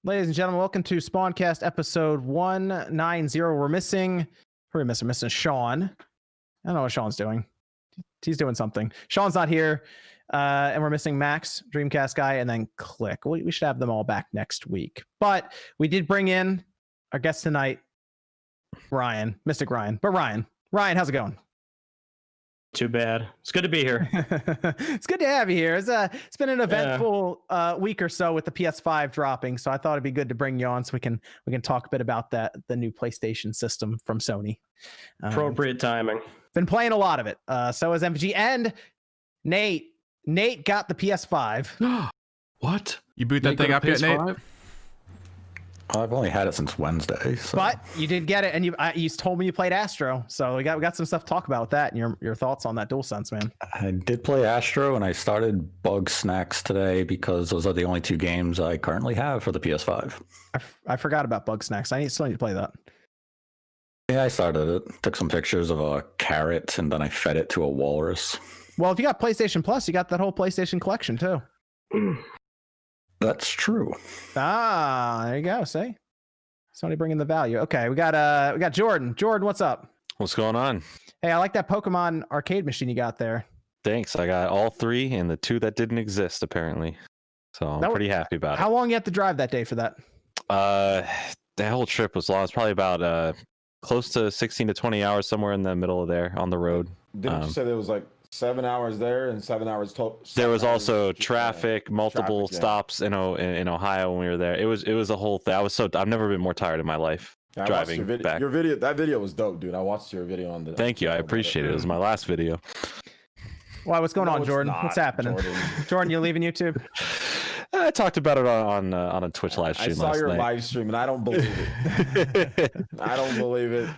Ladies and gentlemen, welcome to SpawnCast episode 190. We're missing Sean. I don't know what Sean's doing. He's doing something. Sean's not here. And we're missing Max, Dreamcast guy, and then Click. We should have them all back next week. But we did bring in our guest tonight, Ryan, Mystic Ryan. But Ryan, how's it going? Too bad. It's good to be here. It's good to have you here. It's been an eventful week or so with the PS5 dropping, so I thought it'd be good to bring you on so we can talk a bit about the new PlayStation system from Sony. Appropriate timing. Been playing a lot of it. So has MVG and Nate. Nate got the PS5. What? You boot that thing up yet, Nate? I've only had it since Wednesday. So. But you did get it, and you told me you played Astro, so we got some stuff to talk about with that and your thoughts on that DualSense, man. I did play Astro, and I started Bug Snacks today because those are the only two games I currently have for the PS5. I forgot about Bug Snacks. I still need to play that. Yeah, I started it. Took some pictures of a carrot, and then I fed it to a walrus. Well, if you got PlayStation Plus, you got that whole PlayStation collection too. That's true. There you go. See, Sony bringing the value. Okay, we got Jordan. Jordan, what's up? What's going on? Hey, I like that Pokemon arcade machine you got there. Thanks. I got all three and the two that didn't exist apparently. So I'm pretty happy about it. How long you have to drive that day for that? The whole trip was long. It's probably about close to 16 to 20 hours, somewhere in the middle of there on the road. Didn't you say there was like 7 hours there and 7 hours total? There was also traffic, multiple stops in Ohio when we were there. It was a whole thing. I've never been more tired in my life driving back. Your video, that video was dope, dude. I watched your video on the. Thank you. I appreciate it. It was my last video. Why? What's going on, Jordan? What's happening? Jordan, you leaving YouTube? I talked about it on a Twitch live stream. I saw your live stream, and I don't believe it. I don't believe it.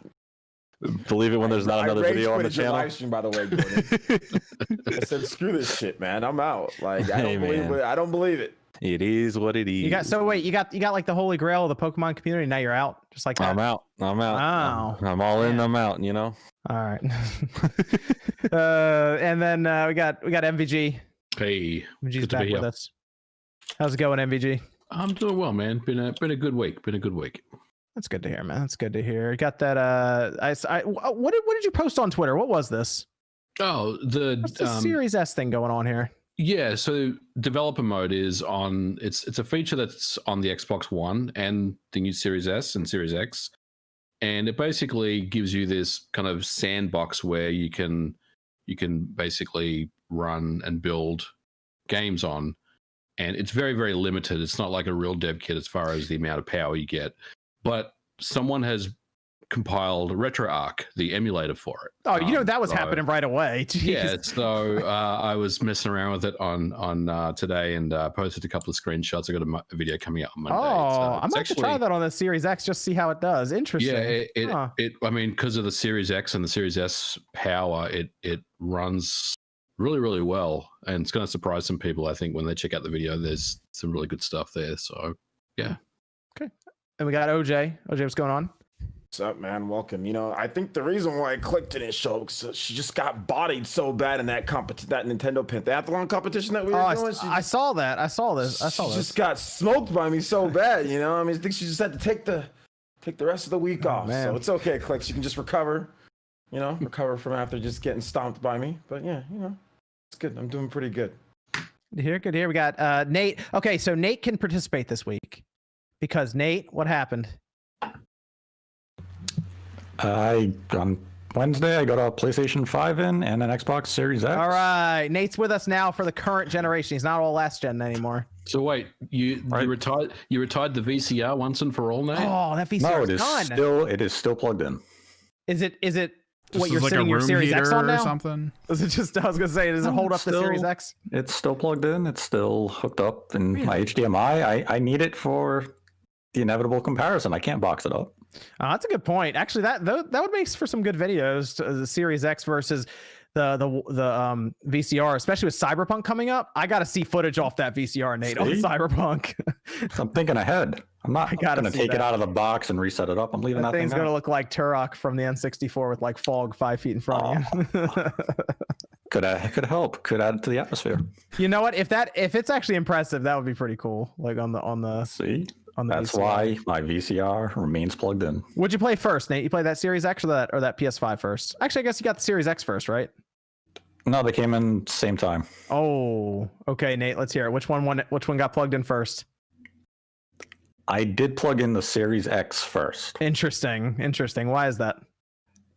Believe it when there's not another video on the channel. Live stream, by the way, Jordan. I said, "Screw this shit, man. I'm out." Like I don't believe it. I don't believe it. It is what it is. You got like the holy grail of the Pokemon community. Now you're out, just like that. I'm out. Wow. I'm all in. I'm out. You know. All right. And then we got MVG. Hey, MVG's back with us. How's it going, MVG? I'm doing well, man. Been a good week. That's good to hear, man. That's good to hear. You got that. What did you post on Twitter? What was this? Oh, What's the Series S thing going on here? Yeah, so developer mode is on. It's a feature that's on the Xbox One and the new Series S and Series X, and it basically gives you this kind of sandbox where you can basically run and build games on, and it's very, very limited. It's not like a real dev kit as far as the amount of power you get. But someone has compiled RetroArch, the emulator for it. Oh, that was happening right away. Jeez. Yeah, so I was messing around with it on today and posted a couple of screenshots. I got a video coming out on Monday. Oh, I'm going to try that on the Series X, just see how it does. Interesting. Yeah, I mean, because of the Series X and the Series S power, it runs really, really well. And it's going to surprise some people, I think, when they check out the video. There's some really good stuff there. So, yeah. Okay. And we got OJ. OJ, what's going on? What's up, man? Welcome. I think the reason why I clicked in it show because she just got bodied so bad in that Nintendo Pentathlon competition that we were doing. I saw that. I saw this. She just got smoked by me so bad. I mean, I think she just had to take the rest of the week off. Man. So it's okay, Click. She can just recover. Recover from after just getting stomped by me. But yeah, it's good. I'm doing pretty good. Good to hear. We got Nate. Okay, so Nate can participate this week. Because Nate, what happened? On Wednesday, I got a PlayStation 5 and an Xbox Series X. All right, Nate's with us now for the current generation. He's not all last gen anymore. So wait, you retired the VCR once and for all, Nate? Oh, that VCR is gone. It is still plugged in. Is it Just what you're like sitting your Series X on now? Or something? Is it just? I was gonna say, does it hold up the Series X? It's still plugged in. It's still hooked up in my HDMI. I need it for the inevitable comparison. I can't box it up. That's a good point. Actually, that would make for some good videos. The Series X versus the VCR, especially with Cyberpunk coming up. I got to see footage off that VCR, Nate, on Cyberpunk. I'm thinking ahead. I'm not going to take it out of the box and reset it up. I'm leaving that thing's going to look like Turok from the N64 with like fog 5 feet in front of you. Could help. Could add to the atmosphere. You know what? If it's actually impressive, that would be pretty cool. Like on the on the That's VCR. why my VCR remains plugged in. What'd you play first, Nate? You played that Series X or that PS5 first? Actually, I guess you got the Series X first, right? No, they came in same time. Oh, okay, Nate. Let's hear it. Which one got plugged in first? I did plug in the Series X first Interesting. Why is that?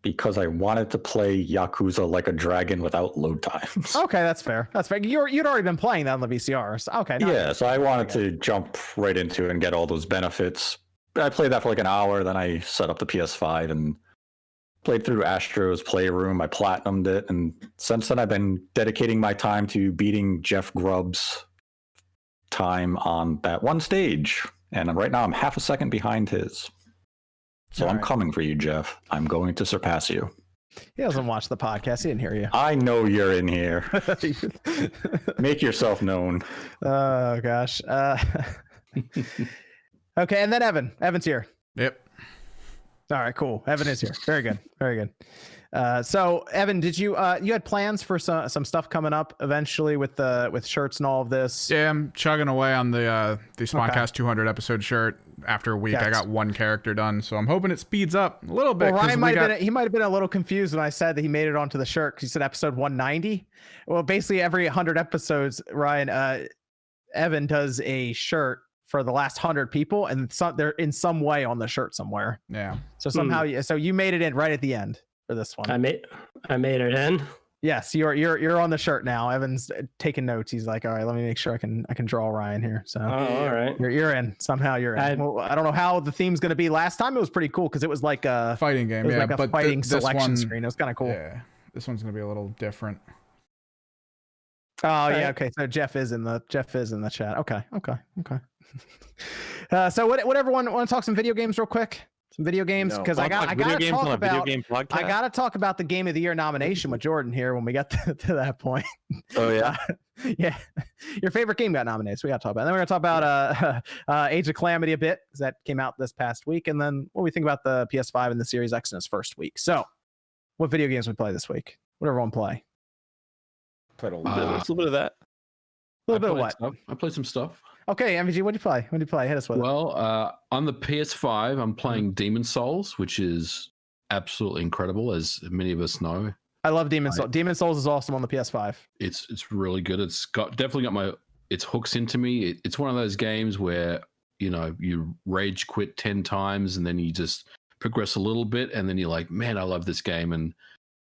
because I wanted to play Yakuza Like a Dragon without load times. Okay, that's fair. You'd already been playing that on the VCR. So, okay. Yeah, so I wanted to jump right into it and get all those benefits. I played that for like an hour, then I set up the PS5 and played through Astro's Playroom. I platinumed it, and since then I've been dedicating my time to beating Jeff Grubb's time on that one stage. And right now I'm half a second behind his. So I'm coming for you, Jeff. I'm going to surpass you. He doesn't watch the podcast. He didn't hear you. I know you're in here. Make yourself known. Oh, gosh. Okay, and then Evan. Evan's here. Yep. All right, cool. Evan is here. Very good. Very good. So Evan, did you had plans for some stuff coming up eventually with shirts and all of this? Yeah, I'm chugging away on the SpawnCast 200 episode shirt. After a week, I got one character done, so I'm hoping it speeds up a little bit. Well, Ryan might have been a little confused when I said that he made it onto the shirt because he said episode 190. Well, basically every 100 episodes, Ryan, Evan does a shirt for the last 100 people, and they're in some way on the shirt somewhere. Yeah. So somehow, so you made it in right at the end for this one. I made it in. Yes, you're on the shirt now. Evan's taking notes. He's like, all right, let me make sure I can draw Ryan here. So all right, you're in. Somehow you're in. Well, I don't know how the theme's going to be. Last time it was pretty cool because it was like a fighting game. It was like a fighting selection one, screen. It was kind of cool. Yeah, this one's going to be a little different. Oh yeah, okay. So Jeff is in the chat. Okay. So what everyone want to talk some video games real quick? Some video games because I gotta talk about the Game of the Year nomination with Jordan here when we get to that point. Oh yeah, yeah. Your favorite game got nominated, so we gotta talk about it. Then we're gonna talk about Age of Calamity a bit because that came out this past week, and then what we think about the PS5 and the Series X in its first week. So, what video games we play this week? What everyone play? Played a little bit of that. A little bit of what? Stuff. I played some stuff. Okay, MVG, what did you play? Hit us with it. Well, on the PS5, I'm playing Demon Souls, which is absolutely incredible, as many of us know. I love Demon Souls. Demon Souls is awesome on the PS5. It's really good. It's definitely got its hooks into me. It's one of those games where you rage quit 10 times and then you just progress a little bit, and then you're like, man, I love this game, and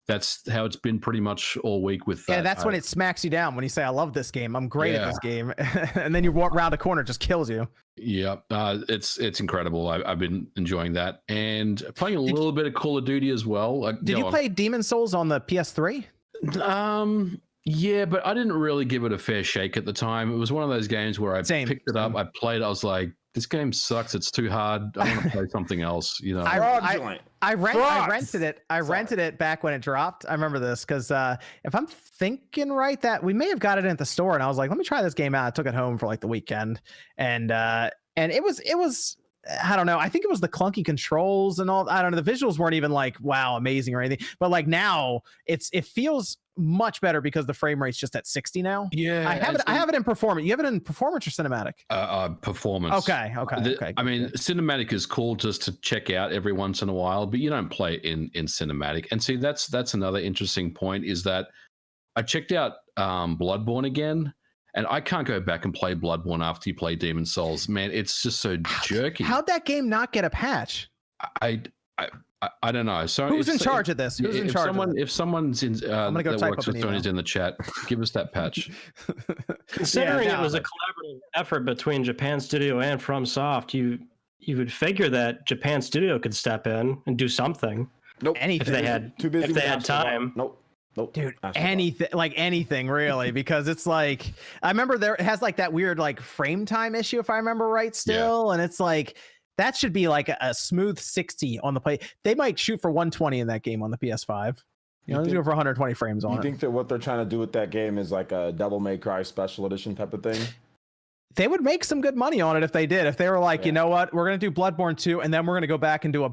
that's how it's been pretty much all week with that. Yeah, that's when it smacks you down when you say, I love this game. I'm great at this game. And then you walk around a corner, it just kills you. Yeah, it's incredible. I've been enjoying that. And playing a little bit of Call of Duty as well. Did you play Demon Souls on the PS3? Yeah, but I didn't really give it a fair shake at the time. It was one of those games where I picked it up, I played, I was like, this game sucks. It's too hard. I want to play something else. I rented it. I rented it back when it dropped. I remember this because if I'm thinking right, that we may have got it at the store, and I was like, let me try this game out. I took it home for like the weekend, and it was. I don't know. I think it was the clunky controls and all. I don't know. The visuals weren't even like wow, amazing or anything. But like now, it feels much better because the frame rate's just at 60 now. Yeah, I have it in performance. You have it in performance or cinematic? Performance. Okay. I mean, cinematic is cool just to check out every once in a while, but you don't play it in cinematic. And see, that's another interesting point is that I checked out Bloodborne again. And I can't go back and play Bloodborne after you play Demon Souls. Man, it's just so jerky. How'd that game not get a patch? I don't know. So who's in charge of this? Who's in charge? If someone's in that works with Sony's in the chat, give us that patch. Considering it was a collaborative effort between Japan Studio and FromSoft, you would figure that Japan Studio could step in and do something. Nope. If they had time. Nope. Dude, anything really, because it's like I remember it has like that weird like frame time issue if I remember right still, and it's like that should be like a smooth 60 on the play. They might shoot for 120 in that game on the PS5. Let's go for 120 frames on it. You think that what they're trying to do with that game is like a Devil May Cry special edition type of thing? They would make some good money on it if they did. If they were like, you know what, we're gonna do Bloodborne 2, and then we're gonna go back and do a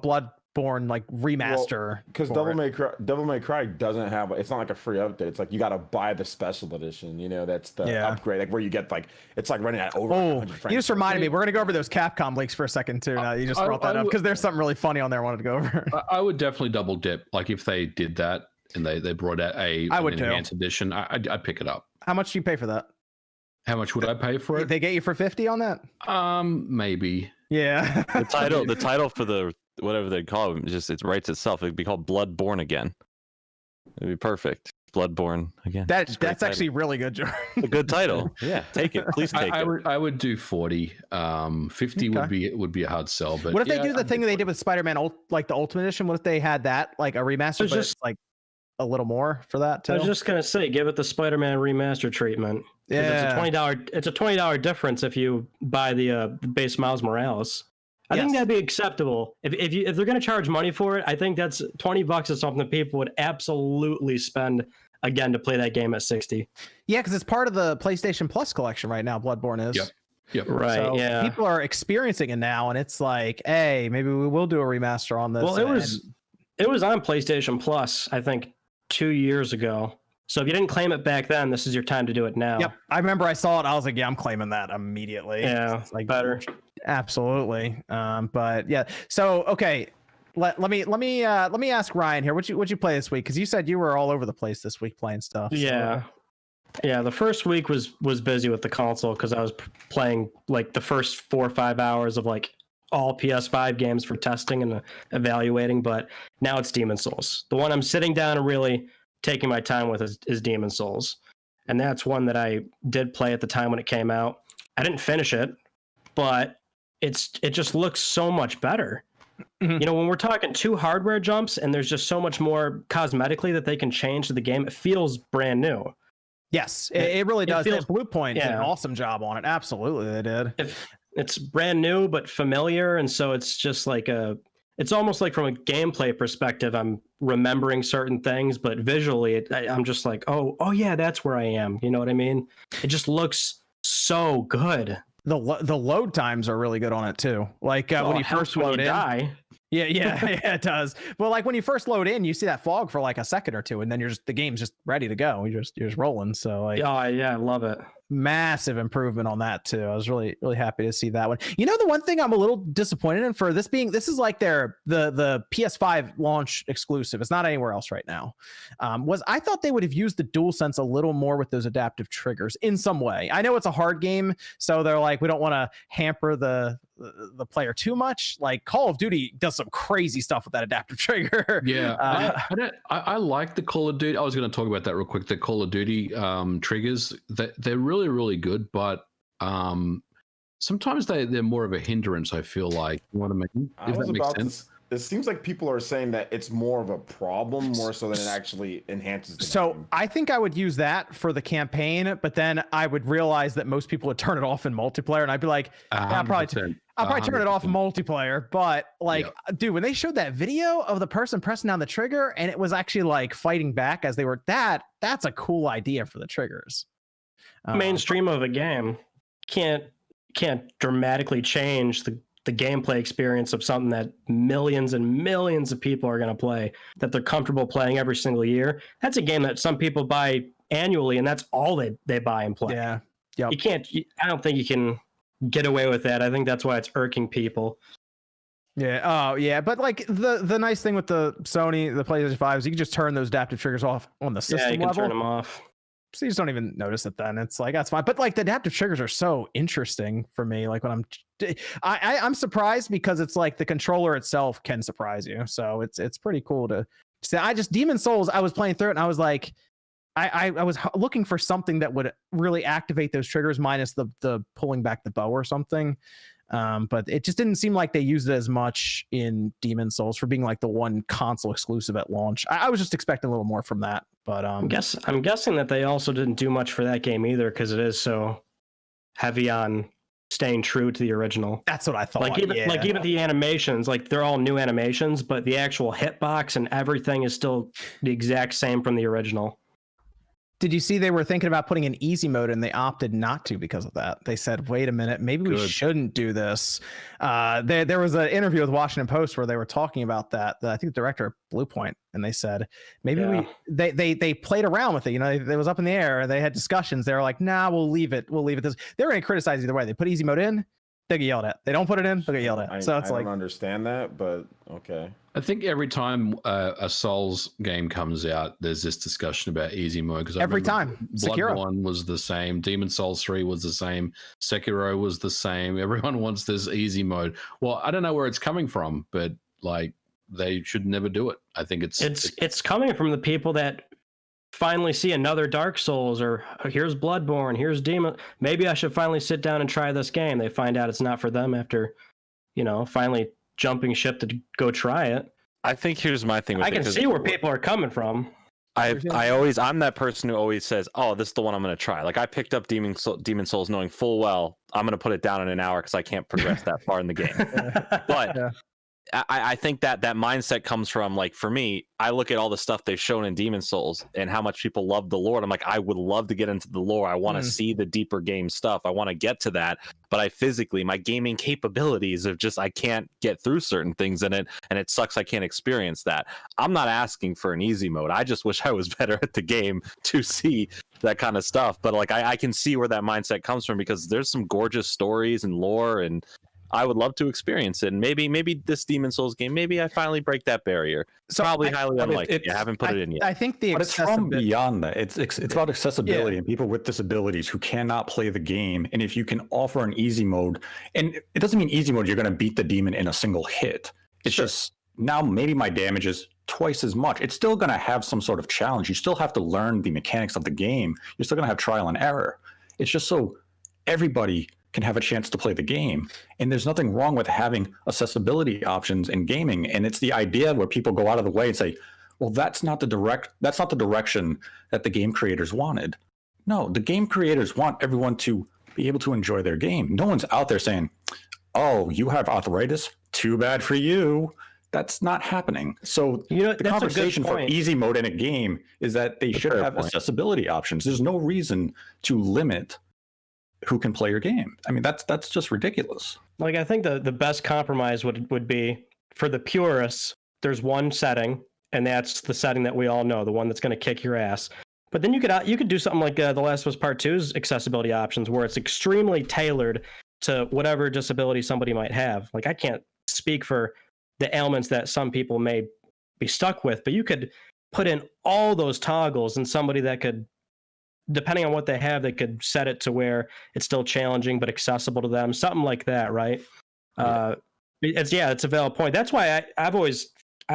Bloodborne like remaster. Because Devil May Cry doesn't have, it's not like a free update. It's like you got to buy the special edition. You know, that's the upgrade, like where you get like, it's like running at over 100 frames. You just reminded me. We're gonna go over those Capcom leaks for a second too. Now you just brought that up because there's something really funny on there I wanted to go over. I would definitely double dip. Like if they did that and they brought out an enhanced edition, I'd pick it up. How much do you pay for that? How much would I pay for it? They get you for 50 on that? Maybe. Yeah. the title for the whatever they call it, it writes itself. It'd be called Bloodborne again. It'd be perfect. Bloodborne again. That's actually really good, Jordan. A good title. Yeah, take it. Please take it. I would do 40. 50 would be a hard sell. But what if they do the thing that they did with Spider-Man, like the Ultimate Edition? What if they had that like a remaster, but it's like a little more for that too? I was just gonna say, give it the Spider-Man remaster treatment. Yeah, it's a $20 difference if you buy the base Miles Morales. I think that'd be acceptable. If they're gonna charge money for it, I think that's $20 is something that people would absolutely spend again to play that game at 60. Yeah, because it's part of the PlayStation Plus collection right now. Bloodborne is. Yep. Right. So yeah. people are experiencing it now, and it's like, hey, maybe we will do a remaster on this. Well, it was on PlayStation Plus, I think, 2 years ago. So if you didn't claim it back then, this is your time to do it now. Yep. I remember I saw it. I was like, yeah, I'm claiming that immediately. Yeah, it's like better. Absolutely. But yeah. So okay, let me ask Ryan here. What'd you play this week? Because you said you were all over the place this week playing stuff. Yeah. Yeah, the first week was busy with the console because I was playing like the first 4 or 5 hours of like all PS5 games for testing and evaluating, but now it's Demon's Souls. The one I'm sitting down and really taking my time with is Demon's Souls. And that's one that I did play at the time when it came out. I didn't finish it, but it just looks so much better. Mm-hmm. You know, when we're talking 2 hardware jumps and there's just so much more cosmetically that they can change to the game, it feels brand new. Yes, it really does. Blue Point did an awesome job on it. Absolutely, they did. It's brand new but familiar, and so it's just like it's almost like from a gameplay perspective, I'm remembering certain things, but visually, I'm just like, oh yeah, that's where I am. You know what I mean? It just looks so good. The load times are really good on it too. Like when you first load in. Yeah, it does. Well, like when you first load in, you see that fog for like a second or two, and then the game's just ready to go. You're just rolling. So like, oh yeah, I love it. Massive improvement on that too. I was really happy to see that one. You know, the one thing I'm a little disappointed in for this is like the PS5 launch exclusive. It's not anywhere else right now. Was I thought they would have used the DualSense a little more with those adaptive triggers in some way. I know it's a hard game, so they're like, we don't want to hamper the player too much. Like Call of Duty does some crazy stuff with that adaptive trigger. Yeah, I like the Call of Duty. I was going to talk about that real quick. The Call of Duty triggers, they're really good, but sometimes they're more of a hindrance. I feel like, you know what I mean? If that makes sense. It seems like people are saying that it's more of a problem more so than it actually enhances the game. I think I would use that for the campaign, but then I would realize that most people would turn it off in multiplayer, and I'd be like, I'll probably turn it off in multiplayer. But like, dude, when they showed that video of the person pressing down the trigger and it was actually like fighting back as they were, that's a cool idea for the triggers. Mainstream of a game can't dramatically change the gameplay experience of something that millions and millions of people are going to play, that they're comfortable playing every single year. That's a game that some people buy annually, and that's all they buy and play. Yeah. Yep. I don't think you can get away with that. I think that's why it's irking people. Yeah. Oh, yeah. But like the nice thing with the PlayStation 5 is you can just turn those adaptive triggers off on the system level. Yeah, you can turn them off. So you just don't even notice it then. It's like, that's fine. But like the adaptive triggers are so interesting for me. Like when I'm surprised because it's like the controller itself can surprise you. So it's pretty cool to see. Demon's Souls, I was playing through it and I was like, I was looking for something that would really activate those triggers minus the pulling back the bow or something. But it just didn't seem like they used it as much in Demon's Souls for being like the one console exclusive at launch. I was just expecting a little more from that. But I'm guessing that they also didn't do much for that game either because it is so heavy on staying true to the original. That's what I thought. Like even the animations, like they're all new animations, but the actual hitbox and everything is still the exact same from the original. Did you see they were thinking about putting an easy mode and they opted not to because of that? They said, wait a minute, maybe we shouldn't do this. There was an interview with Washington Post where they were talking about that. I think the director of Bluepoint, and they said, maybe they played around with it. You know, it was up in the air. They had discussions. They were like, nah, we'll leave it. We'll leave it this. They were going to criticize either way. They put easy mode in, they get yelled at. They don't put it in, they get yelled at. So it's I don't understand that, but okay. I think every time a Souls game comes out, there's this discussion about easy mode. Because every time, Bloodborne was the same, Demon Souls 3 was the same, Sekiro was the same. Everyone wants this easy mode. Well, I don't know where it's coming from, but like they should never do it. I think it's coming from the people that finally see another Dark Souls, or here's Bloodborne, here's Demon. Maybe I should finally sit down and try this game. They find out it's not for them after, finally jumping ship to go try it. I think here's my thing with I can see where people are coming from. I'm that person who always says, oh, this is the one I'm going to try. Like I picked up Demon Souls knowing full well I'm going to put it down in an hour because I can't progress that far in the game. But I think that mindset comes from, like, for me, I look at all the stuff they've shown in Demon Souls and how much people love the lore. I'm like, I would love to get into the lore. I want to see the deeper game stuff. I want to get to that. But my gaming capabilities of I can't get through certain things in it. And it sucks I can't experience that. I'm not asking for an easy mode. I just wish I was better at the game to see that kind of stuff. But like, I can see where that mindset comes from, because there's some gorgeous stories and lore, and I would love to experience it. And maybe this Demon Souls game, maybe I finally break that barrier. So probably highly unlikely. I haven't put it in yet. I think but it's from beyond that. It's about accessibility and people with disabilities who cannot play the game. And if you can offer an easy mode, and it doesn't mean easy mode, you're going to beat the demon in a single hit. It's just now maybe my damage is twice as much. It's still going to have some sort of challenge. You still have to learn the mechanics of the game. You're still going to have trial and error. It's just so everybody can have a chance to play the game. And there's nothing wrong with having accessibility options in gaming. And it's the idea where people go out of the way and say, well, that's not the direction that the game creators wanted. No, the game creators want everyone to be able to enjoy their game. No one's out there saying, oh, you have arthritis? Too bad for you. That's not happening. So the conversation for easy mode in a game is that they should have accessibility options. There's no reason to limit who can play your game. I mean, that's just ridiculous. Like, I think the best compromise would be, for the purists, there's one setting, and that's the setting that we all know, the one that's going to kick your ass. But then you could do something like The Last of Us Part 2's accessibility options, where it's extremely tailored to whatever disability somebody might have. Like, I can't speak for the ailments that some people may be stuck with, but you could put in all those toggles, and somebody that could, depending on what they have, they could set it to where it's still challenging but accessible to them, something like that, right? It's a valid point. That's why I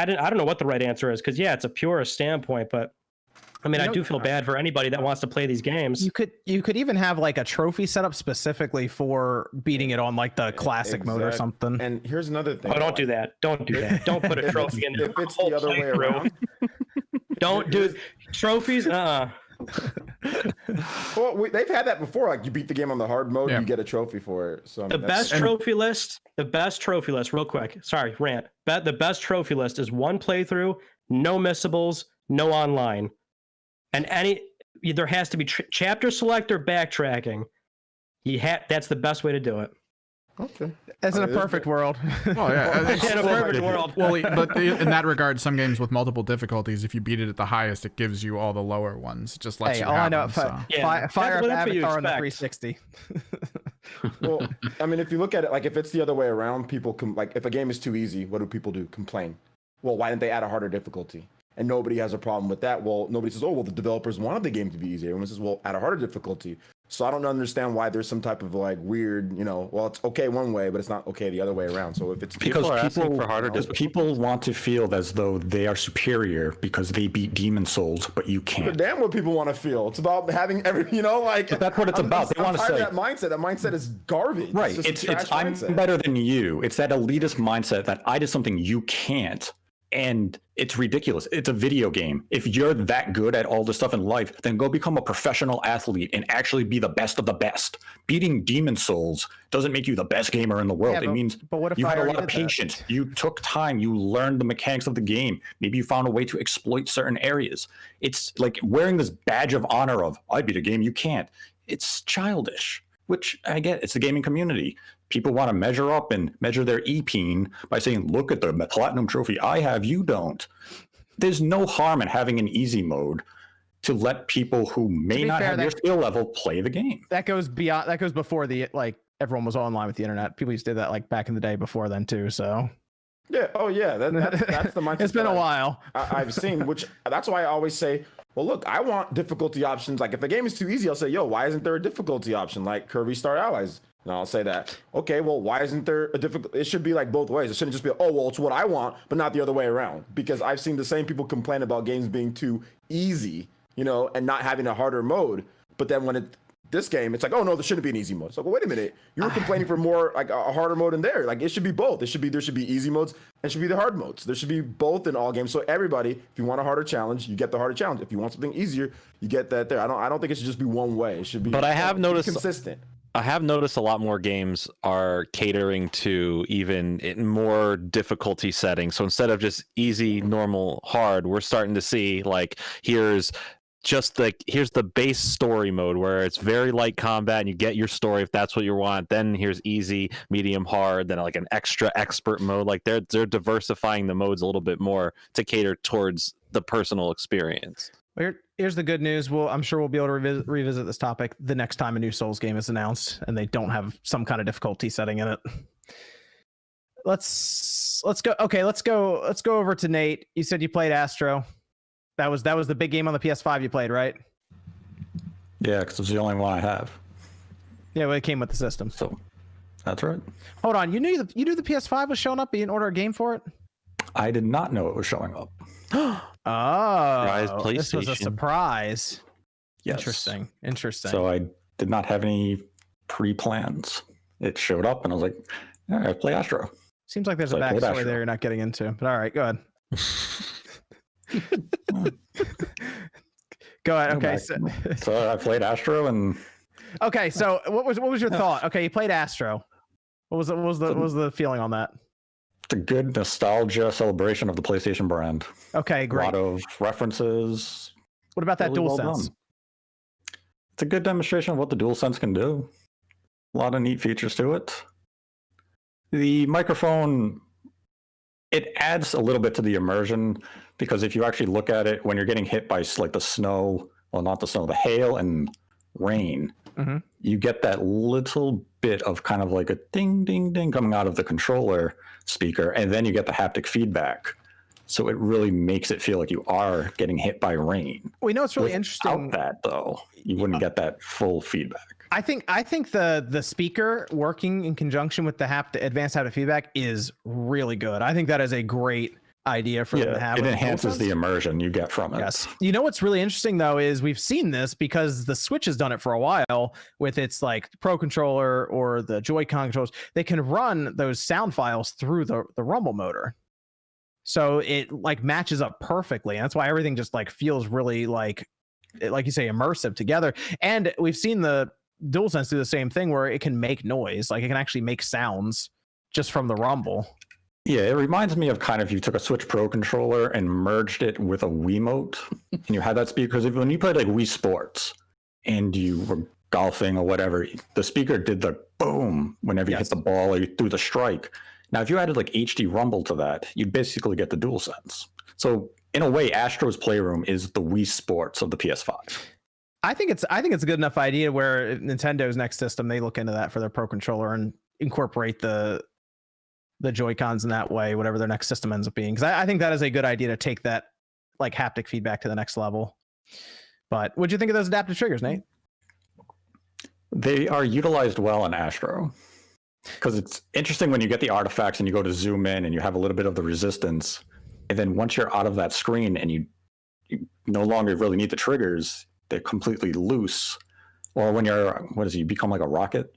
don't know what the right answer is, because it's a purist standpoint, but I mean, I do feel bad for anybody that wants to play these games. You could even have like a trophy set up specifically for beating it on like the classic mode or something. And here's another thing. Oh, don't do that. Don't do that. Don't put a trophy in there. If it's the other way around. Don't do trophies. Well, they've had that before. Like, you beat the game on the hard mode, you get a trophy for it. So the best trophy list, real quick. Sorry, rant. The best trophy list is one playthrough, no missables, no online, and there has to be chapter select or backtracking. That's the best way to do it. Okay. As in a perfect world. Oh yeah, in a perfect world. Well, but in that regard, some games with multiple difficulties, if you beat it at the highest, it gives you all the lower ones. It just lets you have them. Fire up Avatar on the 360. Well, I mean, if you look at it, like, if it's the other way around, people like, if a game is too easy, what do people do? Complain. Well, why didn't they add a harder difficulty? And nobody has a problem with that. Well, nobody says, oh, well, the developers wanted the game to be easier. Everyone says, well, add a harder difficulty. So I don't understand why there's some type of like weird, well, it's okay one way, but it's not okay the other way around. So if it's people want to feel as though they are superior because they beat Demon Souls, but you can't. But damn what people want to feel. It's about having like. But that's what it's about. They want to say that mindset. That mindset is garbage. Right. It's I'm better than you. It's that elitist mindset that I did something you can't. And it's ridiculous. It's a video game. If you're that good at all this stuff in life, then go become a professional athlete and actually be the best of the best. Beating Demon Souls doesn't make you the best gamer in the world. Yeah, it means what if you I had a already lot of did that? patience. You took time. You learned the mechanics of the game. Maybe you found a way to exploit certain areas. It's like wearing this badge of honor of, I beat a game you can't. It's childish, which I get. It's the gaming community. People want to measure up and measure their EPeen by saying, look at the platinum trophy I have, you don't. There's no harm in having an easy mode to let people who may not have your skill level play the game. That goes beyond. That goes before the everyone was online with the internet. People used to do that like back in the day before then too. So Yeah. Oh, yeah. That's the mindset. It's been a while. I've seen, which that's why I always say, well, look, I want difficulty options. Like if a game is too easy, I'll say, yo, why isn't there a difficulty option like Kirby Star Allies? And I'll say that. Okay, well, why isn't there a difficult? It should be like both ways. It shouldn't just be, oh, well, it's what I want, but not the other way around. Because I've seen the same people complain about games being too easy, and not having a harder mode. But then when this game, it's like, oh no, there shouldn't be an easy mode. So, well, wait a minute, you were complaining for more like a harder mode in there. Like it should be both. There should be easy modes and should be the hard modes. There should be both in all games. So everybody, if you want a harder challenge, you get the harder challenge. If you want something easier, you get that there. I don't think it should just be one way. It should be. But I have noticed consistent. I have noticed a lot more games are catering to even in more difficulty settings. So instead of just easy, normal, hard, we're starting to see like here's the base story mode where it's very light combat and you get your story if that's what you want. Then here's easy, medium, hard, then like an extra expert mode. Like they're diversifying the modes a little bit more to cater towards the personal experience. Here's the good news. I'm sure we'll be able to revisit this topic the next time a new Souls game is announced and they don't have some kind of difficulty setting in it. Let's go. Okay, let's go over to Nate. You said you played Astro. That was the big game on the PS5 you played, right? Yeah, because it's the only one I have. Yeah, well, it came with the system. So that's right. Hold on, you knew the PS5 was showing up? You didn't order a game for it? I did not know it was showing up. Oh, this was a surprise. Yes. Interesting. So I did not have any pre-plans. It showed up, and I was like, all right, play Astro. Seems like there's a backstory there you're not getting into, but all right, go ahead. Go ahead. Okay, so I played Astro, and okay. So what was your thought? Okay, you played Astro. What was the feeling on that? It's a good nostalgia celebration of the PlayStation brand. Okay, great. A lot of references. What about that really DualSense? It's a good demonstration of what the DualSense can do. A lot of neat features to it. The microphone, it adds a little bit to the immersion, because if you actually look at it, when you're getting hit by like the snow, well, not the snow, the hail and rain, you get that little bit of kind of like a ding, ding, ding coming out of the controller speaker, and then you get the haptic feedback. So it really makes it feel like you are getting hit by rain. We know it's really interesting. Without that, though, you wouldn't get that full feedback. I think the speaker working in conjunction with the advanced haptic feedback is really good. I think that is a great idea for them to have. It enhances the immersion you get from it. Yes. You know what's really interesting though is we've seen this because the Switch has done it for a while with its like Pro controller or the Joy-Con controllers. They can run those sound files through the Rumble motor. So it like matches up perfectly. And that's why everything just like feels really like you say, immersive together. And we've seen the DualSense do the same thing where it can make noise. Like it can actually make sounds just from the Rumble. Yeah, it reminds me of kind of you took a Switch Pro controller and merged it with a Wiimote, and you had that speaker. Because when you played like Wii Sports and you were golfing or whatever, the speaker did the boom whenever you hit the ball or you threw the strike. Now, if you added like HD Rumble to that, you'd basically get the DualSense. So in a way, Astro's Playroom is the Wii Sports of the PS5. I think it's a good enough idea where Nintendo's next system, they look into that for their Pro controller and incorporate the Joy-Cons in that way, whatever their next system ends up being. Because I think that is a good idea to take that like haptic feedback to the next level. But what'd you think of those adaptive triggers, Nate? They are utilized well in Astro. Because it's interesting when you get the artifacts and you go to zoom in and you have a little bit of the resistance. And then once you're out of that screen and you no longer really need the triggers, they're completely loose. Or when you're, you become like a rocket?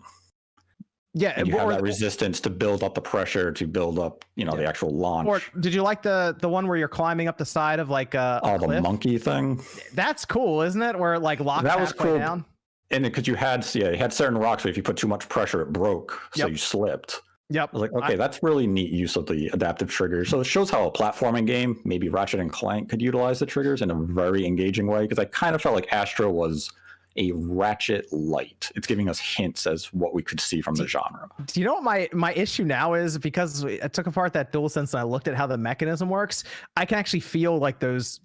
Yeah, and you have that resistance to build up the pressure to build up, the actual launch. Or did you like the one where you're climbing up the side of like a cliff? The monkey thing? That's cool, isn't it? Where it like locks that was cool down. And because you had certain rocks, but if you put too much pressure, it broke, so you slipped. Yep. I was like, okay, that's really neat use of the adaptive triggers. So it shows how a platforming game, maybe Ratchet and Clank, could utilize the triggers in a very engaging way. Because I kind of felt like Astro was a Ratchet light. It's giving us hints as what we could see from the genre. Do you know what my issue now is? Because I took apart that DualSense and I looked at how the mechanism works, I can actually feel like those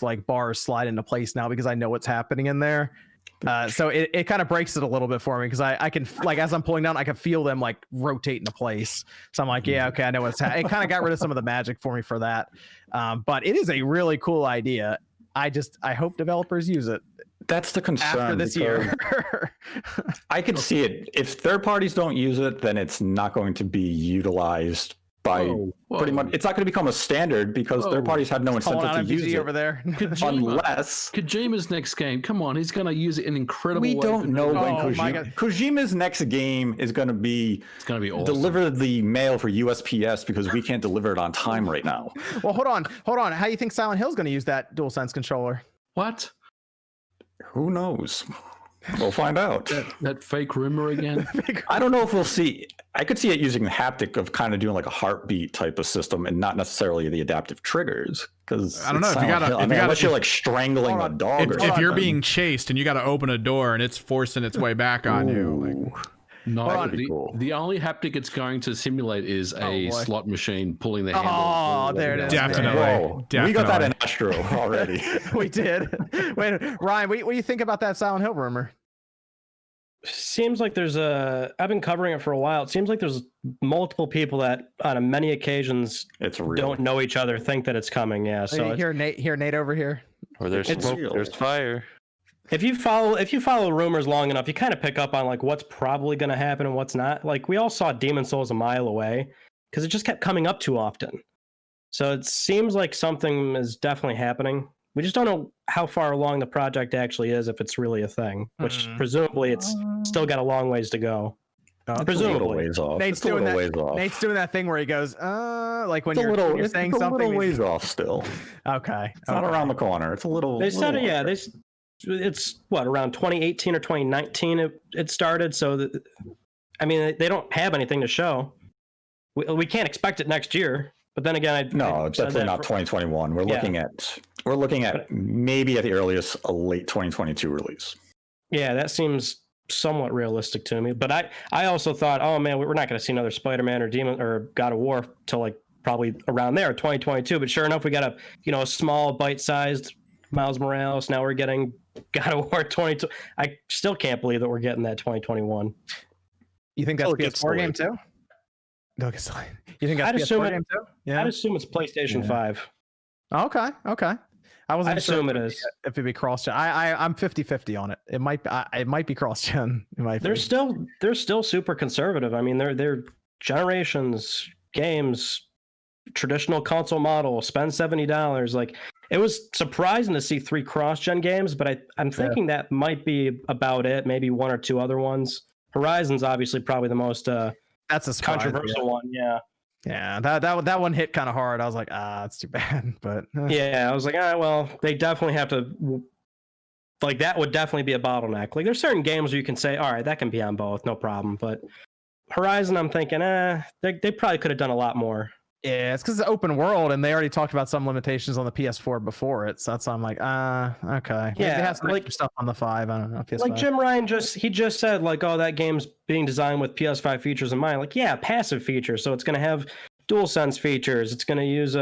like bars slide into place now because I know what's happening in there. So it kind of breaks it a little bit for me because I can, like, as I'm pulling down, I can feel them like rotate into place. So I'm like, yeah, okay, I know what's happening. It kind of got rid of some of the magic for me for that. But it is a really cool idea. I hope developers use it. That's the concern. After this year. I could see it. If third parties don't use it, then it's not going to be utilized by pretty much. It's not going to become a standard because third parties have no incentive to use it over there. Unless Kojima's next game, come on, he's going to use it in incredible we ways. don't know when Kojima's next game is going to be. It's going to be awesome. Deliver the mail for USPS because we can't deliver it on time right now. Well, hold on. How do you think Silent Hill's going to use that DualSense controller? What? Who knows? We'll find out. That fake rumor again. I don't know if we'll see. I could see it using the haptic of kind of doing like a heartbeat type of system and not necessarily the adaptive triggers. Because I don't know if you gotta, unless you're like strangling a dog. If you're being chased and you got to open a door and it's forcing its way back on you. Like, no, the only haptic it's going to simulate is a slot machine pulling the handle. Oh, there it is. Definitely. We got that in Astro already. We did. Wait, Ryan, what do you think about that Silent Hill rumor? Seems like I've been covering it for a while. It seems like there's multiple people that on many occasions don't know each other, think that it's coming. Yeah. So hear Nate over here. Or there's smoke, there's fire. If you follow rumors long enough, you kind of pick up on like what's probably going to happen and what's not. Like we all saw Demon Souls a mile away because it just kept coming up too often. So it seems like something is definitely happening. We just don't know how far along the project actually is, if it's really a thing, which presumably it's still got a long ways to go. Presumably. Nate's doing that thing where he goes, like when you're saying something. It's a little ways off still. Okay. It's not around the corner. It's a little. They said, it's what, around 2018 or 2019 it started. So, they don't have anything to show. We can't expect it next year. But then again, it's definitely not 2021. We're looking at maybe at the earliest a late 2022 release. Yeah, that seems somewhat realistic to me. But I also thought, oh man, we're not going to see another Spider-Man or God of War till like probably around there, 2022. But sure enough, we got a small bite-sized Miles Morales. Now we're getting God of War 22. I still can't believe that we're getting that 2021. You think that's a PS4 game too? No, you think that's PS4 game too? Yeah, I'd assume it's PlayStation 5. Okay. I wasn't sure assume it is. If it'd be cross-gen. I'm 50-50 on it. It might be cross-gen. They're still super conservative. I mean, they're generations games, traditional console model, spend $70. Like, it was surprising to see 3 cross-gen games, but I'm thinking that might be about it. Maybe 1 or 2 other ones. Horizon's obviously probably the most that's a controversial one. Yeah, that one hit kind of hard. I was like, it's too bad. But yeah, I was like, well, they definitely have to. Like, that would definitely be a bottleneck. Like, there's certain games where you can say, all right, that can be on both, no problem. But Horizon, I'm thinking, they probably could have done a lot more. Yeah, it's because it's open world, and they already talked about some limitations on the PS4 before it. So that's why I'm like, okay. Yeah, they have some extra stuff on the 5. I don't know. PS5. Like Jim Ryan just said, like, oh, that game's being designed with PS5 features in mind. Like, yeah, passive features. So it's going to have DualSense features. It's going to use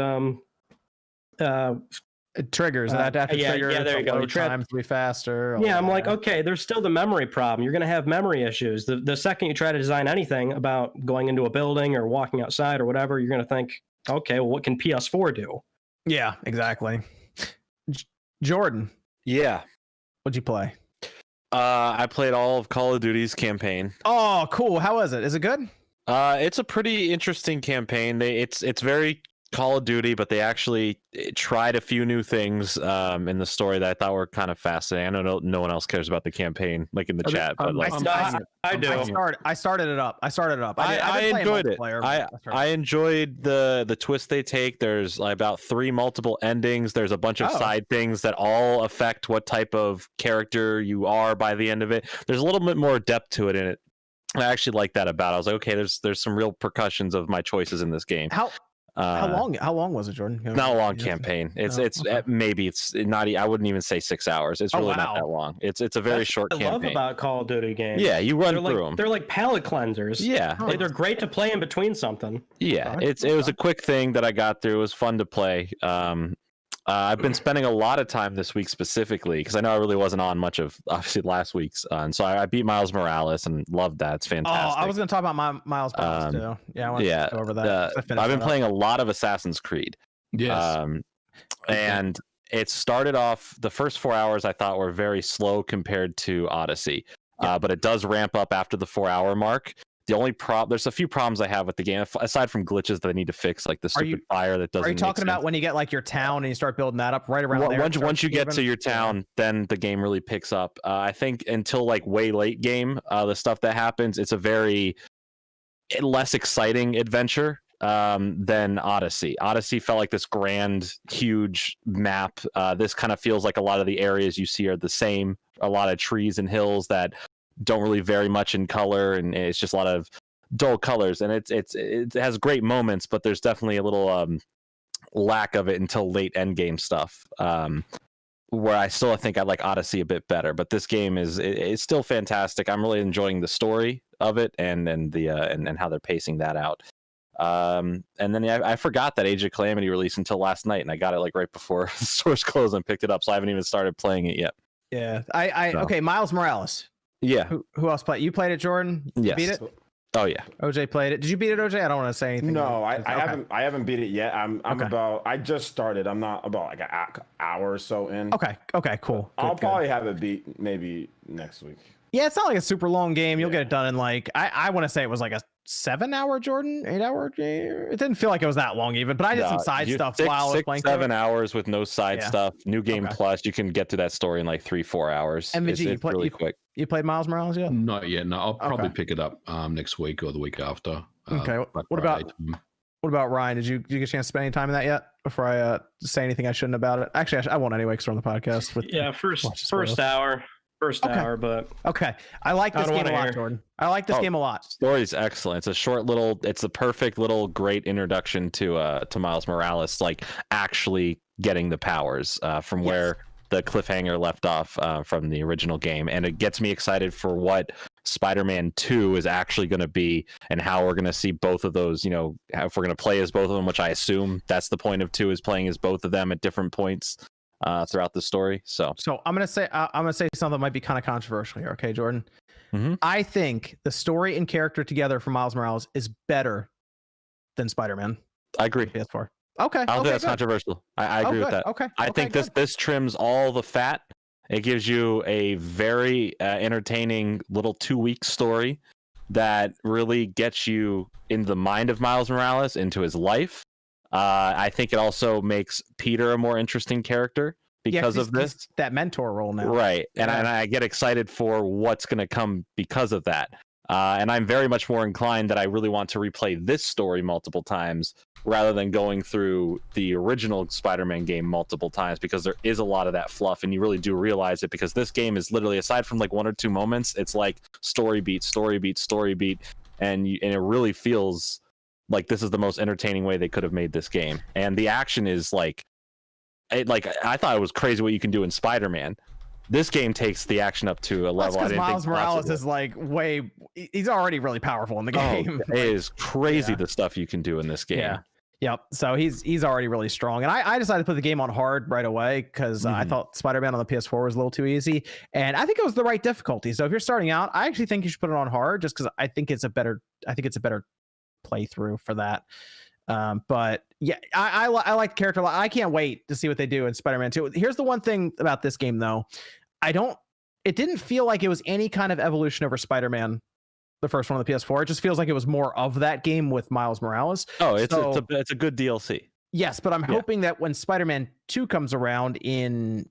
triggers. Adaptive triggers. Yeah, there you go. Load times to be faster. Yeah, I'm like, okay, there's still the memory problem. You're going to have memory issues. The second you try to design anything about going into a building or walking outside or whatever, you're going to think, okay, well, what can PS4 do? Yeah, exactly. Jordan. Yeah. What'd you play? I played all of Call of Duty's campaign. Oh, cool. How was it? Is it good? It's a pretty interesting campaign. It's very Call of Duty, but they actually tried a few new things in the story that I thought were kind of fascinating. I know no one else cares about the campaign, like in the chat, but like I do. I started it up. I enjoyed it. I enjoyed the twist they take. There's like about 3 multiple endings. There's a bunch of side things that all affect what type of character you are by the end of it. There's a little bit more depth to it in it. I actually like that about it. I was like, okay, there's some real repercussions of my choices in this game. How long was it, Jordan? Not a long campaign. Maybe it's not. I wouldn't even say 6 hours. It's really not that long. It's a very short campaign. I love about Call of Duty games. Yeah, you run through them. They're like palate cleansers. Yeah, they're great to play in between something. Yeah, it was a quick thing that I got through. It was fun to play. I've been spending a lot of time this week specifically because I know I really wasn't on much of obviously last week's, and so I beat Miles Morales and loved that. It's fantastic. Oh, I was going to talk about Miles Morales too. Yeah, I want to go over that. I've been playing a lot of Assassin's Creed. Yes, and it started off the first 4 hours I thought were very slow compared to Odyssey, but it does ramp up after the 4-hour mark. The only there's a few problems I have with the game aside from glitches that I need to fix, like the stupid fire that doesn't. Are you talking about when you get like your town and you start building that up right around there? Once you get to your town, then the game really picks up. I think until like way late game, the stuff that happens, it's a very less exciting adventure than Odyssey. Odyssey felt like this grand, huge map. This kind of feels like a lot of the areas you see are the same. A lot of trees and hills that don't really vary much in color, and it's just a lot of dull colors, and it has great moments, but there's definitely a little lack of it until late end game stuff, where I think I like Odyssey a bit better, but this game is still fantastic. I'm really enjoying the story of it and how they're pacing that out. And then I forgot that Age of Calamity released until last night, and I got it like right before the stores closed and picked it up, so I haven't even started playing it yet. Yeah, okay, Miles Morales. Yeah. Who else played? You played it, Jordan? You yes. beat it? Oh yeah. OJ played it. Did you beat it, OJ? I don't want to say anything. No, I haven't beat it yet. I just started. I'm not about like an hour or so in. Okay, cool. I'll probably have it beat maybe next week. Yeah, it's not like a super long game. You'll get it done in like I want to say it was like a 7-hour, Jordan, 8-hour. It didn't feel like it was that long even, but I did some side stuff while I was playing. 7 hours with no side stuff. New game plus, you can get to that story in like 3-4 hours. MVG, it's really quick. You played Miles Morales yet? Not yet. No, I'll probably pick it up next week or the week after. Okay. What about Ryan? Did you get a chance to spend any time in that yet? Before I say anything I shouldn't about it. Actually, I won't anyway because we're on the podcast. First hour. But okay, I like this game a lot, Jordan. I like this game a lot. Story's excellent. It's a short little. It's the perfect little great introduction to Miles Morales, like actually getting the powers from where the cliffhanger left off from the original game, and it gets me excited for what Spider-Man 2 is actually going to be and how we're going to see both of those. You know, if we're going to play as both of them, which I assume that's the point of 2 is playing as both of them at different points throughout the story. So I'm gonna say something that might be kind of controversial here. Okay, Jordan. Mm-hmm. I think the story and character together for Miles Morales is better than Spider-Man. I agree. PS4. Okay. I don't think that's controversial. I agree with that. Okay. I think this trims all the fat. It gives you a very entertaining little 2-week story that really gets you in the mind of Miles Morales, into his life. I think it also makes Peter a more interesting character because of this. That mentor role now. Right. And I get excited for what's going to come because of that. And I'm very much more inclined that I really want to replay this story multiple times rather than going through the original Spider-Man game multiple times, because there is a lot of that fluff and you really do realize it, because this game is literally, aside from like 1 or 2 moments, it's like story beat. And it really feels like this is the most entertaining way they could have made this game. And the action is I thought it was crazy what you can do in Spider-Man. This game takes the action up to a level I didn't think Miles Morales is like he's already really powerful in the game. It is crazy the stuff you can do in this game. Yeah. Yep. So he's already really strong. And I decided to put the game on hard right away because I thought Spider-Man on the PS4 was a little too easy. And I think it was the right difficulty. So if you're starting out, I actually think you should put it on hard just because I think it's a better playthrough for that. But yeah, I like the character a lot. I can't wait to see what they do in Spider-Man 2. Here's the one thing about this game though. It didn't feel like it was any kind of evolution over Spider-Man, the first one on the PS4. It just feels like it was more of that game with Miles Morales. Oh, it's a good DLC. Yes, but I'm hoping that when Spider-Man 2 comes around in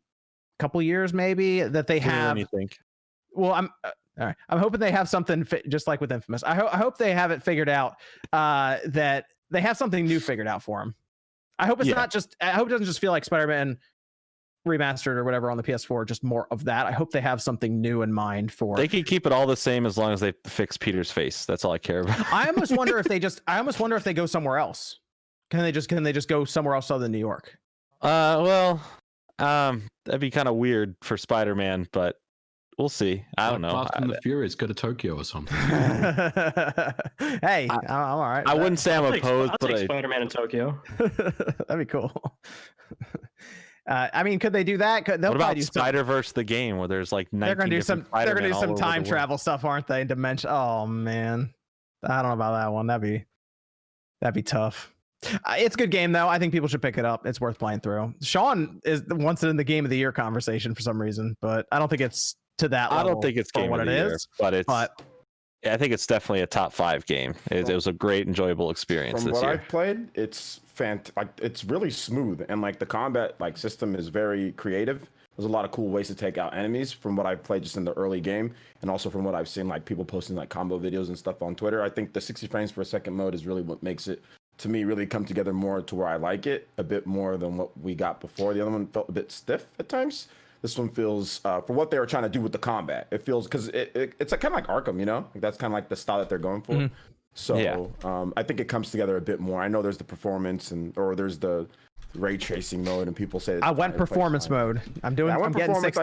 a couple years, maybe that they have. You think? Well, I'm all right. I'm hoping they have something just like with Infamous. I hope they have it figured out. That they have something new figured out for him. I hope it's not just. I hope it doesn't just feel like Spider-Man remastered or whatever on the PS4. Just more of that. I hope they have something new in mind for. They can keep it all the same as long as they fix Peter's face. That's all I care about. I almost wonder if they just. I almost wonder if they go somewhere else. Can they just go somewhere else other than New York? Well, that'd be kind of weird for Spider-Man, but we'll see. I don't know. Fast and the Furious go to Tokyo or something. Hey, I'm all right. I wouldn't say I'm opposed, I'll but take Spider-Man in Tokyo. That'd be cool. I mean, could they do that? What about Spider-Verse the game where there's like 19 they're gonna do some. They're gonna do some time travel world. stuff, aren't they? Dimension. Oh man, I don't know about that one. That'd be tough. It's a good game though. I think people should pick it up. It's worth playing through. Sean wants it in the Game of the Year conversation for some reason, but I don't think it's to that level. I don't think it's game of the year, but I think it's definitely a top 5 game. It was a great, enjoyable experience this year. From what I've played, it's it's really smooth, and like the combat system is very creative. There's a lot of cool ways to take out enemies from what I've played just in the early game, and also from what I've seen like people posting like combo videos and stuff on Twitter. I think the 60 frames per second mode is really what makes it, to me, really come together more to where I like it a bit more than what we got before. The other one felt a bit stiff at times. This one feels, for what they were trying to do with the combat, it feels, because it's kind of like Arkham, you know? Like that's kind of like the style that they're going for. Mm-hmm. So I think it comes together a bit more. I know there's the performance or there's the ray tracing mode, and people say I went performance mode. I'm getting 60.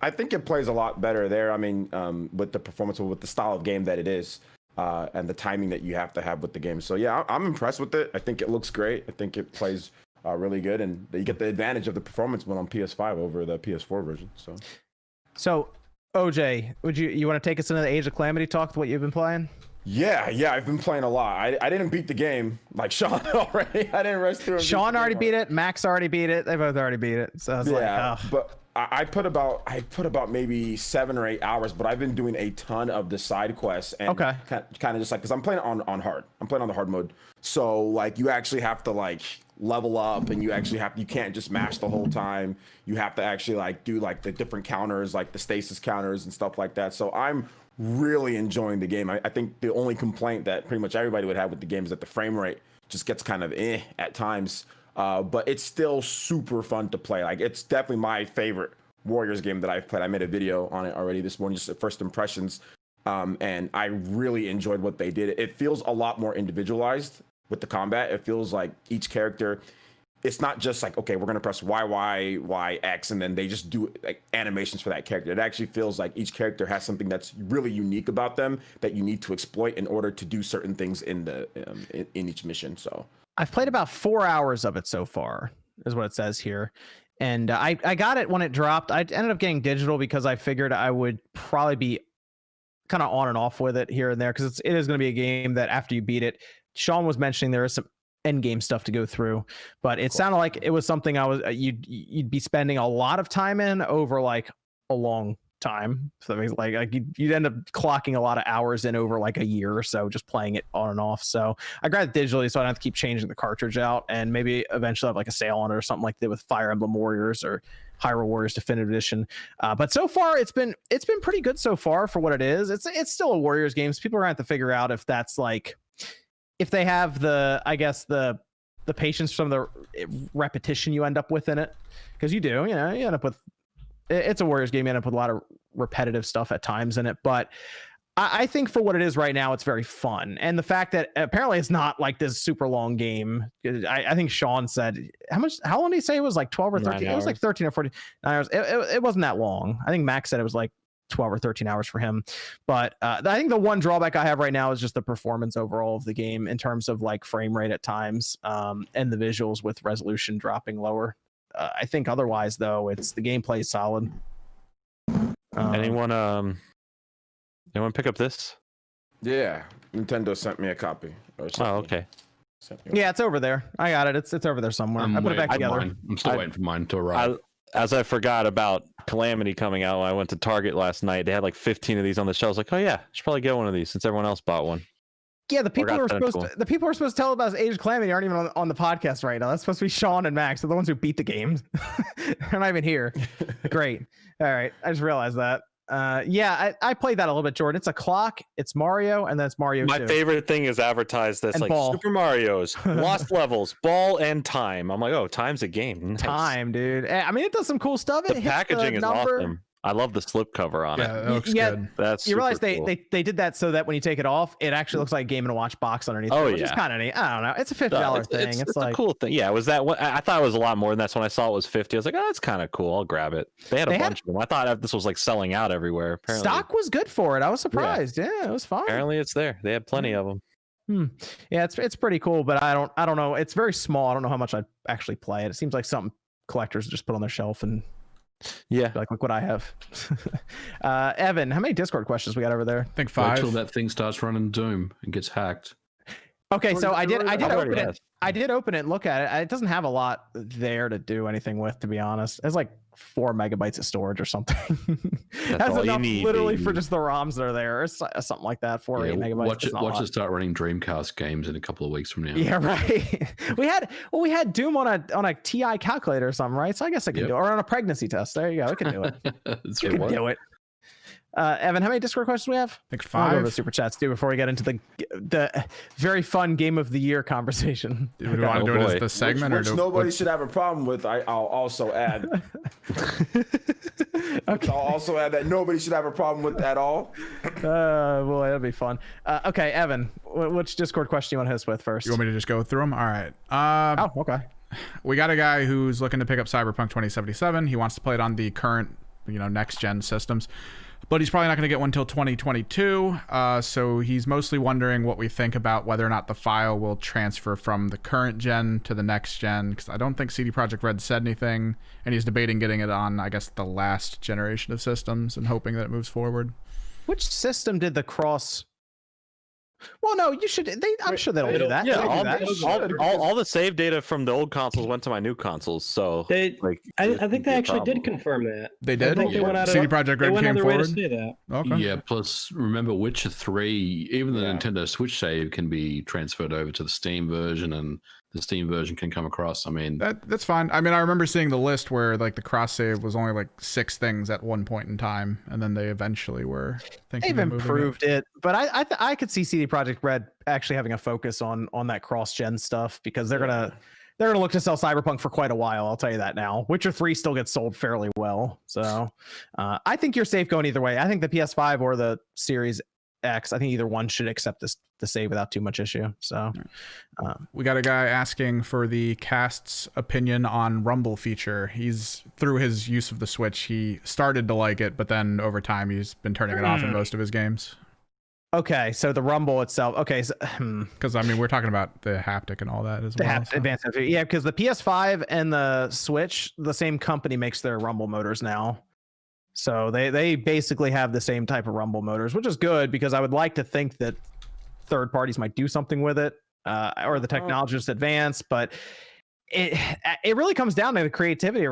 I think it plays a lot better there. I mean, with the performance, with the style of game that it is. And the timing that you have to have with the game. So yeah, I'm impressed with it. I think it looks great. I think it plays really good, and you get the advantage of the performance mode on PS5 over the PS4 version. So OJ, would you want to take us into the Age of Calamity talk? What you've been playing? Yeah, I've been playing a lot. I didn't beat the game like Sean already. I didn't rush through. Sean already beat it. Max already beat it. They both already beat it. So I was but I put about maybe 7 or 8 hours, but I've been doing a ton of the side quests and kind of just like, because I'm playing on hard. I'm playing on the hard mode. So like you actually have to like level up, and you can't just mash the whole time. You have to actually like do like the different counters, like the stasis counters and stuff like that. So I'm really enjoying the game. I think the only complaint that pretty much everybody would have with the game is that the frame rate just gets kind of at times. But it's still super fun to play. Like it's definitely my favorite Warriors game that I've played. I made a video on it already this morning, just the first impressions. And I really enjoyed what they did. It feels a lot more individualized with the combat. It feels like each character, it's not just like, okay, we're going to press Y, X, and then they just do like animations for that character. It actually feels like each character has something that's really unique about them that you need to exploit in order to do certain things in each mission. So I've played about 4 hours of it so far, is what it says here. And I got it when it dropped. I ended up getting digital because I figured I would probably be kind of on and off with it here and there, because it is going to be a game that after you beat it, Sean was mentioning there is some end game stuff to go through, but it sounded like it was something you'd be spending a lot of time in over like a long time. So like you'd end up clocking a lot of hours in over like a year or so, just playing it on and off. So I grabbed it digitally so I don't have to keep changing the cartridge out, and maybe eventually have like a sale on it or something like that with Fire Emblem Warriors or Hyrule Warriors Definitive Edition. But so far it's been pretty good so far for what it is. It's still a Warriors game. So people are going to have to figure out if that's like, if they have the patience from the repetition you end up with in it, because you end up with, it's a Warriors game, you end up with a lot of repetitive stuff at times in it, but I think for what it is right now, it's very fun. And the fact that apparently it's not like this super long game. I think Sean said, how long did he say it was? Like 12 or 13? It was like 13 or 14 hours. It wasn't that long. I think Max said it was like 12 or 13 hours for him. But I think the one drawback I have right now is just the performance overall of the game in terms of like frame rate at times, and the visuals with resolution dropping lower. I think otherwise though, the gameplay is solid. Anyone pick up this? Yeah, Nintendo sent me a copy. Oh, okay. Yeah, it's over there. I got it. It's over there somewhere. I put it back together. I'm still waiting for mine to arrive. As I forgot about Calamity coming out when I went to Target last night, they had like 15 of these on the shelves. Like, oh yeah, I should probably get one of these since everyone else bought one. Yeah, the people who are got supposed to, the people who are supposed to tell about Age of Calamity aren't even on the podcast right now. That's supposed to be Sean and Max. They're the ones who beat the games. They're not even here. Great. All right. I just realized that. Yeah, I played that a little bit, Jordan. It's a clock, it's Mario, and then it's Mario 2. My favorite thing is advertised that's And like ball. Super Mario's, Lost Levels, ball, and time. I'm like, oh, time's a game. Nice. Time, dude. I mean, it does some cool stuff. The It hits packaging is number. awesome. I love the slipcover on Yeah, it. that looks Yeah, good. That's You realize super cool. they did that so that when you take it off, it actually looks like a Game & Watch box underneath. Oh, it, which is yeah. kind of neat. I don't know. It's a $50 No, thing. It's like a cool thing. Yeah, was that? I thought it was a lot more than that. So when I saw it was 50, I was like, oh, that's kind of cool. I'll grab it. They had a bunch of them. I thought this was like selling out everywhere. Apparently, stock was good for it. I was surprised. Yeah, it was fine. apparently it's there. They had plenty of them. Yeah, it's pretty cool, but I don't know. It's very small. I don't know how much I'd actually play it. It seems like something collectors just put on their shelf and Yeah. like, look what I have. Evan, how many Discord questions we got over there? I think Wait 5. till that thing starts running Doom and gets hacked. Okay, so I did already open it. has. I did open it and look at it. It doesn't have a lot there to do anything with, to be honest. It's like 4 megabytes of storage or something. That's all you enough need, literally baby. for just the ROMs that are there. It's something like that. 4 or 8 megabytes. watch It's it. not a Watch lot. it start running Dreamcast games in a couple of weeks from now. Yeah, right. we had Doom on a TI calculator or something, right? So I guess I can Yep. do it. Or on a pregnancy test. There you go. We can do it. That's We right. can do it. Evan, how many Discord questions we have? I think I'll go over the 5. super chats too before we get into the very fun game of the year conversation. Do we want to do it as boy. the segment which or do nobody what- should have a problem with. I'll also add. I'll also add that nobody should have a problem with at all. Boy, that'd be fun. Okay, Evan, which Discord question you want to hit us with first? You want me to just go through them? All right. Oh, okay. We got a guy who's looking to pick up Cyberpunk 2077. He wants to play it on the current, next gen systems, but he's probably not going to get one until 2022. So he's mostly wondering what we think about whether or not the file will transfer from the current gen to the next gen, because I don't think CD Projekt Red said anything, and he's debating getting it on, I guess, the last generation of systems and hoping that it moves forward. Which system did the cross? Well, no, you should. I'm sure they'll do that. Yeah, They'll do that. all the save data from the old consoles went to my new consoles. So They, like, I it think wouldn't they be a actually did problem. confirm that. They did? I think they went out of, CD Projekt they Red went out came of their way to forward? say that. Okay. Yeah, plus remember Witcher 3, even the Nintendo Switch save can be transferred over to the Steam version, and the Steam version can come across. I mean, That's fine. I mean, I remember seeing the list where like the cross save was only like 6 things at one point in time, and then they eventually were thinking They've of moving improved it, but I could see CD Projekt Red actually having a focus on that cross gen stuff, because they're gonna look to sell Cyberpunk for quite a while. I'll tell you that now. Witcher 3 still gets sold fairly well, so I think you're safe going either way. I think the PS5 or the Series X, I think either one should accept the save without too much issue. So We got a guy asking for the cast's opinion on Rumble feature. He's through his use of the Switch, he started to like it, but then over time he's been turning it off in most of his games. okay, so the Rumble itself. Okay, so, Because I mean, we're talking about the haptic and all that as the well. so- advanced, yeah, because the PS5 and the Switch, the same company makes their Rumble motors now. So they basically have the same type of Rumble motors, which is good, because I would like to think that third parties might do something with it, or the technology is advanced. But it really comes down to the creativity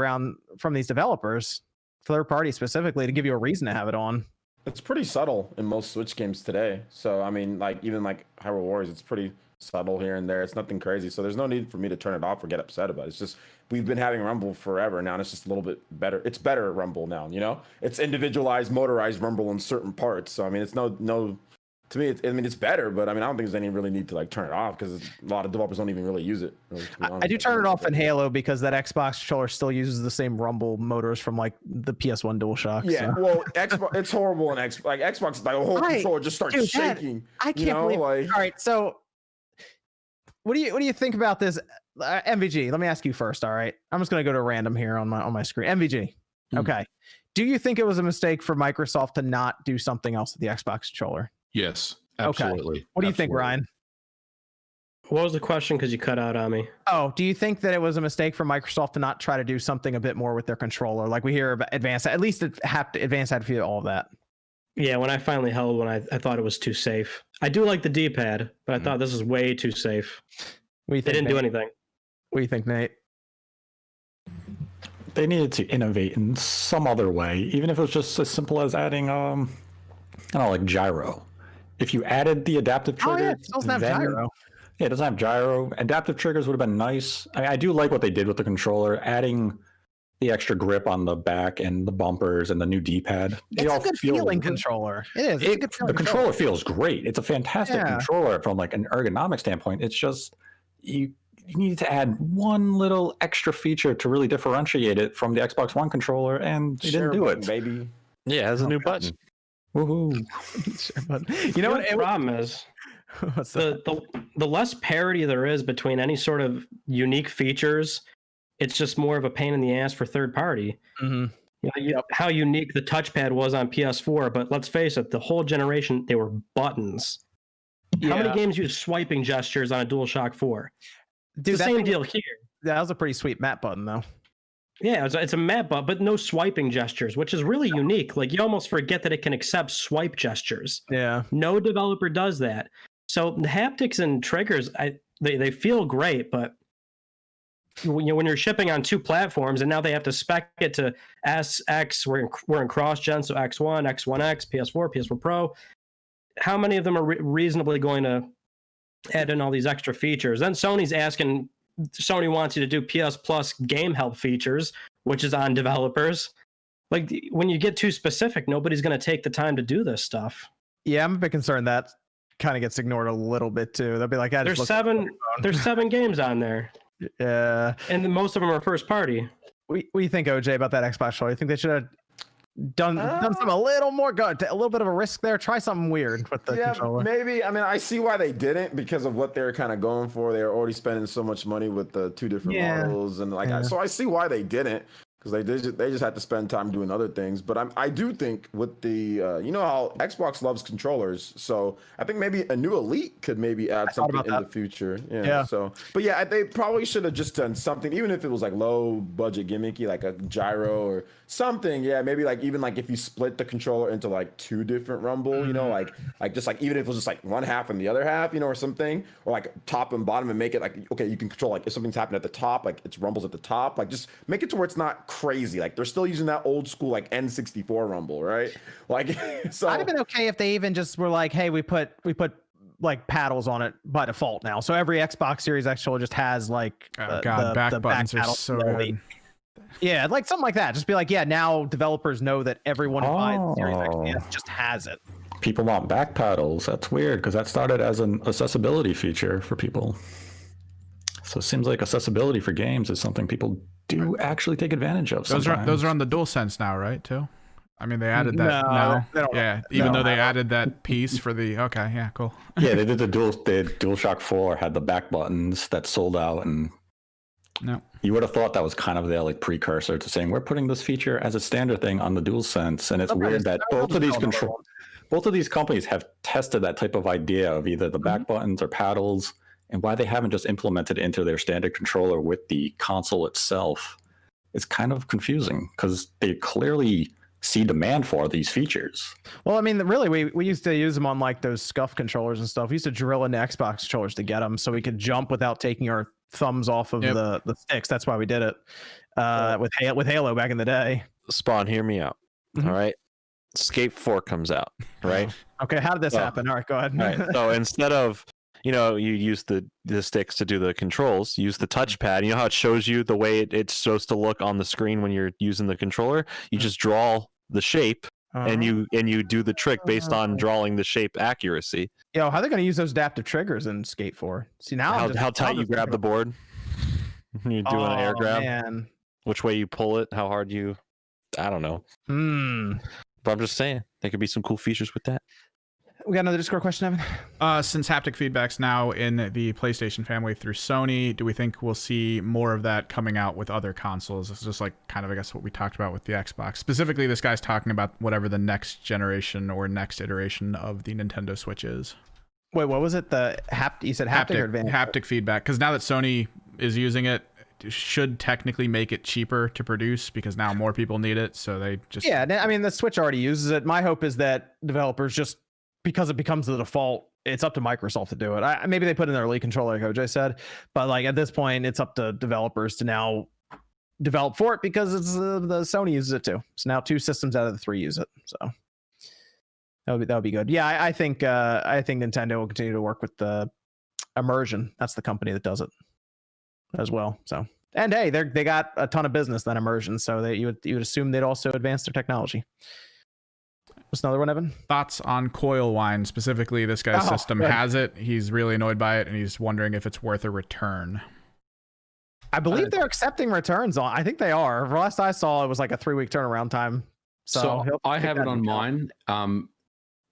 from these developers, third parties specifically, to give you a reason to have it on. It's pretty subtle in most Switch games today. So I mean, like even like Hyrule Warriors, it's pretty subtle here and there. It's nothing crazy. So there's no need for me to turn it off or get upset about it. It's just we've been having Rumble forever now, and it's just a little bit better. It's better Rumble now, It's individualized, motorized Rumble in certain parts. So I mean, it's no. To me, it's better, but I mean, I don't think there's any really need to like turn it off, because a lot of developers don't even really use it. Really, to be I honest. do turn it off in Halo, because that Xbox controller still uses the same Rumble motors from like the PS1 DualShock. Yeah, so. well, Xbox, it's horrible in Xbox. Like Xbox, like a whole Right. controller just starts Dude, that- shaking. I can't believe. Like, All right, so what do you think about this, MVG? Let me ask you first. All right, I'm just gonna go to random here on my screen. MVG. Okay, do you think it was a mistake for Microsoft to not do something else with the Xbox controller? yes, Okay. absolutely. What do you think, Absolutely. Ryan? What was the question? Because you cut out on me. Oh, do you think that it was a mistake for Microsoft to not try to do something a bit more with their controller? Like we hear about advanced, at least advanced had to feel all of that. Yeah, when I finally held one, I thought it was too safe. I do like the D-pad, but I thought this is way too safe. What do you They think, didn't do Nate? anything. What do you think, Nate? They needed to innovate in some other way, even if it was just as simple as adding, like gyro if you added the adaptive Oh trigger, yeah, it doesn't have gyro. Yeah, it doesn't have gyro. Adaptive triggers would have been nice. I do like what they did with the controller, adding the extra grip on the back and the bumpers and the new D-pad. It's a good feeling controller. It is. It's a good the controller feels great. It's a fantastic controller from like an ergonomic standpoint. It's just you need to add one little extra feature to really differentiate it from the Xbox One controller, and they didn't do it. Baby. Yeah, it has a new button. Woohoo! You know what? The problem is the less parity there is between any sort of unique features, it's just more of a pain in the ass for third party. Mm-hmm. How unique the touchpad was on PS4, but let's face it, the whole generation, they were buttons. How many games use swiping gestures on a DualShock 4? Dude, it's the same deal here. That was a pretty sweet map button, though. Yeah, it's a map button, but no swiping gestures, which is really unique. Like, you almost forget that it can accept swipe gestures. Yeah. No developer does that. So the haptics and triggers, they feel great, but when you're shipping on two platforms and now they have to spec it to SX, we're in cross-gen, so X1, X1X, PS4, PS4 Pro. How many of them are reasonably going to add in all these extra features? Then Sony wants you to do PS Plus game help features, which is on developers. Like, when you get too specific, nobody's going to take the time to do this stuff. Yeah, I'm a bit concerned that kind of gets ignored a little bit too. They'll be like, there's 7 games on there. Yeah, and most of them are first party. What do you think, OJ, about that Xbox show? You think they should have done something a little more good, a little bit of a risk there? Try something weird with the controller. Maybe. I mean, I see why they didn't, because of what they're kind of going for. They're already spending so much money with the 2 different models, and so I see why they didn't, because they just had to spend time doing other things. But I do think with the you know how Xbox loves controllers, so I think maybe a new Elite could maybe add something in the future. Yeah. So, but yeah, they probably should have just done something, even if it was like low budget gimmicky, like a gyro or something. Yeah, maybe like even like if you split the controller into like 2 different rumble, you know, like just like even if it was just like one half and the other half, you know, or something, or like top and bottom, and make it like, okay, you can control like if something's happening at the top, like it's rumbles at the top, like just make it to where it's not crazy. Like they're still using that old school like N64 rumble, right? Like, so I'd have been okay if they even just were like, hey, we put like paddles on it by default now, so every Xbox Series X controller just has like back buttons are so good. Yeah, like something like that. Just be like, yeah, now developers know that everyone who buys the Series X just has it. People want back paddles. That's weird, because that started as an accessibility feature for people. So it seems like accessibility for games is something people do actually take advantage of. Those are on the DualSense now, right? Too. I mean, they added that now. Even though they added that piece for the. Okay, yeah, cool. Yeah, they did the DualShock 4 had the back buttons that sold out, and you would have thought that was kind of their like precursor to saying we're putting this feature as a standard thing on the DualSense, and it's weird that both of these companies have tested that type of idea of either the back buttons or paddles, and why they haven't just implemented it into their standard controller with the console itself. It's kind of confusing, because they clearly see demand for these features. Well, I mean, really, we used to use them on like those scuff controllers and stuff. We used to drill into Xbox controllers to get them so we could jump without taking our thumbs off of the sticks. That's why we did it with Halo back in the day. Spawn, hear me out. All right. Skate 4 comes out, right? Okay, how did this happen? All right, go ahead. All right. So instead of, you use the sticks to do the controls, use the touchpad. You know how it shows you the way it's supposed to look on the screen when you're using the controller? You just draw the shape and you do the trick based on drawing the shape accuracy. Yo, how are they going to use those adaptive triggers in Skate 4? See, now how tight you grab the board. You're doing an air grab. Man. Which way you pull it, how hard you, I don't know. But I'm just saying, there could be some cool features with that. We got another Discord question, Evan? Since haptic feedback's now in the PlayStation family through Sony, do we think we'll see more of that coming out with other consoles? This is just like kind of, I guess, what we talked about with the Xbox. Specifically, this guy's talking about whatever the next generation or next iteration of the Nintendo Switch is. Wait, what was it? You said haptic or advanced? Haptic feedback, because now that Sony is using it, should technically make it cheaper to produce, because now more people need it, so they just... Yeah, I mean, the Switch already uses it. My hope is that developers just, because it becomes the default, it's up to Microsoft to do it. Maybe they put in their Elite controller, like OJ said, but like at this point, it's up to developers to now develop for it, because it's the Sony uses it too. So now 2 systems out of the 3 use it. So That would be good. Yeah, I think Nintendo will continue to work with the Immersion. That's the company that does it as well. So, and hey, they got a ton of business then Immersion, so you would assume they'd also advance their technology. What's another one, Evan? Thoughts on coil wine, specifically this guy's system has it. He's really annoyed by it, and he's wondering if it's worth a return. I believe they're accepting returns on. I think they are. Last I saw, it was like a 3-week turnaround time. So I have it on mine.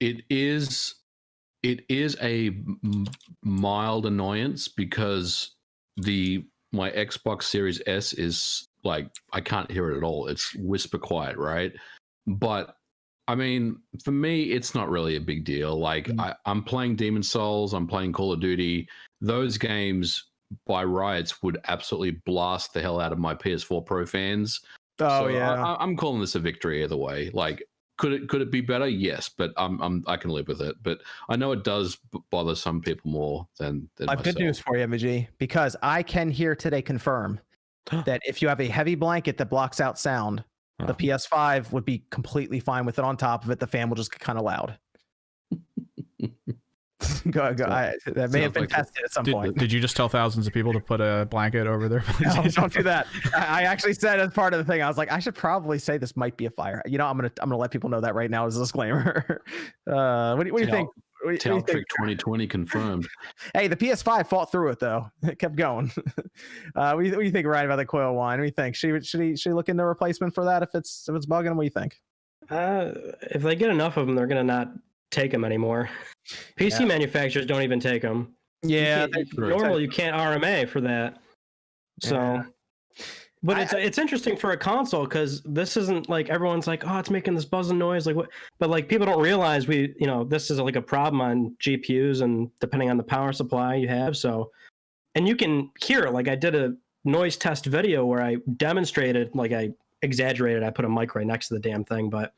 It is a mild annoyance because my Xbox Series S is like, I can't hear it at all. It's whisper quiet, right? But I mean, for me, it's not really a big deal. Like I'm playing Demon's Souls, I'm playing Call of Duty. Those games by rights would absolutely blast the hell out of my PS4 Pro fans. Oh, so yeah. I'm calling this a victory either way. Like, could it be better? Yes, but I can live with it. But I know it does bother some people more than I have good news for you, MG, because I can here today confirm that if you have a heavy blanket that blocks out sound, the PS5 would be completely fine with it on top of it. The fan will just get kind of loud. Go. That may have been tested at some point. Did you just tell thousands of people to put a blanket over their No, don't do that. I actually said as part of the thing, I was like, I should probably say this might be a fire. You know, I'm gonna let people know that right now as a disclaimer. What do you think? Tail Trick 2020 confirmed. Hey, the PS5 fought through it though. It kept going. What do you think, Ryan, about the coil wine? What do you think? Should he look into a replacement for that if it's bugging him? What do you think? If they get enough of them, they're gonna not take them anymore. PC manufacturers don't even take them. Yeah, normally you can't RMA for that. So, Yeah. but it's interesting for a console because this isn't like everyone's like, oh, it's making this buzzing noise, like what? But like people don't realize this is like a problem on GPUs and depending on the power supply you have. So, and you can hear it. Like I did a noise test video where I demonstrated, like I exaggerated. I put a mic right next to the damn thing, but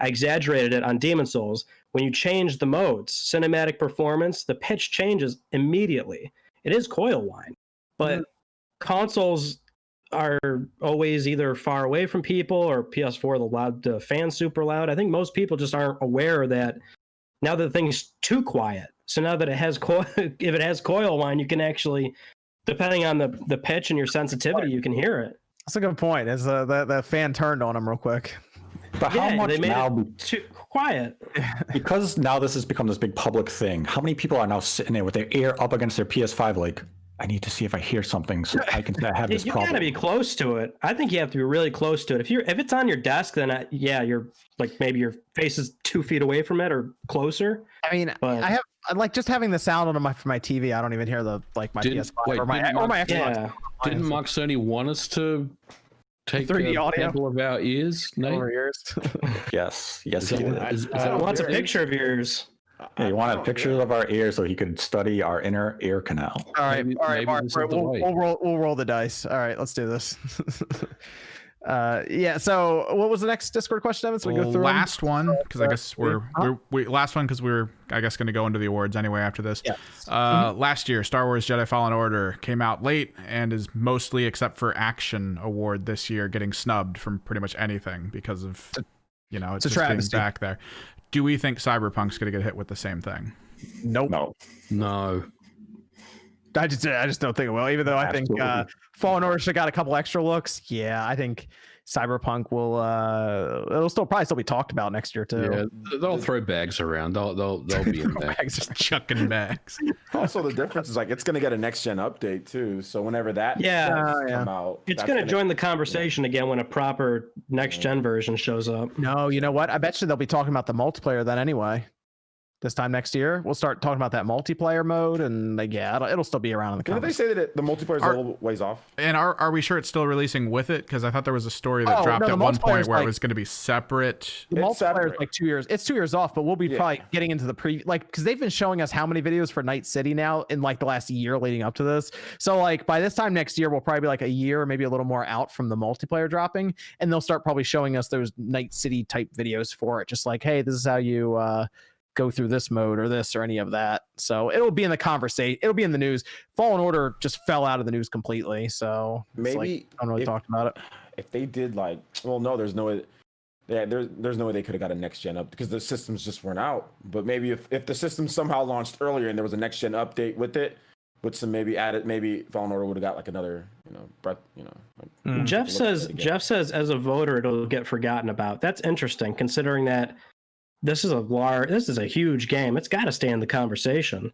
I exaggerated it on Demon's Souls. When you change the modes, cinematic performance, the pitch changes immediately. It is coil wine, but consoles are always either far away from people or PS4 the fan's super loud. I think most people just aren't aware that now that the thing's too quiet. So now that it has if it has coil wine, you can actually, depending on the pitch and your sensitivity, you can hear it. That's a good point. Is the fan turned on him real quick? But how much they made now? it too quiet. Because now this has become this big public thing. How many people are now sitting there with their ear up against their PS5 like, I need to see if I hear something so I can have this problem. You gotta be close to it. I think you have to be really close to it. If it's on your desk, then you're like maybe your face is 2 feet away from it or closer. I mean, but I have like just having the sound on for my TV. I don't even hear my PS5 or my Xbox. Yeah. Didn't Mark Sony want us to take 3D a audio sample of our ears? Over ears. Yes, he did. He wants a picture of yours. Yeah, he wanted pictures of our ears so he could study our inner ear canal. All right, Maybe Mark, this is the way. we'll roll the dice. All right, let's do this. Yeah. So, what was the next Discord question, Evan? So we go through last one because I guess we're last one because we're I guess going to go into the awards anyway after this. Yeah. Last year, Star Wars Jedi Fallen Order came out late and is mostly, except for Action Award this year, getting snubbed from pretty much anything because of it's just being back there. Do we think Cyberpunk's going to get hit with the same thing? Nope. No. I just don't think it will. Even though I think Fallen Order should have got a couple extra looks. Yeah, I think Cyberpunk will. It'll probably still be talked about next year too. Yeah, they'll throw bags around. They'll be in there. Bags, just chucking bags. Also, the difference is like it's going to get a next gen update too. So whenever that come out, it's going to join the conversation again when a proper next gen version shows up. No, you know what? I bet you they'll be talking about the multiplayer then anyway. This time next year, we'll start talking about that multiplayer mode, and it'll still be around in the Didn't comments. they say that the multiplayer is a little ways off? And are we sure it's still releasing with it? Because I thought there was a story that dropped at one point where it was going to be separate. The multiplayer is like 2 years. It's 2 years off, but we'll be probably getting into the because they've been showing us how many videos for Night City now in like the last year leading up to this. So like by this time next year, we'll probably be like a year or maybe a little more out from the multiplayer dropping, and they'll start probably showing us those Night City type videos for it. Just like, hey, this is how you go through this mode or this or any of that. So it'll be in the conversation. It'll be in the news. Fallen Order just fell out of the news completely. So maybe I don't really talk about it. If they did there's no. Yeah, there's no way they could have got a next gen up because the systems just weren't out. But maybe if the system somehow launched earlier and there was a next gen update with it, with some maybe added, maybe Fallen Order would have got like another, breath, like, Jeff says as a voter it'll get forgotten about. That's interesting considering that this is a huge game. It's got to stay in the conversation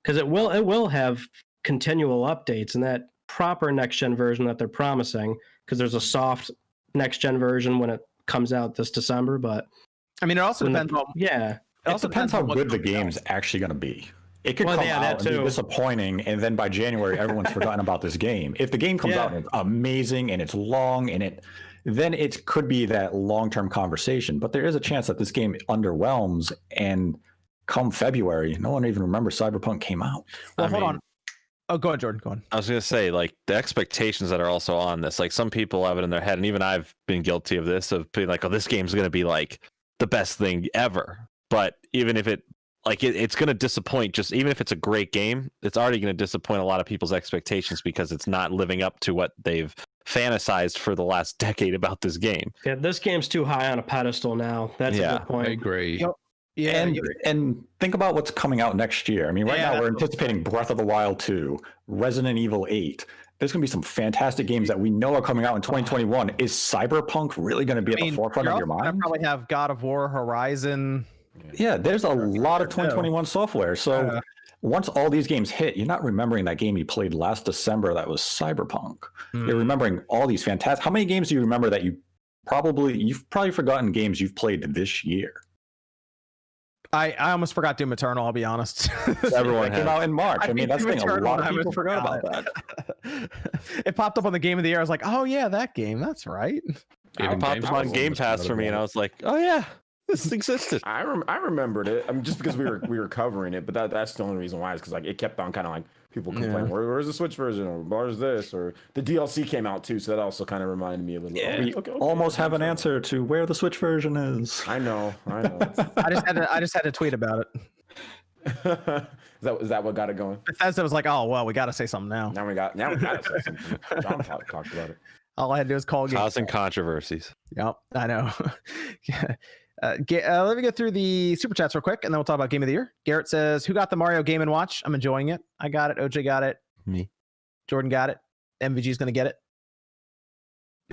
because it will have continual updates and that proper next gen version that they're promising, because there's a soft next gen version when it comes out this December. But I mean, it also depends on It also depends how good the game's actually going to be. It could come out and be disappointing, and then by January, everyone's forgotten about this game. If the game comes out and it's amazing and it's long, then it could be that long-term conversation. But there is a chance that this game underwhelms, and come February, no one even remembers Cyberpunk came out. Well, hold on. Oh, go ahead, Jordan. Go on. I was going to say, like, the expectations that are also on this, like, some people have it in their head, and even I've been guilty of this, of being like, oh, this game's going to be, like, the best thing ever. But even if it's going to disappoint, just even if it's a great game, it's already going to disappoint a lot of people's expectations because it's not living up to what they've fantasized for the last decade about this game. Yeah, this game's too high on a pedestal now. That's a good point. I agree. Yep. Yeah, and think about what's coming out next year. I mean, right now we're anticipating Breath of the Wild 2, Resident Evil 8. There's going to be some fantastic games that we know are coming out in 2021. Is Cyberpunk really going to be at the forefront of your mind? I probably have God of War, Horizon. Yeah, there's a lot of 2021 software. So once all these games hit, you're not remembering that game you played last December that was Cyberpunk. You're remembering all these fantastic. How many games do you remember that you've probably forgotten games you've played this year? I almost forgot Doom Eternal, I'll be honest. Everyone came out in March. I mean, that's the thing. A lot of people forgot about that. It popped up on the Game of the Year. I was like, oh, yeah, that game. That's right. It popped up on Game Pass for me, and I was like, oh, yeah, this existed. I remembered it. I mean, just because we were covering it, but that's the only reason why is because like it kept on kind of like people complaining, where's the Switch version, or where's this, or the DLC came out too, so that also kind of reminded me a little. Yeah, we almost have an answer to where the Switch version is. I know. I just had to tweet about it. Is that what got it going? Bethesda was like, oh well, we got to say something now. Now we got to say something. John talked about it. All I had to do was call causing controversies. Yep, I know. Let me get through the super chats real quick, and then we'll talk about Game of the Year. Garrett says, "Who got the Mario Game & Watch? I'm enjoying it. I got it. OJ got it. Me. Jordan got it. MVG's gonna get it.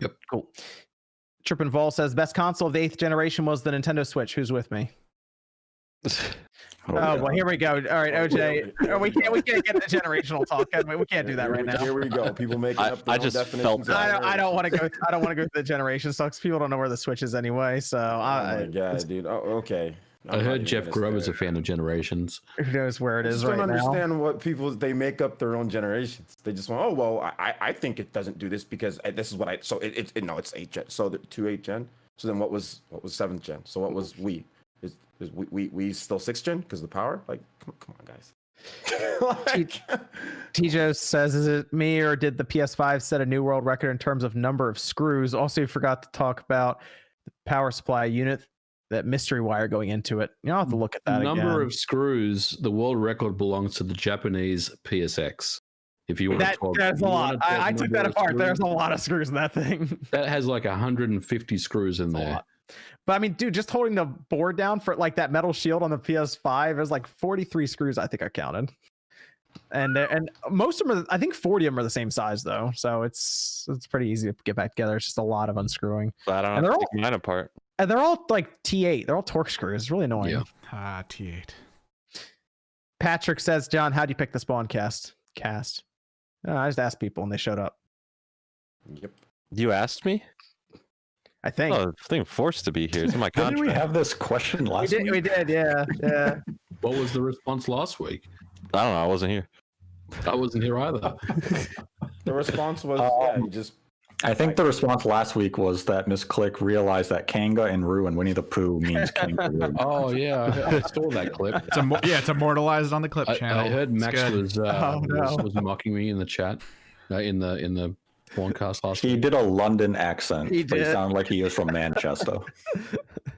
Yep. Cool. Trippin' Vol says, best console of the 8th generation was the Nintendo Switch. Who's with me? Well, here we go. All right, OJ. We can't get the generational talk. We can't do that right now. Here we go. People making up their own definitions. I don't want to go. I don't want to go through the generation stuff because people don't know where the Switch is anyway. So, oh my god, dude. Oh, okay. I heard Jeff Grubb is a fan of generations. Who knows where it is right now? I don't understand what they make up their own generations. They just want, oh well, I think it doesn't do this because this is what I. So it's 8th gen. So the 8th gen. So then what was 7th gen? So what was Wii? Is we still 6th gen because of the power? Like, come on, guys. Tijo says, is it me or did the PS5 set a new world record in terms of number of screws? Also, you forgot to talk about the power supply unit, that mystery wire going into it. I'll have to look at that number of screws. The world record belongs to the Japanese PSX. If you want that's a lot. I took that apart. There's a lot of screws in that thing. That has like 150 screws in there. But I mean, dude, just holding the board down for like that metal shield on the PS5 is like 43 screws. I think I counted, and most of them I think 40 of them are the same size though, so it's pretty easy to get back together. It's just a lot of unscrewing. But I don't have to take mine apart. And they're all like T8. They're all torque screws. It's really annoying. Yeah. T8. Patrick says, John, how do you pick the SpawnCast? I just asked people and they showed up. Yep. You asked me? I think. Oh, I think I'm forced to be here. It's in my contract. Didn't we have this question last week? We did, yeah. What was the response last week? I don't know. I wasn't here. I wasn't here either. The response was, you just... I think the response last week was that Miss Click realized that Kanga and Roo and Winnie the Pooh means kangaroo. Oh, yeah. I saw that clip. It's immortalized on the clip channel. I heard Max was mocking me in the chat, in the SpawnCast last week. He did a London accent. He sounded like he was from Manchester.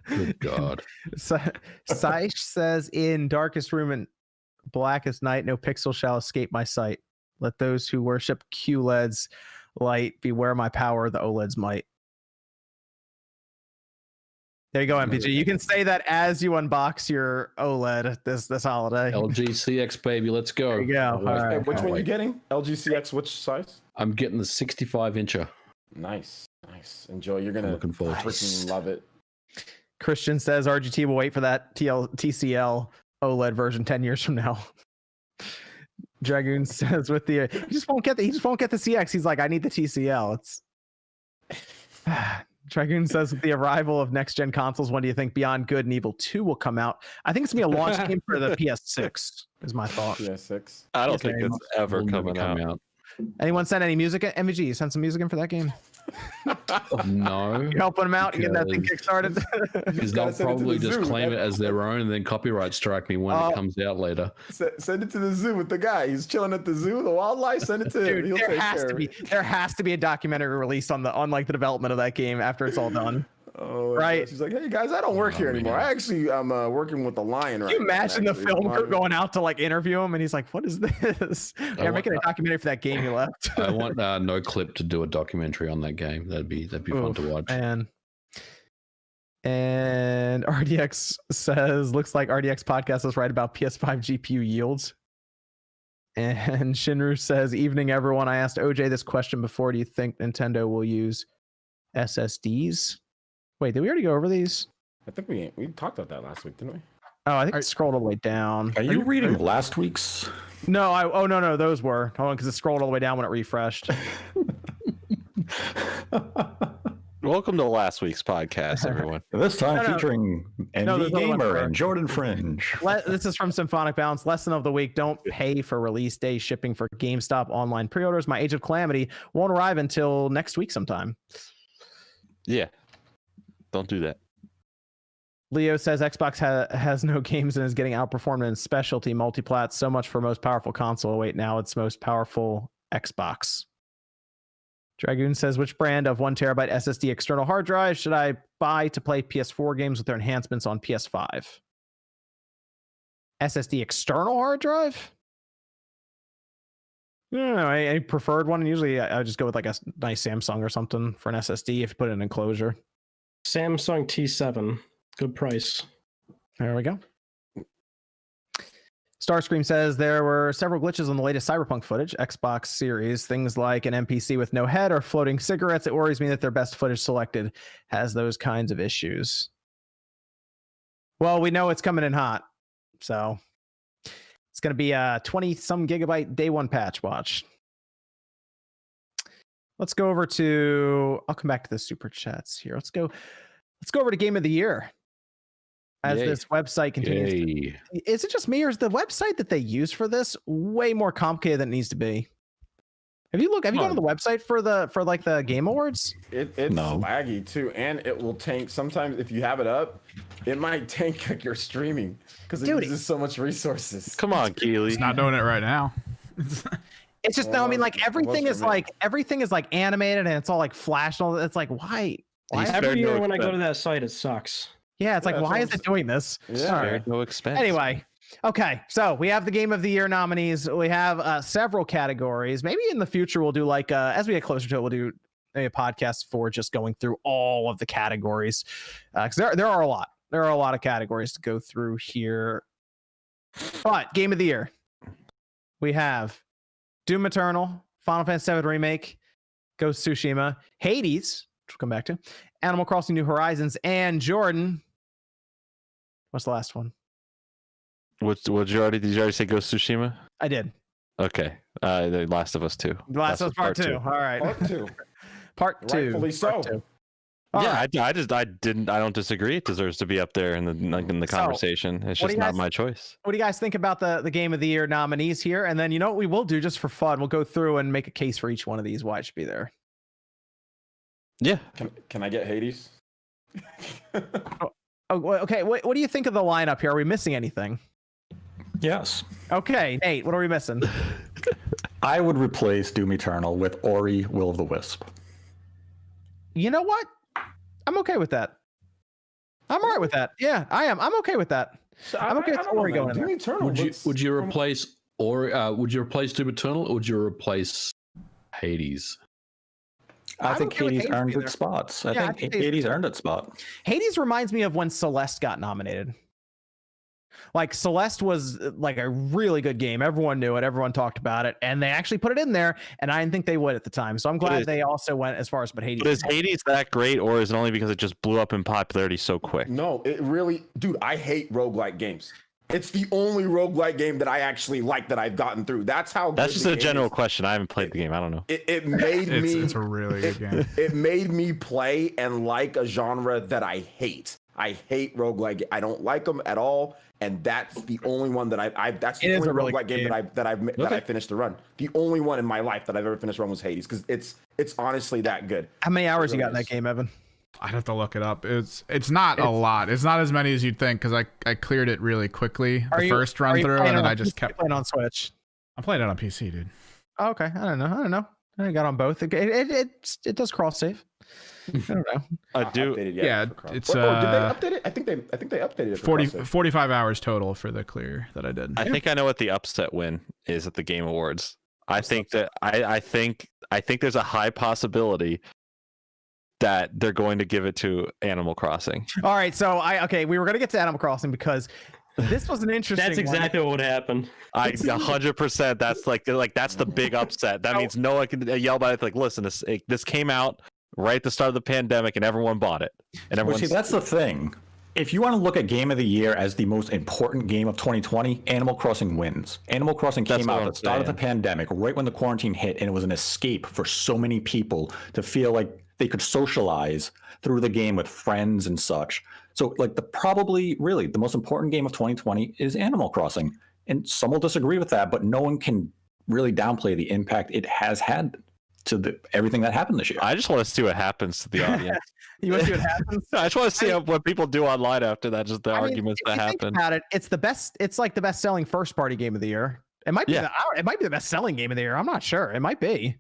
Good God. Saish says, in darkest room and blackest night, no pixel shall escape my sight. Let those who worship QLED's light beware my power, the OLED's might. There you go, MPG. You can say that as you unbox your OLED this holiday. LG CX, baby, let's go. There you go. All Hey, right. which one you getting? LG CX, which size? I'm getting the 65-incher. Nice. Enjoy. You're gonna Looking forward to it. freaking love it. Christian says RGT will wait for that TCL OLED version 10 years from now. Dragoon says with the he just won't get the CX. He's like, I need the TCL. It's Dragoon says with the arrival of next gen consoles, when do you think Beyond Good and Evil 2 will come out? I think it's gonna be a launch game for the PS6. Is my thought. PS6. I don't Yes, think very it's much. ever Will never coming come out. out. Anyone send any music? MVG, you send some music in for that game. No. You helping them out, getting that thing Because- kickstarted. Because gotta they'll send it to probably the just zoo. claim it as their own and then copyright strike me when it comes out later. Send it to the zoo with the guy. He's chilling at the zoo, the wildlife. Send it to him. Dude, He'll there take has care to of be it. a documentary released on like the development of that game after it's all done. Oh, Right. She's like, hey guys, I don't work here anymore. man. I actually I'm working with the lion right Can you now, imagine the actually. film crew Lion- going out to like interview him and he's like, what is this? They're want making a that. documentary for that game you left. I want No Clip to do a documentary on that game. That'd be fun to watch. Man. And RDX says, looks like RDX podcast is right about PS5 GPU yields. And Shinru says, evening everyone. I asked OJ this question before. Do you think Nintendo will use SSDs? Wait, did we already go over these? I think we talked about that last week, didn't we? Oh, I think I scrolled all the way down. Are you reading last week's? No, no, those were. Hold on, because it scrolled all the way down when it refreshed. Welcome to last week's podcast, everyone. This time No. featuring No, NV there's only one Gamer for- and Jordan Fringe. This is from Symphonic Balance. Lesson of the week: don't pay for release day shipping for GameStop online pre-orders. My Age of Calamity won't arrive until next week sometime. Yeah. Don't do that. Leo says Xbox has no games and is getting outperformed in specialty multiplats. So much for most powerful console. Wait, now it's most powerful Xbox. Dragoon says, which brand of 1 terabyte SSD external hard drive should I buy to play PS4 games with their enhancements on PS5? SSD external hard drive? No, a preferred one. Usually I just go with like a nice Samsung or something for an SSD if you put it in an enclosure. Samsung T7, good price. There we go. Starscream says there were several glitches on the latest Cyberpunk footage, Xbox Series, things like an NPC with no head or floating cigarettes. It worries me that their best footage selected has those kinds of issues. Well, we know it's coming in hot, so it's going to be a 20-some gigabyte day one patch. Watch. Let's go over to. I'll come back to the super chats here. Let's go over to Game of the Year. As Yay. this website continues. Yay. Is it just me, or is the website that they use for this way more complicated than it needs to be? Have you gone to the website for the Game Awards? It's No. laggy too, and it will tank. Sometimes if you have it up, it might tank like you're streaming because it Dude, uses so much resources. Come on, Keely. It's not doing it right now. It's just no. I mean, like It was everything for is me. like animated and it's all like flashed. And all it's like why? He's Every spared year no when I go to expense. that site, it sucks. Yeah, it's like Yeah, why that's is what it doing this? Yeah. All right. Spared no expense. Anyway, okay, so we have the Game of the Year nominees. We have several categories. Maybe in the future we'll do like as we get closer to it, we'll do a podcast for just going through all of the categories because there are a lot. There are a lot of categories to go through here. But Game of the Year, we have Doom Eternal, Final Fantasy VII Remake, Ghost of Tsushima, Hades, which we'll come back to, Animal Crossing New Horizons, and Jordan. What's the last one? Did you already say Ghost of Tsushima? I did. Okay. The Last of Us 2. The Last of Us Part 2. All right. Part two. Part 2. Rightfully so. Part 2. All Yeah, right. I don't disagree. It deserves to be up there in the So, conversation. It's what do just you not guys- my choice. What do you guys think about the Game of the Year nominees here? And then, you know what we will do just for fun? We'll go through and make a case for each one of these, why it should be there. Yeah. Can I get Hades? Oh, okay. What do you think of the lineup here? Are we missing anything? Yes. Okay, Nate, what are we missing? I would replace Doom Eternal with Ori Will of the Wisp. You know what? I'm okay with that. I'm all right with that. Yeah, I am. I'm okay with that. So I'm okay with don't know, Ori man. going in Doom there. Eternal Would you looks- would you from- replace would you replace Doom Eternal or would you replace Hades? I I'm think okay with Hades earned either. its spots. I Yeah, think Hades earned its spot. Hades reminds me of when Celeste got nominated. Like Celeste was like a really good game. Everyone knew it. Everyone talked about it, and they actually put it in there. And I didn't think they would at the time. So I'm glad they also went as far as. But Hades. But is Hades that great, or is it only because it just blew up in popularity so quick? No, it really, dude. I hate roguelike games. It's the only roguelike game that I actually like that I've gotten through. That's how. That's good just the a game general is. question. I haven't played the game. I don't know. It made me. It's a really good game. It made me play and like a genre that I hate. I hate roguelike. I don't like them at all, and that's the only one that that's the only roguelike game that I finished the run. The only one in my life that I've ever finished run was Hades, because it's honestly that good. How many hours you got in that game, Evan? I'd have to look it up. It's not a lot. It's not as many as you'd think, because I cleared it really quickly the first run through, and then I just kept playing on Switch. I'm playing it on PC, dude. Oh, okay, I don't know. I got on both. It does cross save. I don't know. I do. Yeah, it's did they update it? I think they updated it. 45 hours total for the clear that I did. I think I know what the upset win is at the Game Awards. I think there's a high possibility that they're going to give it to Animal Crossing. All right, so we were going to get to Animal Crossing because this was an interesting. That's exactly what would happen. 100%. That's the big upset. That means no one can yell about it. Like, listen, this came out right at the start of the pandemic, and everyone bought it. And everyone. See, that's the thing. If you want to look at Game of the Year as the most important game of 2020, Animal Crossing wins. Animal Crossing came out at the start of the pandemic, right when the quarantine hit, and it was an escape for so many people to feel like they could socialize through the game with friends and such. So, like, probably really the most important game of 2020 is Animal Crossing. And some will disagree with that, but no one can really downplay the impact it has had to everything that happened this year. I just want to see what happens to the audience. You want to see what happens? I just want to see what people do online after that. Just the arguments that happen. Think about it, it's the best. It's like the best-selling first-party game of the year. It might be. It might be the best-selling game of the year. I'm not sure. It might be.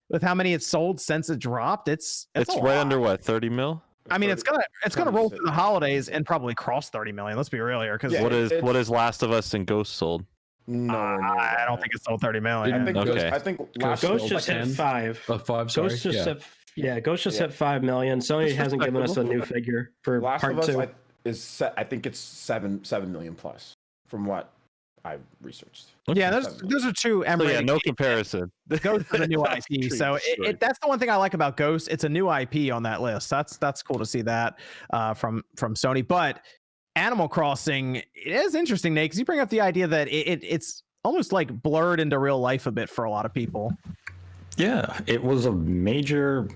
With how many it's sold since it dropped, it's right under what, 30 mil? I mean, it's gonna roll through the holidays and probably cross 30 million. Let's be real here, because what is Last of Us and Ghost sold? No, I don't think it's sold 30 million. I think Ghost just hit 5. 5. Sorry. Ghost just hit 5 million. Sony hasn't given us a new figure for Last part of Us 2. I think it's 7 million plus from what I've researched. Yeah, those are two. No comparison. Ghost is a new IP, so that's the one thing I like about Ghost. It's a new IP on that list. That's cool to see that from Sony. But Animal Crossing, it is interesting, Nate, because you bring up the idea that it's almost like blurred into real life a bit for a lot of people. Yeah, it was a major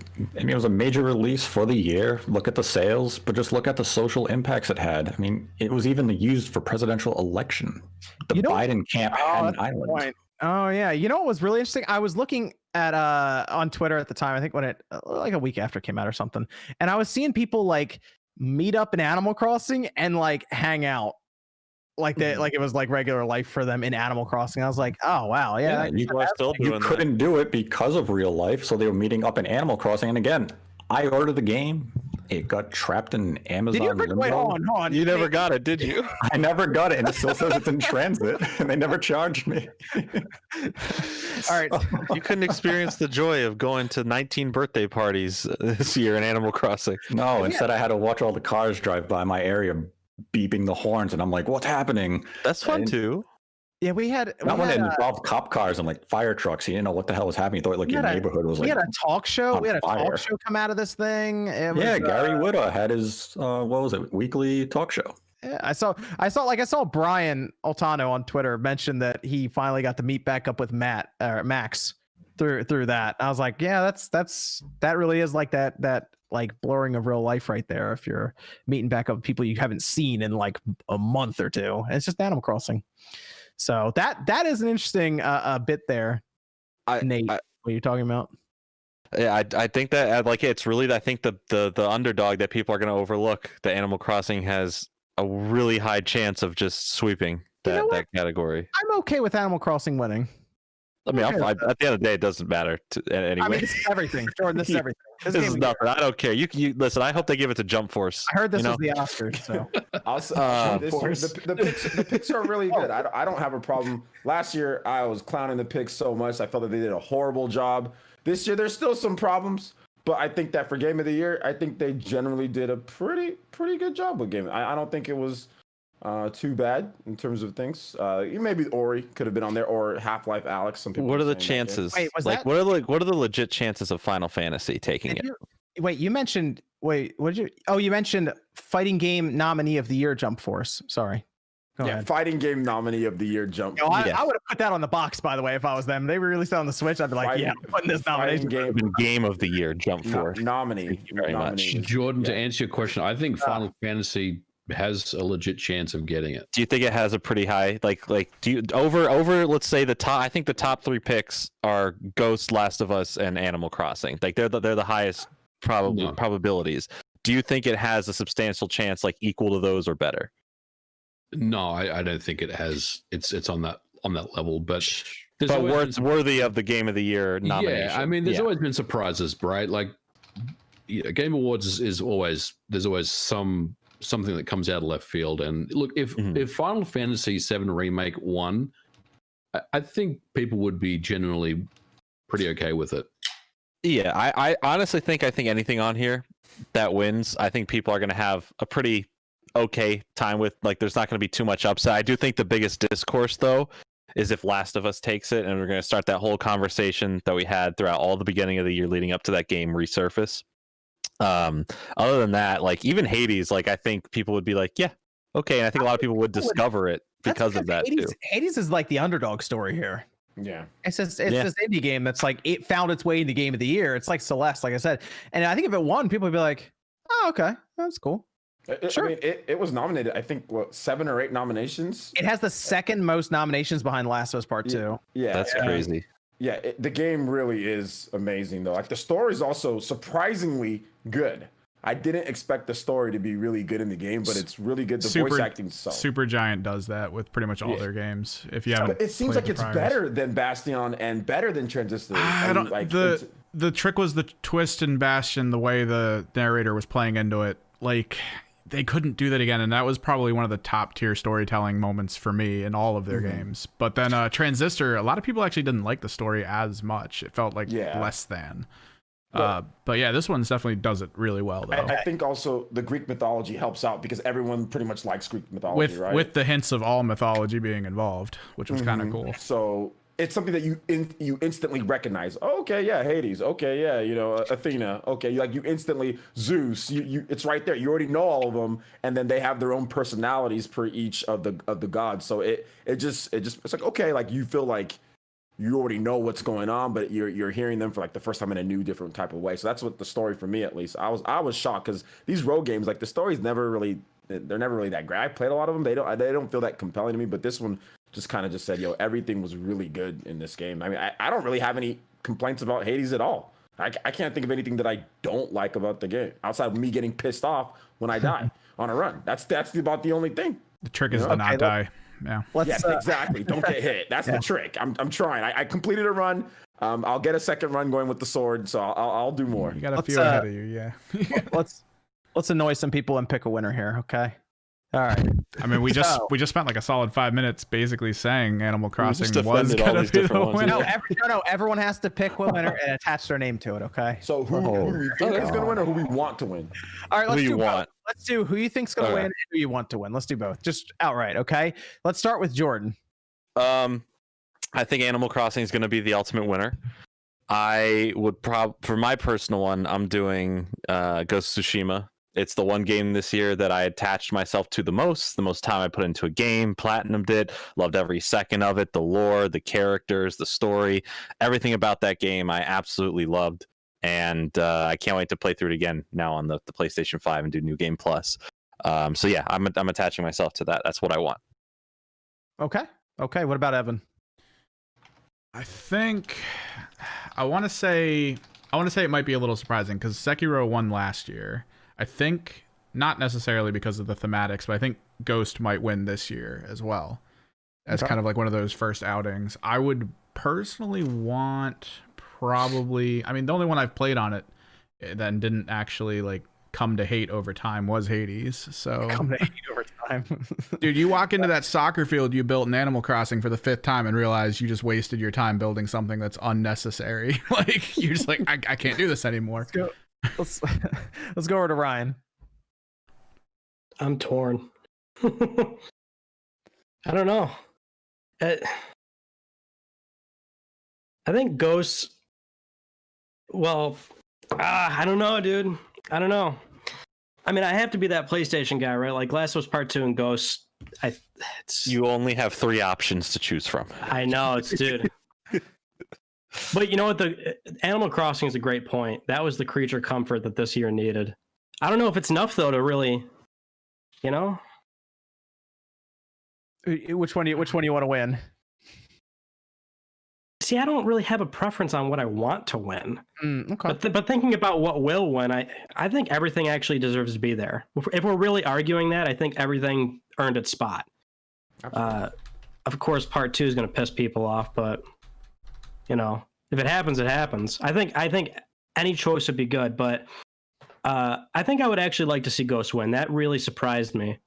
release for the year. Look at the sales, but just look at the social impacts it had. I mean, it was even used for presidential election. The Biden camp had an island. Oh yeah, you know what was really interesting? I was looking at on Twitter at the time. I think when it like a week after it came out or something, and I was seeing people like meet up in Animal Crossing and like hang out. Like that, like it was like regular life for them in Animal Crossing. I was like, oh wow, yeah. You couldn't do it because of real life, so they were meeting up in Animal Crossing. And again, I ordered the game. It got trapped in Amazon. Wait, hold on. You never got it, did you? I never got it, and it still says it's in transit, and they never charged me. All right. You couldn't experience the joy of going to 19 birthday parties this year in Animal Crossing. No, instead I had to watch all the cars drive by my area, beeping the horns, and I'm like, what's happening? That's fun too. Yeah, when it involved cop cars and like fire trucks. You didn't know what the hell was happening. You thought like your neighborhood was like. We had a talk show. We had a fire. talk show come out of this thing. Gary Whitta had his weekly talk show. Yeah, I saw Brian Altano on Twitter mention that he finally got to meet back up with Max through that. I was like, yeah, that really is like that like blurring of real life right there. If you're meeting back up with people you haven't seen in like a month or two, and it's just Animal Crossing. So that is an interesting bit there. Nate, what are you talking about? Yeah, I think that it's really, I think the underdog that people are going to overlook. The Animal Crossing has a really high chance of just sweeping that category. I'm okay with Animal Crossing winning. I mean, at the end of the day, it doesn't matter anyway. I mean, this is everything, Jordan. This is everything. This is nothing. I don't care. You listen. I hope they give it to Jump Force. I heard this was the Oscars, so. The picks are really good. I don't have a problem. Last year, I was clowning the picks so much. I felt that they did a horrible job. This year there's still some problems, but I think that for Game of the Year, I think they generally did a pretty good job with game. I don't think it was too bad in terms of things. Maybe Ori could have been on there, or Half-Life Alex. Some people. What are the saying that game. chances? Wait, was like, that- what are the legit chances of Final Fantasy taking it? Wait, you mentioned. Wait, what did you? Oh, you mentioned fighting game nominee of the year, Jump Force. Sorry. Go ahead. Fighting game nominee of the year, Jump. I would Yes. have put that on the box, by the way, if I was them. They released it on the Switch. I'd be like, Fighting- I'm putting this nomination. Game of the year, Jump Force. Nominee. Thank you very much. Jordan, to answer your question, I think Final Fantasy has a legit chance of getting it. Do you think it has a pretty high do you over let's say the top? I think the top 3 picks are Ghost, Last of Us, and Animal Crossing. Like they're the highest probabilities. Do you think it has a substantial chance, like equal to those or better? No, I don't think it has. It's on that level, but Worthy of the Game of the Year nomination. Yeah, I mean, there's always been surprises, right? Like, Game Awards is always there's always something that comes out of left field. And look, if Final Fantasy VII Remake won, I think people would be generally pretty okay with it. Yeah, I honestly think anything on here that wins, I think people are going to have a pretty okay time with. Like, there's not going to be too much upside. I do think the biggest discourse, though, is if Last of Us takes it, and we're going to start that whole conversation that we had throughout all the beginning of the year leading up to that game resurface. Other than that, like even Hades, like I think people would be like, yeah, okay, and I think a lot of people would discover it because of that too. Hades is like the underdog story here. Yeah, it's this indie game that's like it found its way into Game of the Year. It's like Celeste, like I said, and I think if it won, people would be like, oh, okay, that's cool. Sure. I mean, it was nominated. I think 7 or 8 nominations. It has the second most nominations behind Last of Us Part 2. Yeah, that's crazy. Yeah, the game really is amazing, though. Like, the story is also surprisingly good. I didn't expect the story to be really good in the game, but it's really good. The voice acting Supergiant does that with pretty much all their games. If you haven't, it seems like it's better than Bastion and better than Transistor. The trick was the twist in Bastion, the way the narrator was playing into it. Like, they couldn't do that again, and that was probably one of the top tier storytelling moments for me in all of their games. But then Transistor, a lot of people actually didn't like the story as much. It felt like less than. But yeah, this one definitely does it really well, though. I think also the Greek mythology helps out because everyone pretty much likes Greek mythology, right? With the hints of all mythology being involved, which was kind of cool. So it's something that you instantly recognize. Oh, okay, yeah, Hades. Okay, yeah, Athena. Okay, you instantly Zeus. It's right there. You already know all of them, and then they have their own personalities per each of the gods. So it's like, okay, like you feel like you already know what's going on, but you're hearing them for like the first time in a new, different type of way. So that's what the story for me, at least. I was shocked because these rogue games, like the story's never really that great. I played a lot of them. They don't feel that compelling to me, but this one just kind of just said, everything was really good in this game. I mean, I don't really have any complaints about Hades at all. I can't think of anything that I don't like about the game outside of me getting pissed off when I die on a run. That's about the only thing. The trick is to not die. Yeah. Yes, exactly. Don't get hit. That's the trick. I'm trying. I completed a run. I'll get a second run going with the sword, so I'll do more. You got a few ahead of you, yeah. let's annoy some people and pick a winner here, okay? All right. I mean, we just spent like a solid 5 minutes basically saying Animal Crossing was gonna be the winner. No, everyone has to pick one winner and attach their name to it, okay? So who we think is gonna win, or who we want to win? All right, let's do both. Let's do who you think's gonna win and who you want to win. Let's do both, just outright, okay? Let's start with Jordan. I think Animal Crossing is gonna be the ultimate winner. I would for my personal one, I'm doing Ghost of Tsushima. It's the one game this year that I attached myself to the most time I put into a game, platinumed it, loved every second of it, the lore, the characters, the story, everything about that game I absolutely loved. And I can't wait to play through it again now on the PlayStation 5 and do New Game Plus. So yeah, I'm attaching myself to that. That's what I want. Okay. What about Evan? I think I want to say it might be a little surprising because Sekiro won last year. I think not necessarily because of the thematics, but I think Ghost might win this year as well. As kind of like one of those first outings. I would personally want probably, I mean, the only one I've played on it that didn't actually like come to hate over time was Hades. So come to hate over time. Dude, you walk into that soccer field you built in Animal Crossing for the 5th time and realize you just wasted your time building something that's unnecessary. Like, you're just like, I can't do this anymore. Let's go over to Ryan. I'm torn. I don't know. I think Ghosts. Well, I don't know, dude. I don't know. I mean, I have to be that PlayStation guy, right? Like Last of Us Part 2 and Ghosts. You only have 3 options to choose from. I know, dude. But you know what? The Animal Crossing is a great point. That was the creature comfort that this year needed. I don't know if it's enough though to really, you know. Which one do you want to win? See, I don't really have a preference on what I want to win. Okay. But thinking about what will win, I think everything actually deserves to be there. If we're really arguing that, I think everything earned its spot. Of course, Part 2 is going to piss people off, but you know, if it happens, it happens. I think any choice would be good, but I think I would actually like to see Ghost win. That really surprised me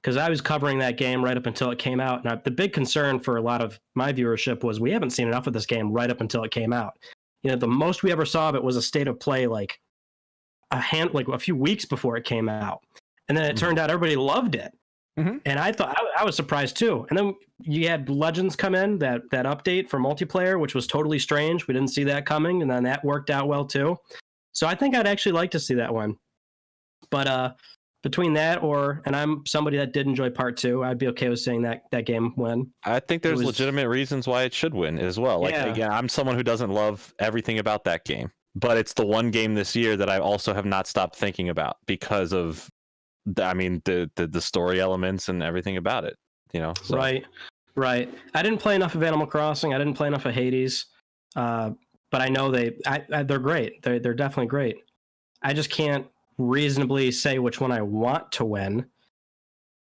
because I was covering that game right up until it came out. And the big concern for a lot of my viewership was we haven't seen enough of this game right up until it came out. You know, the most we ever saw of it was a state of play like a few weeks before it came out. And then it turned out everybody loved it. Mm-hmm. And I thought I was surprised too. And then you had Legends come in, that update for multiplayer, which was totally strange. We didn't see that coming. And then that worked out well too. So I think I'd actually like to see that one. But between that and I'm somebody that did enjoy Part 2, I'd be okay with saying that game win. I think there's legitimate reasons why it should win as well. Like, again, I'm someone who doesn't love everything about that game, but it's the one game this year that I also have not stopped thinking about because of, the story elements and everything about it, you know? So. Right. I didn't play enough of Animal Crossing. I didn't play enough of Hades. But I know they're great. They're definitely great. I just can't reasonably say which one I want to win,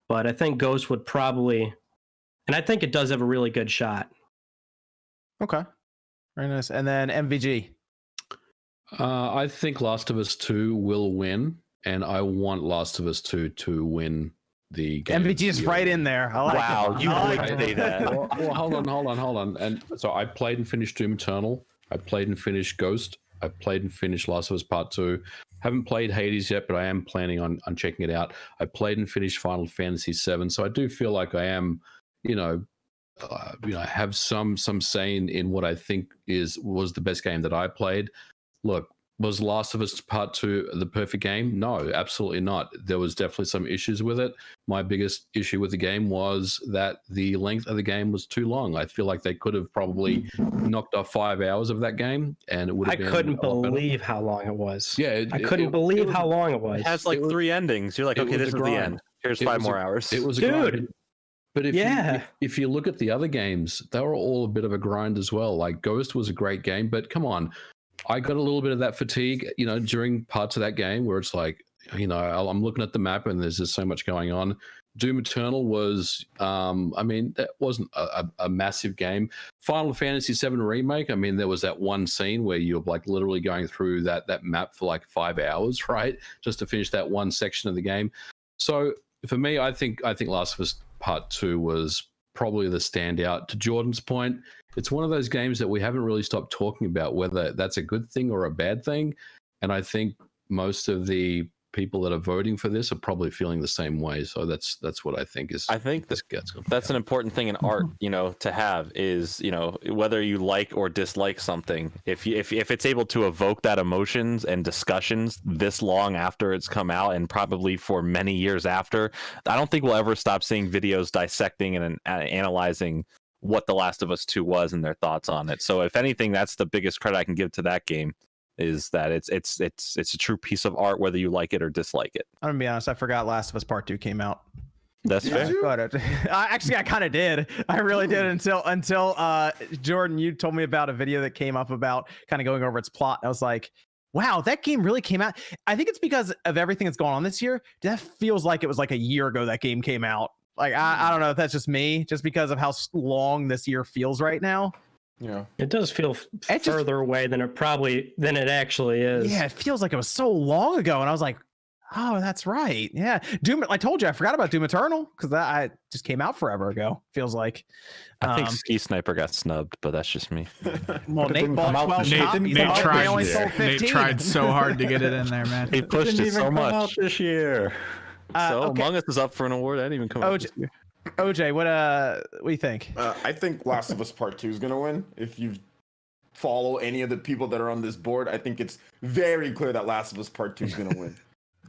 but I think Ghost would probably, and I think it does have a really good shot. Okay, very nice. And then MVG. I think Last of Us 2 will win, and I want Last of Us 2 to win the game. MVG is right in there. I like wow, it. you would say that. Well, hold on. And so I played and finished Doom Eternal. I played and finished Ghost. I played and finished Last of Us Part 2. Haven't played Hades yet, but I am planning on checking it out. I played and finished Final Fantasy 7, so I do feel like I am, have some say in what I think was the best game that I played. Look, was Last of Us Part 2 the perfect game? No, absolutely not. There was definitely some issues with it. My biggest issue with the game was that the length of the game was too long. I feel like they could have probably knocked off 5 hours of that game, and it would have been. I couldn't believe how long it was. Yeah, I couldn't believe how long it was. It has like 3 endings. You're like, okay, this is the end. Here's 5 more hours. It was a grind. But if you look at the other games, they were all a bit of a grind as well. Like Ghost was a great game, but come on. I got a little bit of that fatigue, during parts of that game where it's like, I'm looking at the map and there's just so much going on. Doom Eternal was, that wasn't a massive game. Final Fantasy 7 Remake, there was that one scene where you're like literally going through that map for like 5 hours, right? Just to finish that one section of the game. So for me, I think Last of Us Part 2 was probably the standout. To Jordan's point, it's one of those games that we haven't really stopped talking about whether that's a good thing or a bad thing. And I think most of the people that are voting for this are probably feeling the same way. So that's what I think is. I think that's an important thing in art, to have is, whether you like or dislike something, if it's able to evoke that emotions and discussions this long after it's come out and probably for many years after, I don't think we'll ever stop seeing videos dissecting and analyzing what The Last of Us 2 was and their thoughts on it. So if anything, that's the biggest credit I can give to that game. Is that it's a true piece of art whether you like it or dislike it. I'm gonna be honest, I forgot Last of Us Part 2 came out. That's fair. I kind of did. I really did until Jordan, you told me about a video that came up about kind of going over its plot. I was like, wow, that game really came out. I think it's because of everything that's going on this year. That feels like it was like a year ago that game came out. Like I don't know if that's just me, just because of how long this year feels right now. Yeah, it does feel further away than it actually is. Yeah, it feels like it was so long ago, and I was like, Oh, that's right. Yeah, Doom. I told you I forgot about Doom Eternal because that just came out forever ago. Feels like. I think Ski Sniper got snubbed, but that's just me. Well, Nate bought 12 copies. They only sold 15. Nate tried so hard to get it in there, man. He pushed it so much this year. So okay. Among Us is up for an award. That didn't even come out this year. OJ, what do you think? I think Last of Us Part 2 is gonna win. If you follow any of the people that are on this board, I think it's very clear that Last of Us Part 2 is gonna win.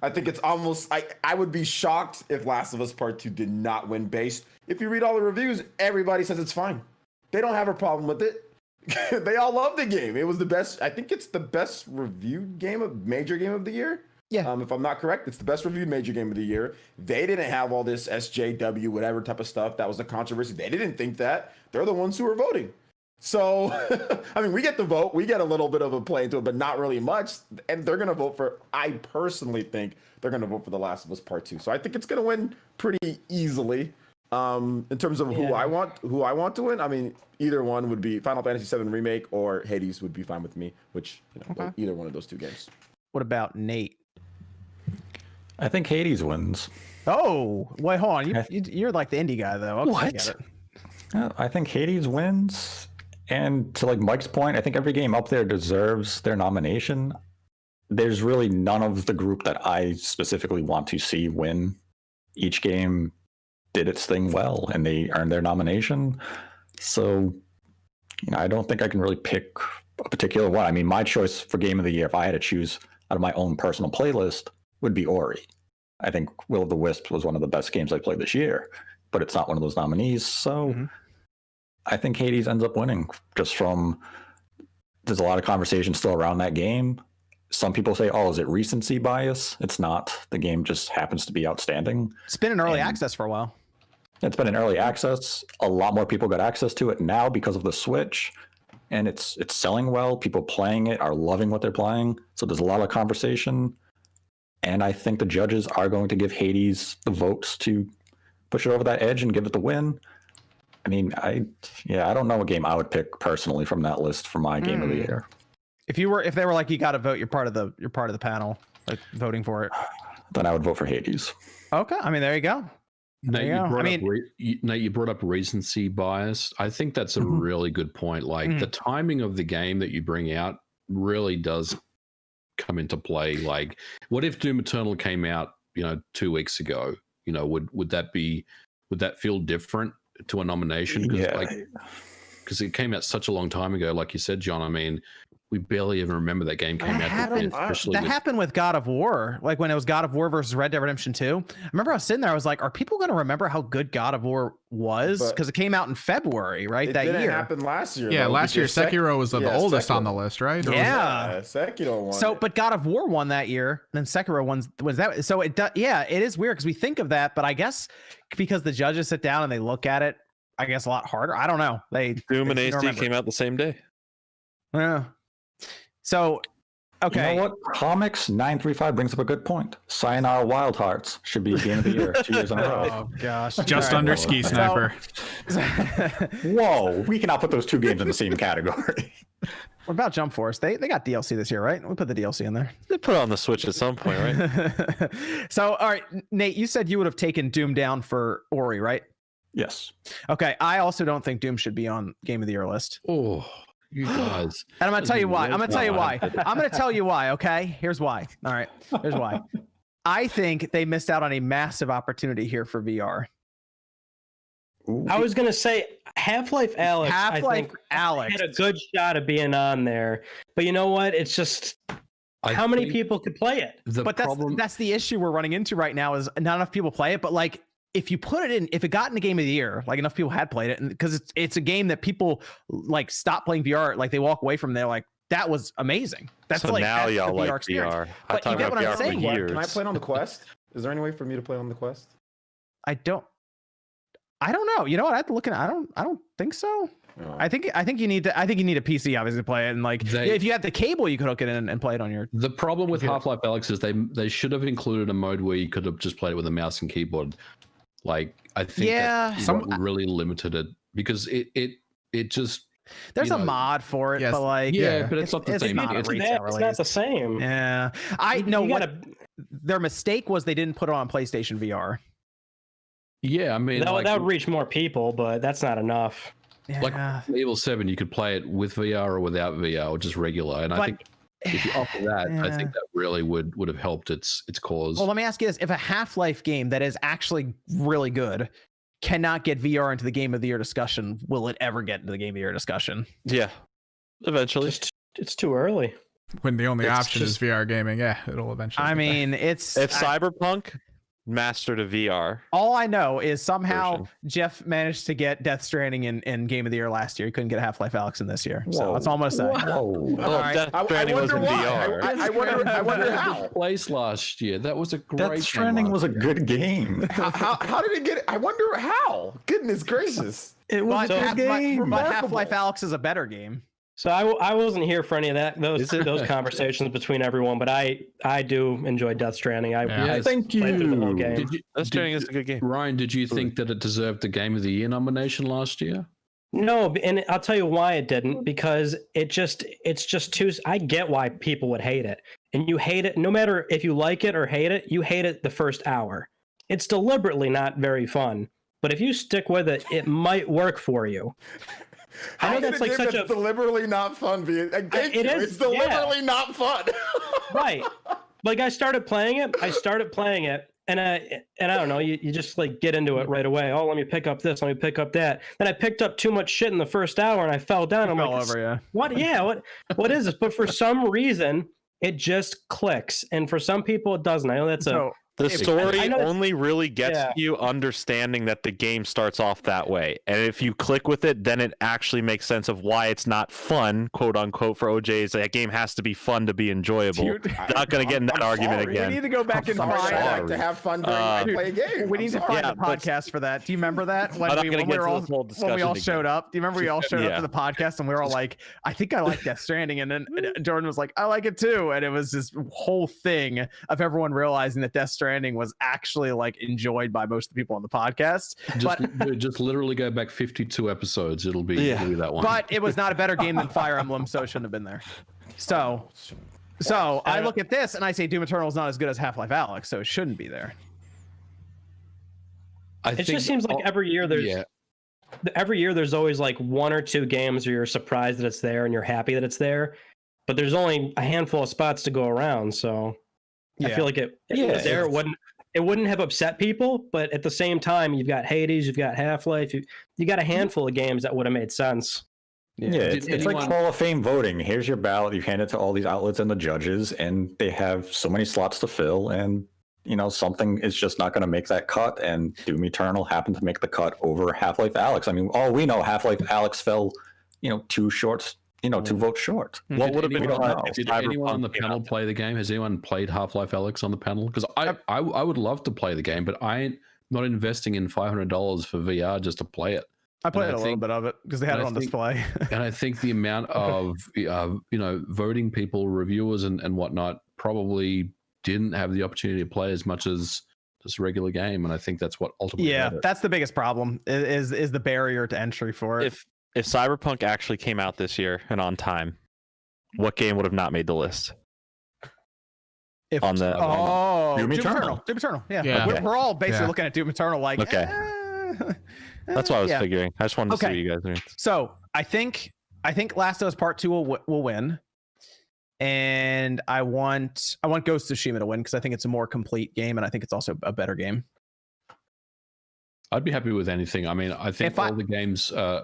I think it's almost I would be shocked if Last of Us Part 2 did not win based. If you read all the reviews, everybody says it's fine. They don't have a problem with it. They all love the game. It was the best. I think it's the best reviewed major game of the year. Yeah. If I'm not correct, it's the best reviewed major game of the year. They didn't have all this SJW, whatever type of stuff. That was a controversy. They didn't think that. They're the ones who are voting. So, I mean, we get the vote. We get a little bit of a play into it, but not really much. And they're going to vote for, I personally think they're going to vote for The Last of Us Part 2. So I think it's going to win pretty easily. In terms of who I want to win, I mean, either one would be Final Fantasy VII Remake or Hades would be fine with me, which, either one of those two games. What about Nate? I think Hades wins. Oh, wait, hold on. You're like the indie guy, though. Okay, What? I get it. I think Hades wins. And to like Mike's point, I think every game up there deserves their nomination. There's really none of the group that I specifically want to see win. Each game did its thing well, and they earned their nomination. So, I don't think I can really pick a particular one. I mean, my choice for Game of the Year, if I had to choose out of my own personal playlist, would be Ori. I think Will of the Wisps was one of the best games I played this year, but it's not one of those nominees. So I think Hades ends up winning just from, there's a lot of conversation still around that game. Some people say, oh, is it recency bias? It's not. The game just happens to be outstanding. It's been in early access for a while. It's been in early access. A lot more people got access to it now because of the Switch, and it's selling well. People playing it are loving what they're playing. So there's a lot of conversation, and I think the judges are going to give Hades the votes to push it over that edge and give it the win. I mean, I don't know what game I would pick personally from that list for my game of the year. If they were like, you got to vote, you're part of the panel, like voting for it, then I would vote for Hades. Okay, I mean, there you go. Nate, you brought up recency bias. I think that's a really good point. Like the timing of the game that you bring out really does come into play. Like, what if Doom Eternal came out, 2 weeks ago? Would that feel different to a nomination? Because it came out such a long time ago, like you said, John. I mean, we barely even remember that game came out. That happened with God of War, like when it was God of War versus Red Dead Redemption 2. I remember I was sitting there, I was like, are people going to remember how good God of War was? Because it came out in February, right? That year. It didn't happen last year. Yeah, last year Sekiro was the oldest on the list, right? Yeah, Sekiro won. So, but God of War won that year, and then Sekiro was that. So it is weird because we think of that, but I guess because the judges sit down and they look at it, I guess a lot harder. I don't know. Doom and HD came out the same day. Yeah. So, okay. You know what? Comics 935 brings up a good point. Sayonara Wild Hearts should be Game of the Year 2 years in a row. Oh gosh, just under Ski Sniper. Whoa, we cannot put those two games in the same category. What about Jump Force? They got DLC this year, right? We put the DLC in there. They put it on the Switch at some point, right? So, all right, Nate, you said you would have taken Doom down for Ori, right? Yes. Okay, I also don't think Doom should be on Game of the Year list. Oh. You guys. And I'm going to tell you why. I'm going to tell you why, okay? Here's why. All right. Here's why. I think they missed out on a massive opportunity here for VR. I was going to say Half-Life Alyx. Half-Life Alyx had a good shot of being on there. But you know what? It's just how many people could play it? That's the issue we're running into right now is not enough people play it, but like if you put it in, if it got in the Game of the Year, like enough people had played it, and because it's a game that people like stop playing VR, like they walk away from, they're like, that was amazing. That's so like now y'all like experience. VR. But you get what I'm saying. Can I play it on the Quest? Is there any way for me to play on the Quest? I don't know. You know what? I have to look at. I don't think so. Oh. I think you need a PC obviously to play it, and like if you had the cable, you could hook it in and play it on your. The problem with Half-Life Alyx is they should have included a mode where you could have just played it with a mouse and keyboard. Like I think that really limited it because it just There's you a know, mod for it, Yes. but like, Yeah, but it's not the same not thing. a It's retail It's release. not the same. Yeah, I know You what gotta- their mistake was. They didn't put it on PlayStation VR. Yeah, I mean, that, like, that would reach more people, but that's not enough. like Yeah. Evil 7, you could play it with VR or without VR or just regular. And I But- think if you offer that, I think that really would have helped its cause. Well, let me ask you this: if a Half-Life game that is actually really good cannot get VR into the Game of the Year discussion, will it ever get into the Game of the Year discussion? Yeah, eventually. It's too early. When the only It's option is VR gaming, yeah, it'll eventually. I get there. mean, it's If Cyberpunk mastered a VR, all I know is somehow version. Jeff managed to get Death Stranding in Game of the Year last year. He couldn't get Half-Life Alyx in this year. So Whoa. that's all I'm gonna say. Whoa. well, right. Death I Stranding was wonder in why. VR. I wonder how. Place last year. That was a great Death game Stranding last was a year. good game. How did it get? I wonder how. Goodness gracious. It But, was a good game. but Half-Life Alyx is a better game. So I wasn't here for any of that Is it? those conversations between everyone, but I do enjoy Death Stranding. Yeah. Thank played through the whole you. game. Did you, Death Stranding is a good game. Ryan, did you think that it deserved the Game of the Year nomination last year? No, and I'll tell you why it didn't, because it's just too. I get why people would hate it, and you hate it no matter if you like it or hate it. You hate it the first hour. It's deliberately not very fun, but if you stick with it, it might work for you. I know How that's can like a game such a that's deliberately not fun. Thank It you. is, It's deliberately not fun. right. Like I started playing it, and I don't know, you just like get into it right away. Oh, let me pick up this, let me pick up that. Then I picked up too much shit in the first hour and I fell down. I'm Fell like, over, yeah. what? Yeah, what is this? But for some reason, it just clicks, and for some people, it doesn't. I know that's So The story I know it's- only really gets Yeah. you understanding that the game starts off that way. And if you click with it, then it actually makes sense of why it's not fun, quote unquote, for OJ's. That game has to be fun to be enjoyable. Dude, Not going to get in that I'm argument sorry. we again. need to go back and Sorry, find. I like to have fun during I play a game. We need to I'm find sorry. a podcast for that. Do you remember that when I'm not we gonna when we get were to all this whole when we discussion all again. showed up? Do you remember we all showed up Yeah. to the podcast and we were all like, "I think I like Death Stranding," and then Jordan was like, "I like it too," and it was this whole thing of everyone realizing that Death Stranding was actually like enjoyed by most of the people on the podcast. Just literally go back 52 episodes. It'll be that one. But it was not a better game than Fire Emblem, so it shouldn't have been there. So I look at this and I say Doom Eternal is not as good as Half-Life Alyx, so it shouldn't be there. It just seems like every year there's always like one or two games where you're surprised that it's there and you're happy that it's there, but there's only a handful of spots to go around. So I feel like if it was there, it wouldn't have upset people. But at the same time, you've got Hades, you've got Half-Life, you got a handful of games that would have made sense. Yeah, Did it's like anyone- Hall of Fame voting. Here's your ballot. You hand it to all these outlets and the judges, and they have so many slots to fill. And something is just not going to make that cut. And Doom Eternal happened to make the cut over Half-Life Alyx. I mean, all we know, Half-Life Alyx fell, 2 short, 2 votes short. What would have been anyone- fun know. if Did anyone on the Cyberpunk came panel out? play the game? Has anyone played Half-Life Alyx on the panel? Because I would love to play the game, but I ain't not investing in $500 for VR just to play it. I played And I a little think- bit of it because they had and it I on think- display. And I think the amount of voting people, reviewers, and whatnot probably didn't have the opportunity to play as much as just a regular game. And I think that's what ultimately. Yeah, hurt it. that's the biggest problem is the barrier to entry for it. If Cyberpunk actually came out this year and on time, what game would have not made the list? If on the- Doom Doom Eternal. Doom Eternal. Yeah, Yeah. We're all basically Yeah. looking at Doom Eternal like. Okay. That's what I was yeah. figuring. I just wanted to see Okay. what you guys think. So I think Last of Us Part 2 will win, and I want Ghost of Tsushima to win because I think it's a more complete game and I think it's also a better game. I'd be happy with anything. I mean, I think If I- all the games, I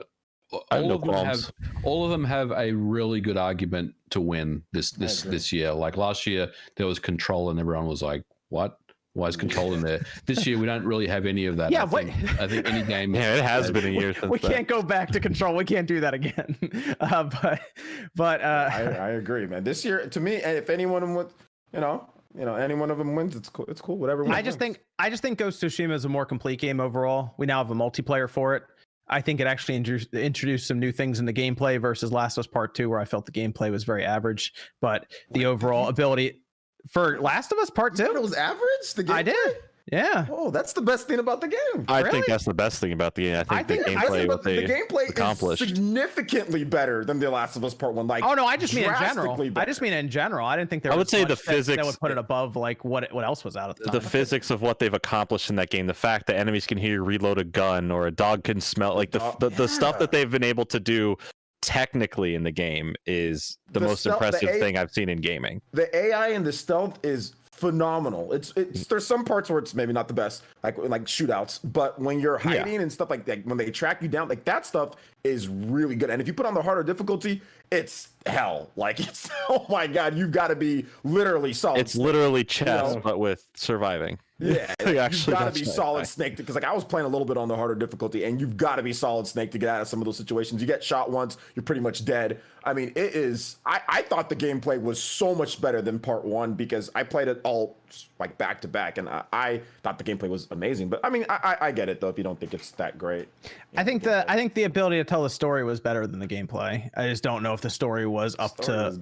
have no qualms. all of them have a really good argument to win this year. Like last year, there was Control, and everyone was like, "What? Why is Control in there?" This year, we don't really have any of that. Yeah, I think any game. Yeah, it has been a year since We then. can't go back to Control. We can't do that again. But I agree, man. This year, to me, if any one of them would, any one of them wins, it's cool. It's cool. Whatever. I just think Ghost of Tsushima is a more complete game overall. We now have a multiplayer for it. I think it actually introduced some new things in the gameplay versus Last of Us Part 2, where I felt the gameplay was very average, but the overall ability for Last of Us Part 2, it was average. The I gameplay? did. Yeah. Oh, that's the best thing about the game. I Really? think that's the best thing about the game. I think the I gameplay, think what the they gameplay accomplished. is significantly better than The Last of Us Part 1. Like, Oh no, I just mean in general. drastically I better. just mean in general. I didn't think there I was would say much the that physics- would put it above like what else was out at the time. The physics of what they've accomplished in that game, the fact that enemies can hear you reload a gun or a dog can smell, like the stuff that they've been able to do technically in the game is the most impressive thing I've seen in gaming. The AI and the stealth is phenomenal. It's there's some parts where it's maybe not the best, like shootouts, but when you're hiding and stuff like that, when they track you down, like that stuff is really good. And if you put on the harder difficulty, it's hell. Like it's oh my god, you've got to be literally solid. It's literally chess, You know? but with surviving. Yeah, Like, you've actually, got to that's be right. solid Snake because like I was playing a little bit on the harder difficulty, and you've got to be solid Snake to get out of some of those situations. You get shot once, you're pretty much dead. I mean, it is. I thought the gameplay was so much better than Part 1 because I played it all like back to back, and I thought the gameplay was amazing. But I mean, I get it though if you don't think it's that great. I think the ability to tell the story was better than the gameplay. I just don't know if the story was up to.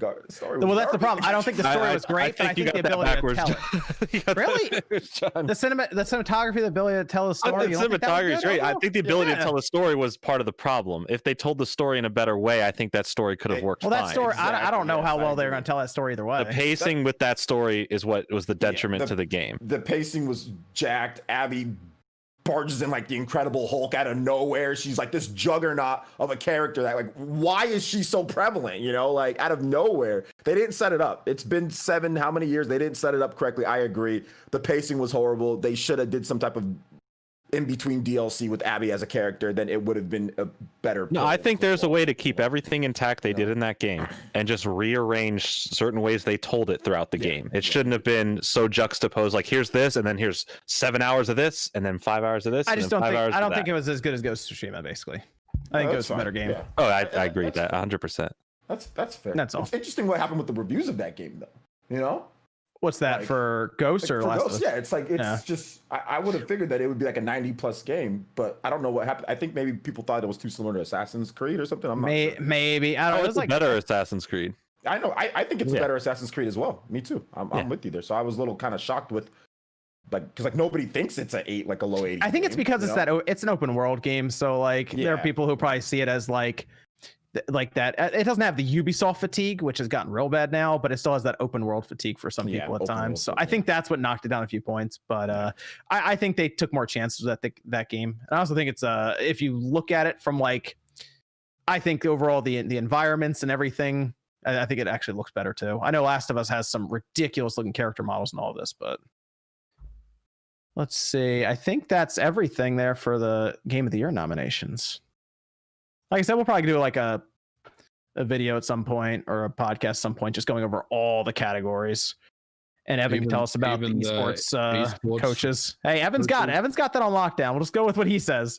Well, that's the problem. I don't think the story was great, but I think the ability to tell it. Really? The cinematography, the ability to tell the story. I think you don't think that was cinematography is good? great. I don't think the know. ability to Yeah. tell the story was part of the problem. If they told the story in a better way, I think that story could have worked Well, that fine. story, I don't know Exactly, how yes, well I they're agree. going to tell that story either way. The pacing with that story is what was the detriment to the game. The pacing was jacked. Abby barges in like the Incredible Hulk out of nowhere. She's like this juggernaut of a character that like, why is she so prevalent? You know, like out of nowhere. They didn't set it up. It's been how many years? They didn't set it up correctly. I agree. The pacing was horrible. They should have did some type of in between DLC with Abby as a character, then it would have been a better. No, I think there's a way to keep everything intact they did in that game and just rearrange certain ways they told it throughout the game. It shouldn't have been so juxtaposed, like here's this, and then here's 7 hours of this, and then 5 hours of this. I and just then don't 5 think hours I of don't that. think it was as good as Ghost of Tsushima. Basically, I think it was a better game. Yeah. Oh, I agree with that 100%. That's fair. That's all. It's interesting what happened with the reviews of that game, though. You know, What's that Like- for Ghost like or for Last of Ghost, Us? yeah, it's like it's Yeah. just I would have figured that it would be like a 90+ game, but I don't know what happened. I think maybe people thought it was too similar to Assassin's Creed or something. I'm not sure. Maybe I don't know. Oh, It it's was like better Assassin's Creed. I know. I think it's a Yeah. better Assassin's Creed as well. Me too. I'm with you there. So I was a little kind of shocked with like because like nobody thinks it's a 8, like a low 80. I think it's because it's it's an open world game, so like there are Yeah. people who probably see it as like that. It doesn't have the Ubisoft fatigue, which has gotten real bad now, but it still has that open world fatigue for some Yeah, people at open world times. So fatigue, I think that's what knocked it down a few points. But I think they took more chances at that game. And I also think it's if you look at it from like, I think overall the environments and everything, I think it actually looks better too. I know Last of Us has some ridiculous looking character models and all of this, but let's see. I think that's everything there for the Game of the Year nominations. Like I said, we'll probably do like a video at some point or a podcast at some point, just going over all the categories. And Evan can tell us about the even the esports, coaches. Hey, Evan's got it. coaches. Evan's got that on lockdown. We'll just go with what he says.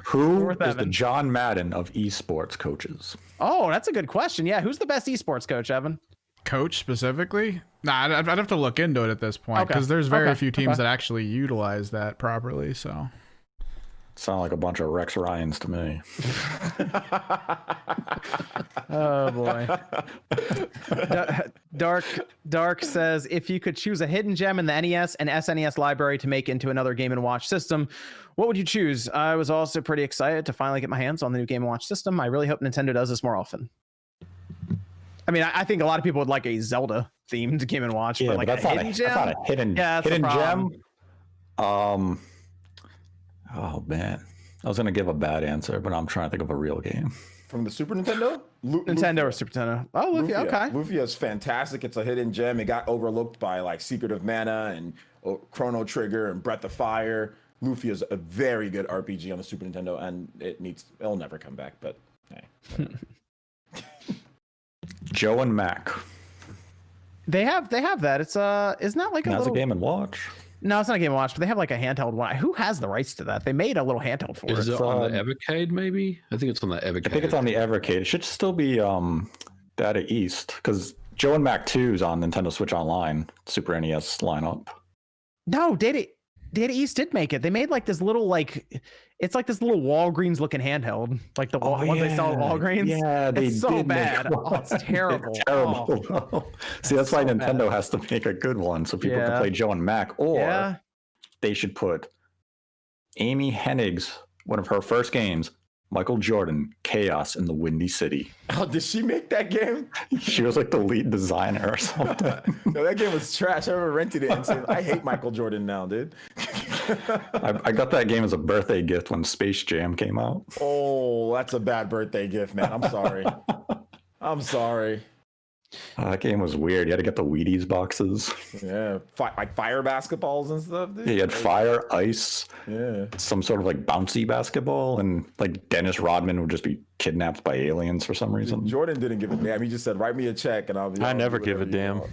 Who Worth is the Evan. John Madden of esports coaches? Oh, that's a good question. Yeah, who's the best esports coach, Evan? Coach specifically? Nah, I'd have to look into it at this point Okay. because there's very Okay. few teams Okay. that actually utilize that properly. So Sound like a bunch of Rex Ryans to me. Oh boy. Dark says, if you could choose a hidden gem in the NES and SNES library to make into another Game & Watch system, what would you choose? I was also pretty excited to finally get my hands on the new Game & Watch system. I really hope Nintendo does this more often. I mean, I think a lot of people would like a Zelda themed Game & Watch, Yeah, but but like that's a not hidden a, gem. that's not a hidden Yeah, that's the hidden problem. gem. Oh man, I was gonna give a bad answer, but I'm trying to think of a real game. From the Super Nintendo? Nintendo or Super Nintendo. Oh, Lufia, okay. Lufia is fantastic. It's a hidden gem. It got overlooked by like Secret of Mana and Chrono Trigger and Breath of Fire. Lufia is a very good RPG on the Super Nintendo, and it'll never come back. But hey, Joe and Mac. They have that. It's isn't that like a That's little a Game and Watch. No, it's not a Game & Watch, but they have like a handheld one. Who has the rights to that? They made a little handheld for Is it. it on the Evercade? Maybe I think it's on the Evercade. I think it's on the Evercade. It should still be Data East because Joe and Mac 2 is on Nintendo Switch Online, Super NES lineup. No, Data East did make it. They made like this little it's like this little Walgreens looking handheld, like the ones they sell at Walgreens. Yeah, they it's so did make bad. one. Oh, it's terrible. It's terrible. See, that's why so Nintendo bad. has to make a good one so people Yeah. can play Joe and Mac. Or Yeah. they should put Amy Hennig's, one of her first games, Michael Jordan, Chaos in the Windy City. Oh, did she make that game? She was like the lead designer or something. No, that game was trash. I ever rented it and said, I hate Michael Jordan now, dude. I got that game as a birthday gift when Space Jam came out. Oh, that's a bad birthday gift, man. I'm sorry. I'm sorry. That game was weird. You had to get the Wheaties boxes. Yeah, like fire basketballs and stuff, dude. Yeah, you had fire, ice, Yeah. some sort of like bouncy basketball, and like Dennis Rodman would just be kidnapped by aliens for some reason. Jordan didn't give a damn. He just said, "Write me a check," and I never give a damn. All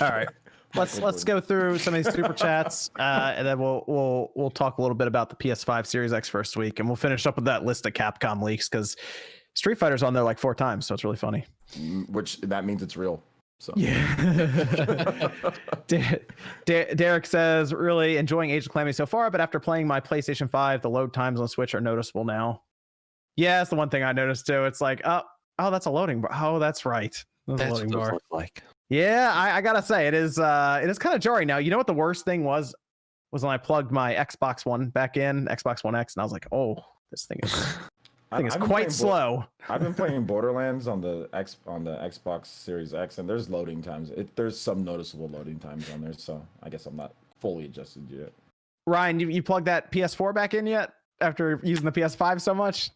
right. Let's go through some of these super chats, and then we'll talk a little bit about the PS5 Series X first week, and we'll finish up with that list of Capcom leaks because Street Fighter's on there like 4 times, so it's really funny. Which that means it's real. So yeah. Derek says, really enjoying Age of Calamity so far, but after playing my PlayStation 5, the load times on Switch are noticeable now. Yeah, that's the one thing I noticed too. It's like, oh, that's a loading bar. Oh, that's right. That's a loading bar. Look like. Yeah, I gotta say it is kind of jarring now. You know what the worst thing was when I plugged my Xbox One back in, Xbox One X, and I was like, oh, this thing is quite slow. I've been playing Borderlands on the Xbox Series X, and there's loading times. There's some noticeable loading times on there, so I guess I'm not fully adjusted yet. Ryan, you plugged that PS4 back in yet after using the PS5 so much?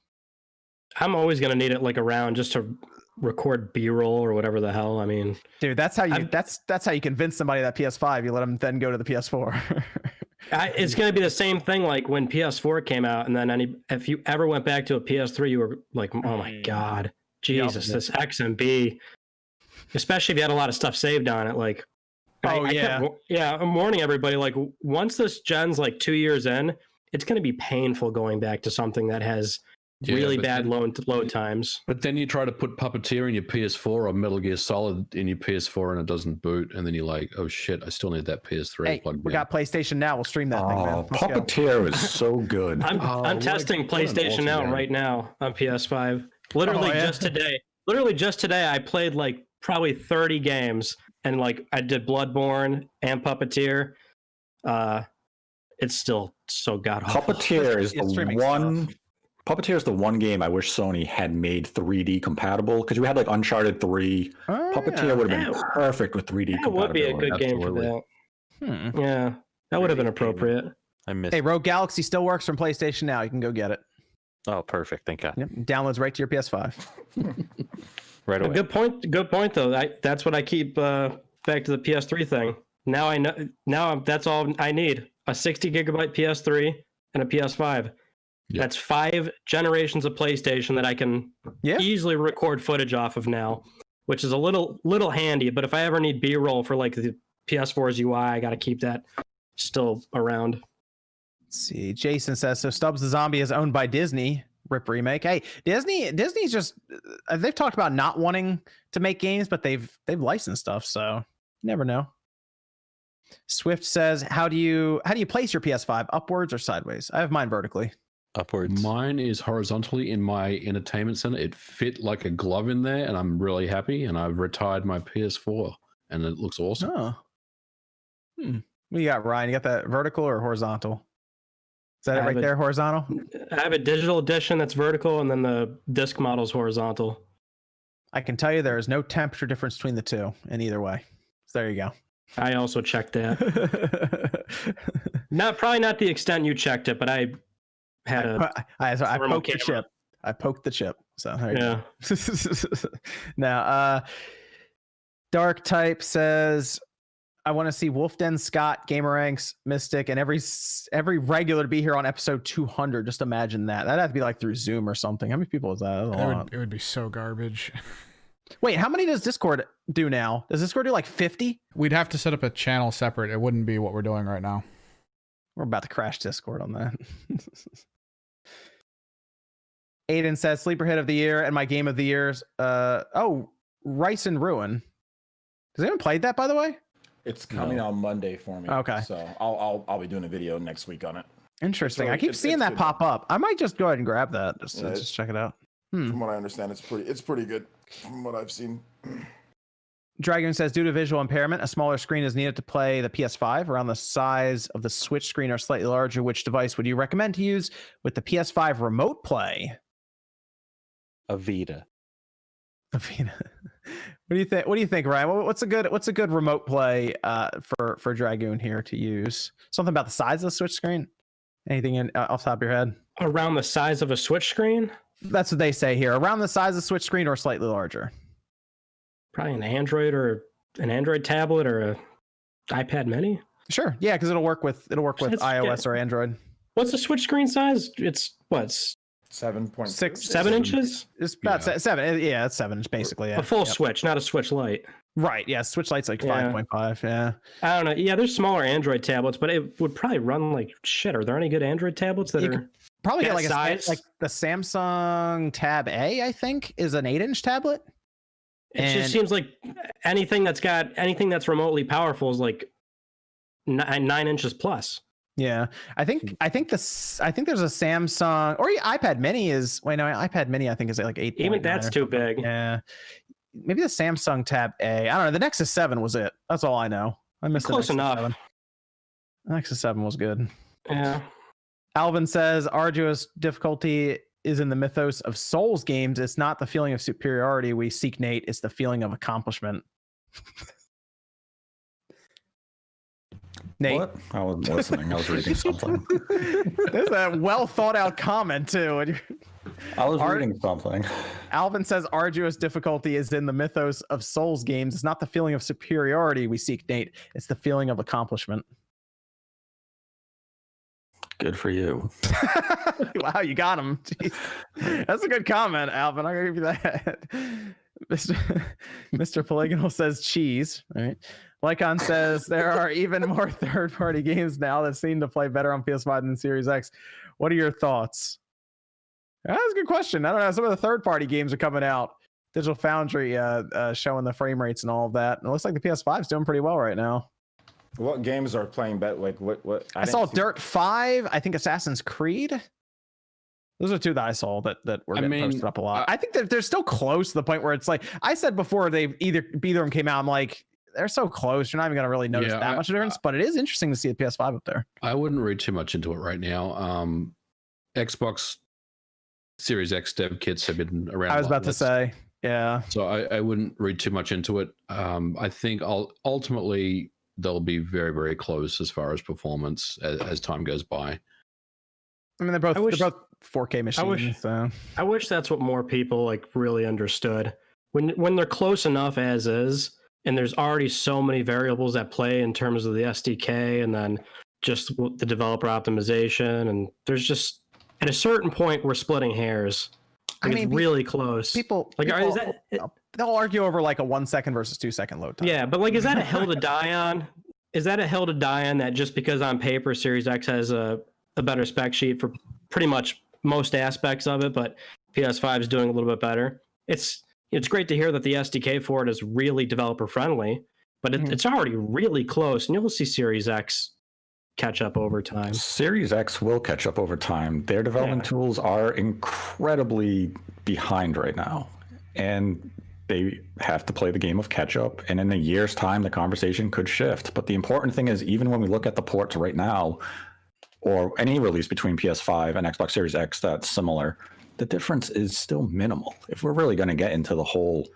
I'm always gonna need it like around just to record B-roll or whatever the hell. I mean, dude, that's how you convince somebody that PS5. You let them then go to the PS4. It's going to be the same thing like when PS4 came out, and then if you ever went back to a PS3, you were like, oh my God, Jesus, this XMB, especially if you had a lot of stuff saved on it. Like, I'm warning everybody, like once this gen's like 2 years in, it's going to be painful going back to something that has really bad load times. But then you try to put Puppeteer in your PS4 or Metal Gear Solid in your PS4 and it doesn't boot, and then you're like, oh shit, I still need that PS3 plugged in. We got PlayStation Now. We'll stream that thing, man. Puppeteer is so good. I'm testing PlayStation Now right now on PS5. Literally just today, I played like probably 30 games, and like I did Bloodborne and Puppeteer. It's still so god awful. Puppeteer is the one game I wish Sony had made 3D compatible, because we had like Uncharted 3. Puppeteer would have been perfect with 3D compatibility. That would be a good game for that. Yeah, that would have been appropriate. Hey, Rogue Galaxy still works from PlayStation Now. You can go get it. Oh, perfect. Thank God. Yep. Downloads right to your PS5. Right away. Good point though. That's what I keep back to the PS3 thing. Now I know. Now that's all I need: a 60 gigabyte PS3 and a PS5. Yep. That's 5 generations of PlayStation that I can easily record footage off of now, which is a little handy. But if I ever need B-roll for like the PS4's UI, I got to keep that still around. Let's see. Jason says, so Stubbs the Zombie is owned by Disney. RIP remake. Hey, Disney's just they've talked about not wanting to make games, but they've licensed stuff, so you never know. Swift says, how do you place your PS5? Upwards or sideways? I have mine vertically. Upwards. Mine is horizontally in my entertainment center. It fit like a glove in there, and I'm really happy. And I've retired my PS4, and it looks awesome. Oh. What you got, Ryan? You got that vertical or horizontal? Is that it right there, horizontal? I have a digital edition that's vertical, and then the disc model's horizontal. I can tell you there is no temperature difference between the two in either way. So there you go. I also checked that. Probably not the extent you checked it, but I had I poked the chip. I poked the chip. So there you go. Now, Dark Type says, I want to see Wolfden, Scott, Gameranks, Mystic, and every regular to be here on episode 200. Just imagine that. That'd have to be like through Zoom or something. How many people is that? It would be so garbage. Wait, how many does Discord do now? Does Discord do like 50? We'd have to set up a channel separate. It wouldn't be what we're doing right now. We're about to crash Discord on that. Aiden says, sleeper hit of the year and my game of the years. Rice and Ruin. Has anyone played that, by the way? It's coming on Monday for me. Okay. So I'll be doing a video next week on it. Interesting. I keep seeing that pop up. I might just go ahead and grab that. Just check it out. From what I understand, it's pretty good from what I've seen. Dragoon says, due to visual impairment, a smaller screen is needed to play the PS5 around the size of the Switch screen or slightly larger. Which device would you recommend to use with the PS5 remote play? A Vita. What do you think? What do you think, Ryan? What's a good remote play for Dragoon here to use? Something about the size of the Switch screen? Anything off the top of your head? Around the size of a Switch screen? That's what they say here. Around the size of the Switch screen or slightly larger. Probably an Android or an Android tablet or a iPad Mini. Sure. Yeah, because it'll work with iOS or Android. What's the Switch screen size? It's 7.6. 7 inches? It's about 7. Yeah, it's 7 basically. Yeah. A full Switch, not a Switch Lite. Right. Yeah, Switch Lite's like 5.5. Yeah. I don't know. Yeah, there's smaller Android tablets, but it would probably run like shit. Are there any good Android tablets that are probably get like size? like the Samsung Tab A, I think, is an 8-inch tablet. It just seems like anything that's remotely powerful is like 9 inches plus. Yeah, I think there's a Samsung or iPad Mini is. Wait, no, iPad Mini I think is like 8. Even that's too big. Yeah, maybe the Samsung Tab A. I don't know. The Nexus 7 was it. That's all I know. I missed close the Nexus enough. 7. The Nexus 7 was good. Yeah. Alvin says arduous difficulty is in the mythos of Souls games. It's not the feeling of superiority we seek, Nate. It's the feeling of accomplishment. Nate. What? I wasn't listening. I was reading something. There's a well thought out comment too. I was reading something. Alvin says arduous difficulty is in the mythos of Souls games. It's not the feeling of superiority we seek, Nate. It's the feeling of accomplishment. Good for you. Wow, you got him. Jeez. That's a good comment, Alvin. I'm gonna give you that. Mr. Polygonal says cheese. All right. Lycon says there are even more third-party games now that seem to play better on PS5 than Series X. What are your thoughts? That's a good question. I don't know. Some of the third-party games are coming out. Digital Foundry showing the frame rates and all of that. And it looks like the PS5 is doing pretty well right now. What games are playing better? Like what? I saw Dirt 5. I think Assassin's Creed. Those are two that I saw that were getting posted up a lot. I think that they're still close to the point where it's like I said before. Either of them came out. I'm like, they're so close. You're not even gonna really notice that much difference. But it is interesting to see the PS5 up there. I wouldn't read too much into it right now. Xbox Series X dev kits have been around. I was about to say, yeah. So I wouldn't read too much into it. I think ultimately they'll be very, very close as far as performance as time goes by. I mean, they're both 4K machines. I wish that's what more people like really understood. When they're close enough as is, and there's already so many variables at play in terms of the SDK and then just the developer optimization, and there's just at a certain point we're splitting hairs. Like, I mean, it's really close. People they'll argue over like a 1 second versus 2 second load time. Yeah, but like, is that a hill to die on? Is that a hill to die on that just because on paper Series X has a better spec sheet for pretty much most aspects of it, but PS5 is doing a little bit better? It's great to hear that the SDK for it is really developer friendly, but it's already really close, and you'll see Series X catch up over time. Series X will catch up over time. Their development tools are incredibly behind right now, and they have to play the game of catch up. And in a year's time, the conversation could shift. But the important thing is, even when we look at the ports right now, or any release between PS5 and Xbox Series X that's similar, the difference is still minimal. If we're really going to get into the whole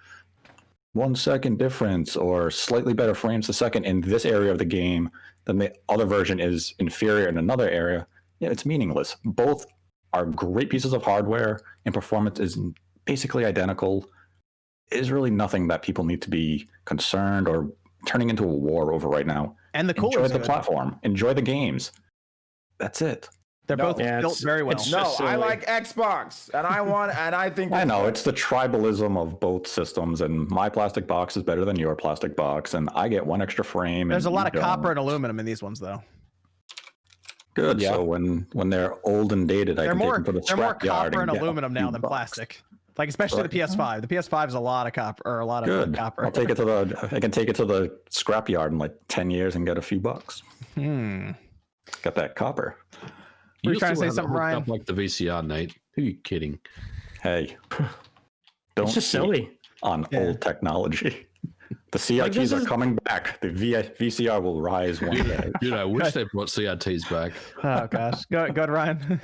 1 second difference or slightly better frames a second in this area of the game, then the other version is inferior in another area, it's meaningless. Both are great pieces of hardware, and performance is basically identical. It is really nothing that people need to be concerned or turning into a war over right now. And the cooler, enjoy the platform, enjoy the games. That's it. They're both built very well. No, I like Xbox, and I think I know it's the tribalism of both systems, and my plastic box is better than your plastic box, and I get one extra frame. There's a lot of copper and aluminum in these ones, though. Good. Yeah. So when they're old and dated, I can take them to the scrap yard. They're more copper and aluminum now than plastic. Like especially the PS5. The PS5 is a lot of copper, or a lot of copper. I can take it to the scrap yard in like 10 years and get a few bucks. Got that copper. Were you trying to say something, Ryan? Up like the VCR, Nate. Who are you kidding? Hey, don't it's just silly on old technology. The CRTs are coming back. The VCR will rise one day. Dude, I wish they brought CRTs back. Oh gosh, go ahead, Ryan.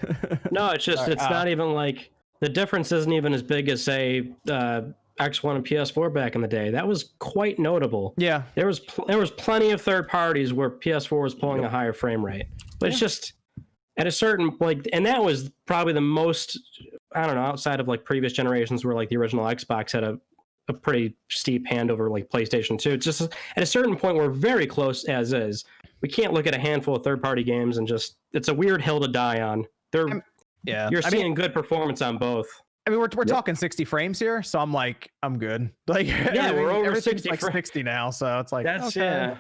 No, it's just it's not even like the difference isn't even as big as say X1 and PS4 back in the day. That was quite notable. Yeah, there was plenty of third parties where PS4 was pulling a higher frame rate, but it's just at a certain and that was probably the most, I don't know, outside of like previous generations where like the original Xbox had a pretty steep hand over like PlayStation 2. It's just at a certain point we're very close as is. We can't look at a handful of third party games and just it's a weird hill to die on. You're seeing good performance on both. I mean, we're talking 60 frames here, so I'm like, I'm good. Like, yeah, we're over 60 like 60 now, so it's like that's okay.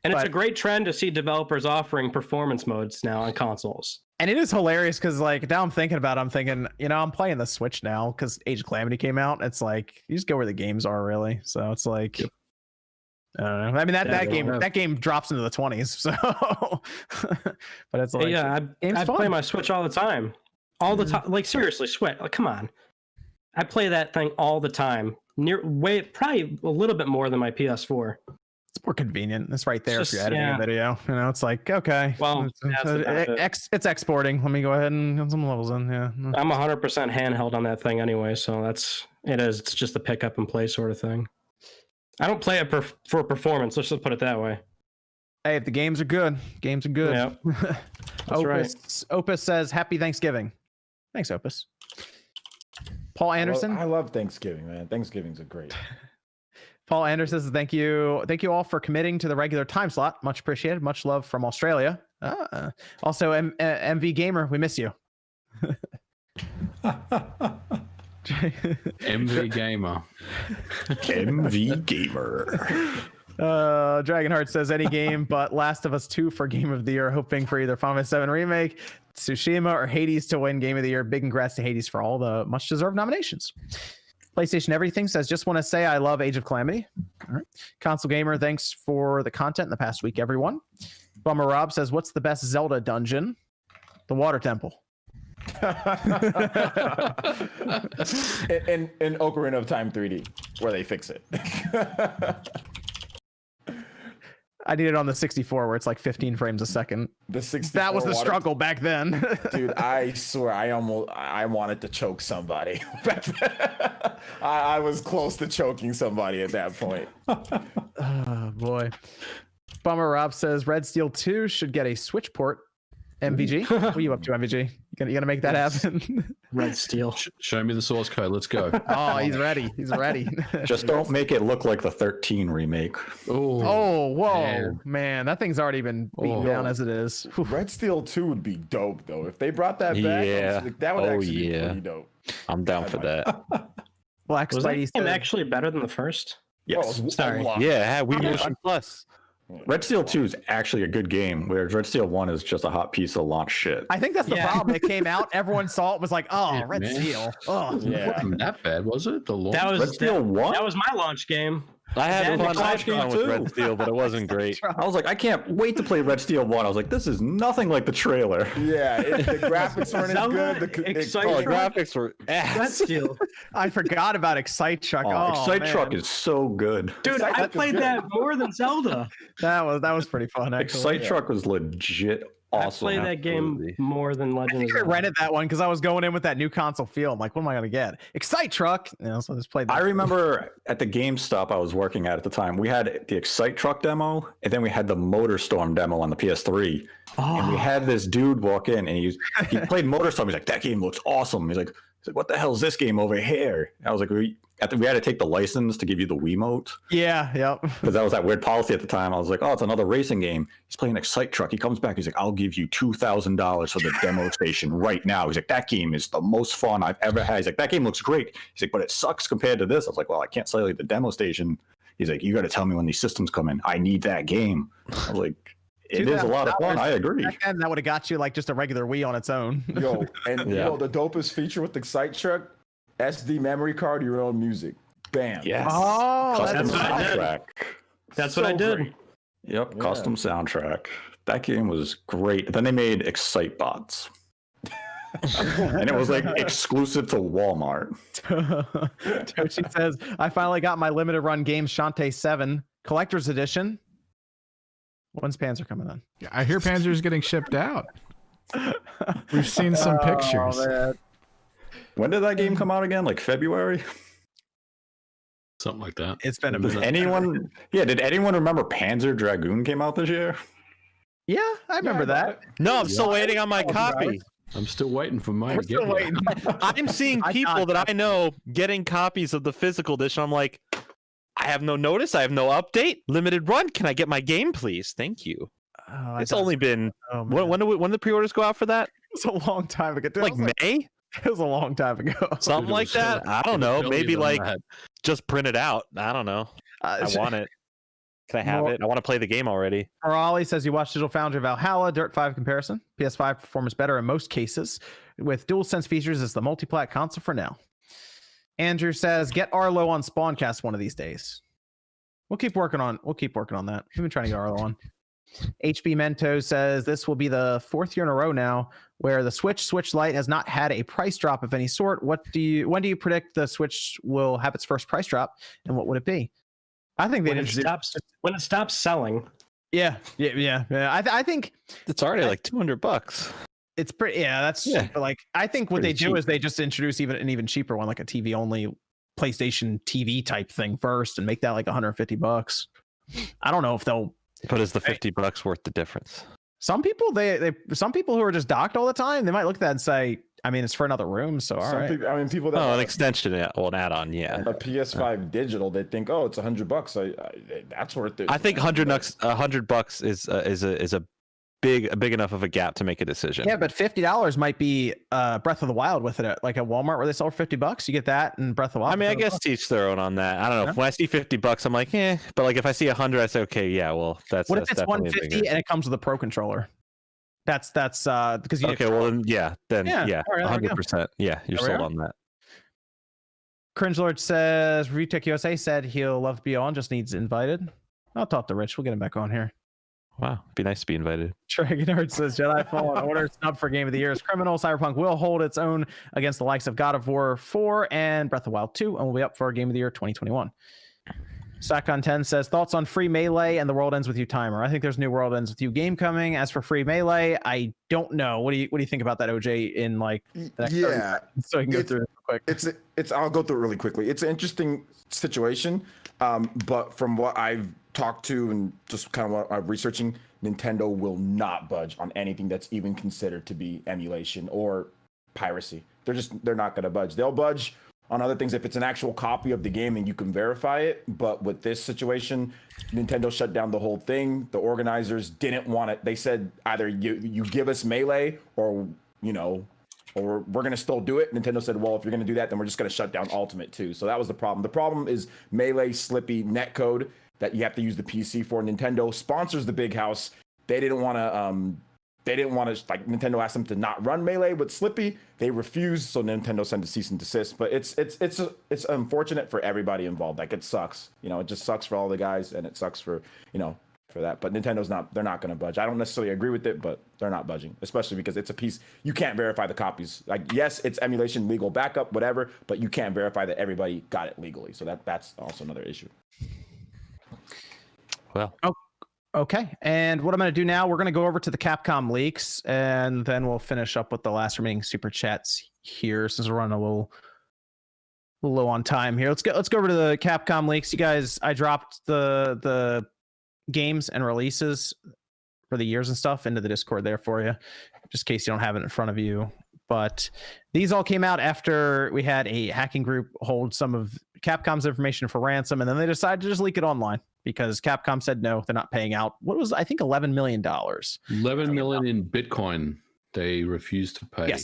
And it's a great trend to see developers offering performance modes now on consoles. And it is hilarious because, like, now I'm thinking about it, I'm thinking, I'm playing the Switch now because Age of Calamity came out. It's like you just go where the games are, really. So it's like, I don't know. I mean, that game drops into the 20s. So, but it's like, I play my Switch all the time. All the time, like seriously, like come on. I play that thing all the time. Probably a little bit more than my PS4. It's more convenient. It's right there if you're editing a video. It's like, okay. Well, it's exporting. Let me go ahead and get some levels in. Yeah. I'm 100% handheld on that thing anyway, so it is. It's just a pick up and play sort of thing. I don't play it for performance. Let's just put it that way. Hey, if the games are good, games are good. Yeah. That's right. Opus says, "Happy Thanksgiving." Thanks, Opus. Paul Anderson. I love Thanksgiving, man. Thanksgivings are great. Paul Anderson says, "Thank you all for committing to the regular time slot. Much appreciated. Much love from Australia." Also, MV Gamer, we miss you. MV Gamer. MV Gamer. Dragonheart says any game but Last of Us 2 for Game of the Year, hoping for either Final Fantasy 7 Remake, Tsushima, or Hades to win Game of the Year. Big congrats to Hades for all the much deserved nominations. PlayStation Everything says, just want to say I love Age of Calamity. All right. Console Gamer, thanks for the content in the past week, everyone. Bummer Rob says, what's the best Zelda dungeon? The Water Temple. in Ocarina of Time 3D, where they fix it. I need it on the 64 where it's like 15 frames a second. The 64 that was the struggle back then. Dude, I swear I wanted to choke somebody. I was close to choking somebody at that point. Oh boy. Bummer Rob says Red Steel 2 should get a Switch port. MVG, what are you up to, MVG? You gonna make that happen? Red Steel. Show me the source code. Let's go. Oh, he's ready. He's ready. Just don't make it look like the 13 remake. Oh, whoa, man, that thing's already been beaten down as it is. Red Steel 2 would be dope though. If they brought that back, that would actually be pretty dope. I'm down for that. Black Was Spidey that game actually better than the first? Yes. Sorry. Yeah, Wii Motion Plus. Red Steel 2 is actually a good game, whereas Red Steel 1 is just a hot piece of launch shit. I think that's the problem. It came out, everyone saw it, was like, oh, Red Steel. Oh, yeah. Wasn't that bad, was it? The launch? Red Steel 1? That was my launch game. I had fun with Red Steel, but it wasn't great. I was like, I can't wait to play Red Steel 1. I was like, this is nothing like the trailer. Yeah, the graphics weren't as good. The graphics were ass. Red Steel. I forgot about Excite Truck. Excite Truck is so good. Dude, I played that more than Zelda. That was pretty fun, actually. Excite Truck was legit awesome. I played that game more than Legend of Zelda. I rented that one because I was going in with that new console feel. I'm like, what am I going to get? Excite Truck. So I just played that. I remember at the GameStop I was working at the time, we had the Excite Truck demo, and then we had the Motorstorm demo on the PS3. And we had this dude walk in, and he played Motorstorm. He's like, that game looks awesome. He's like, what the hell is this game over here? And I was like, we had to take the license to give you the Wiimote. Yeah, yep. Because that was that weird policy at the time. I was like, oh, it's another racing game. He's playing Excite Truck. He comes back. He's like, I'll give you $2,000 for the demo station right now. He's like, that game is the most fun I've ever had. He's like, that game looks great. He's like, but it sucks compared to this. I was like, well, I can't sell you the demo station. He's like, you got to tell me when these systems come in. I need that game. I was like, it is a lot of fun. I agree. And that would have got you like just a regular Wii on its own. Yo, the dopest feature with the Excite Truck, SD memory card, your own music. Bam. Yes. Oh, custom soundtrack. That's what I did. Great. Yep, custom soundtrack. That game was great. Then they made Excite Bots. And it was like exclusive to Walmart. Tochi says, I finally got my limited run game Shantae 7 Collector's Edition. When's Panzer coming in? Yeah, I hear Panzer's getting shipped out. We've seen some pictures. Man. When did that game come out again? Like February? Something like that. It's been a Did minute. anyone remember Panzer Dragoon came out this year? Yeah, I remember that. No, I'm still waiting on my copy. I'm still waiting for mine. We're to get still here. waiting. I'm seeing people that I know getting copies of the physical edition. I'm like, I have no notice. I have no update. Limited run. Can I get my game, please? Thank you. Oh, It's only been when did the pre-orders go out for that? It was a long time ago. Dude, Like May, it was a long time ago. something like that. I don't know. Earlier Maybe than like that. just print it out. I don't know. I want it. Can I have it? I want to play the game already. Raleigh says you watched Digital Foundry Valhalla Dirt 5 comparison. PS5 performance better in most cases. With DualSense features, it's the multi-plat console for now. Andrew says get Arlo on SpawnCast one of these days. We'll keep working on that. We've been trying to get Arlo on. HB Mento says this will be the 4th year in a row now where the Switch Lite has not had a price drop of any sort. When do you predict the Switch will have its first price drop, and what would it be? I think When it stops selling. Yeah. I think It's already like $200. it's pretty. Yeah, that's Yeah. cheap. But like, I think what they Pretty do cheap. is they just introduce an even cheaper one, like a TV only PlayStation TV type thing first, and make that like $150. I don't know if they'll. But is the $50 worth the difference? Some people some people who are just docked all the time, they might look at that and say, I mean, it's for another room, so all Some right. people, people that Oh, an have extension, well, an add-on, yeah. a PS5 digital, they think, oh, it's $100. That's worth it. I think $100 is a big enough of a gap to make a decision. Yeah, but $50 might be Breath of the Wild with it at like at Walmart where they sell for $50. You get that and Breath of the Wild. I mean, I for guess $50. teach their own on that. I don't know. Yeah. When I see $50, I'm like, but like if I see 100, I say, okay, yeah, well, that's What if that's it's definitely 150 and it comes with a pro controller? That's because you okay. Well, then yeah, all right, there we go. 100%. Yeah, you're There we sold are. on that. Cringe Lord says Review Tech USA said he'll love to be on, just needs invited. I'll talk to Rich. We'll get him back on here. Wow, be nice to be invited. Dragonheart says Jedi Fallen Order snub for Game of the Year is criminal. Cyberpunk will hold its own against the likes of God of War 4 and Breath of the Wild 2 and will be up for Game of the Year 2021. Sackon 10 says thoughts on free Melee and the World Ends With You timer. I think there's a new World Ends With You game coming. As for free Melee, I don't know. What do you think about that, OJ? In like the next 30 seconds, so I can go through it real quick. It's I'll go through it really quickly. It's an interesting situation, but from what I've talked to and just kind of what I'm researching, Nintendo will not budge on anything that's even considered to be emulation or piracy. They're not going to budge. They'll budge on other things if it's an actual copy of the game and you can verify it. But with this situation, Nintendo shut down the whole thing. The organizers didn't want it. They said either you give us Melee or or we're going to still do it. Nintendo said, well, if you're going to do that, then we're just going to shut down Ultimate too. So that was the problem. The problem is Melee Slippy netcode that you have to use the PC for. Nintendo sponsors the big house. They didn't want to like Nintendo asked them to not run Melee with Slippy. They refused, so Nintendo sent a cease and desist. But it's unfortunate for everybody involved. Like it sucks. It just sucks for all the guys, and it sucks for for that. But they're not going to budge. I don't necessarily agree with it, but they're not budging, especially because it's a piece you can't verify the copies. Like yes, it's emulation, legal backup, whatever, but you can't verify that everybody got it legally. So that's also another issue. Well, Okay, and what I'm going to do now, we're going to go over to the Capcom leaks, and then we'll finish up with the last remaining super chats here, since we're running a little low on time here. Let's go over to the Capcom leaks. You guys, I dropped the games and releases for the years and stuff into the Discord there for you, just in case you don't have it in front of you. But these all came out after we had a hacking group hold some of Capcom's information for ransom, and then they decided to just leak it online because Capcom said no, they're not paying out what was, I think, $11 million. 11 million in Bitcoin. They refused to pay.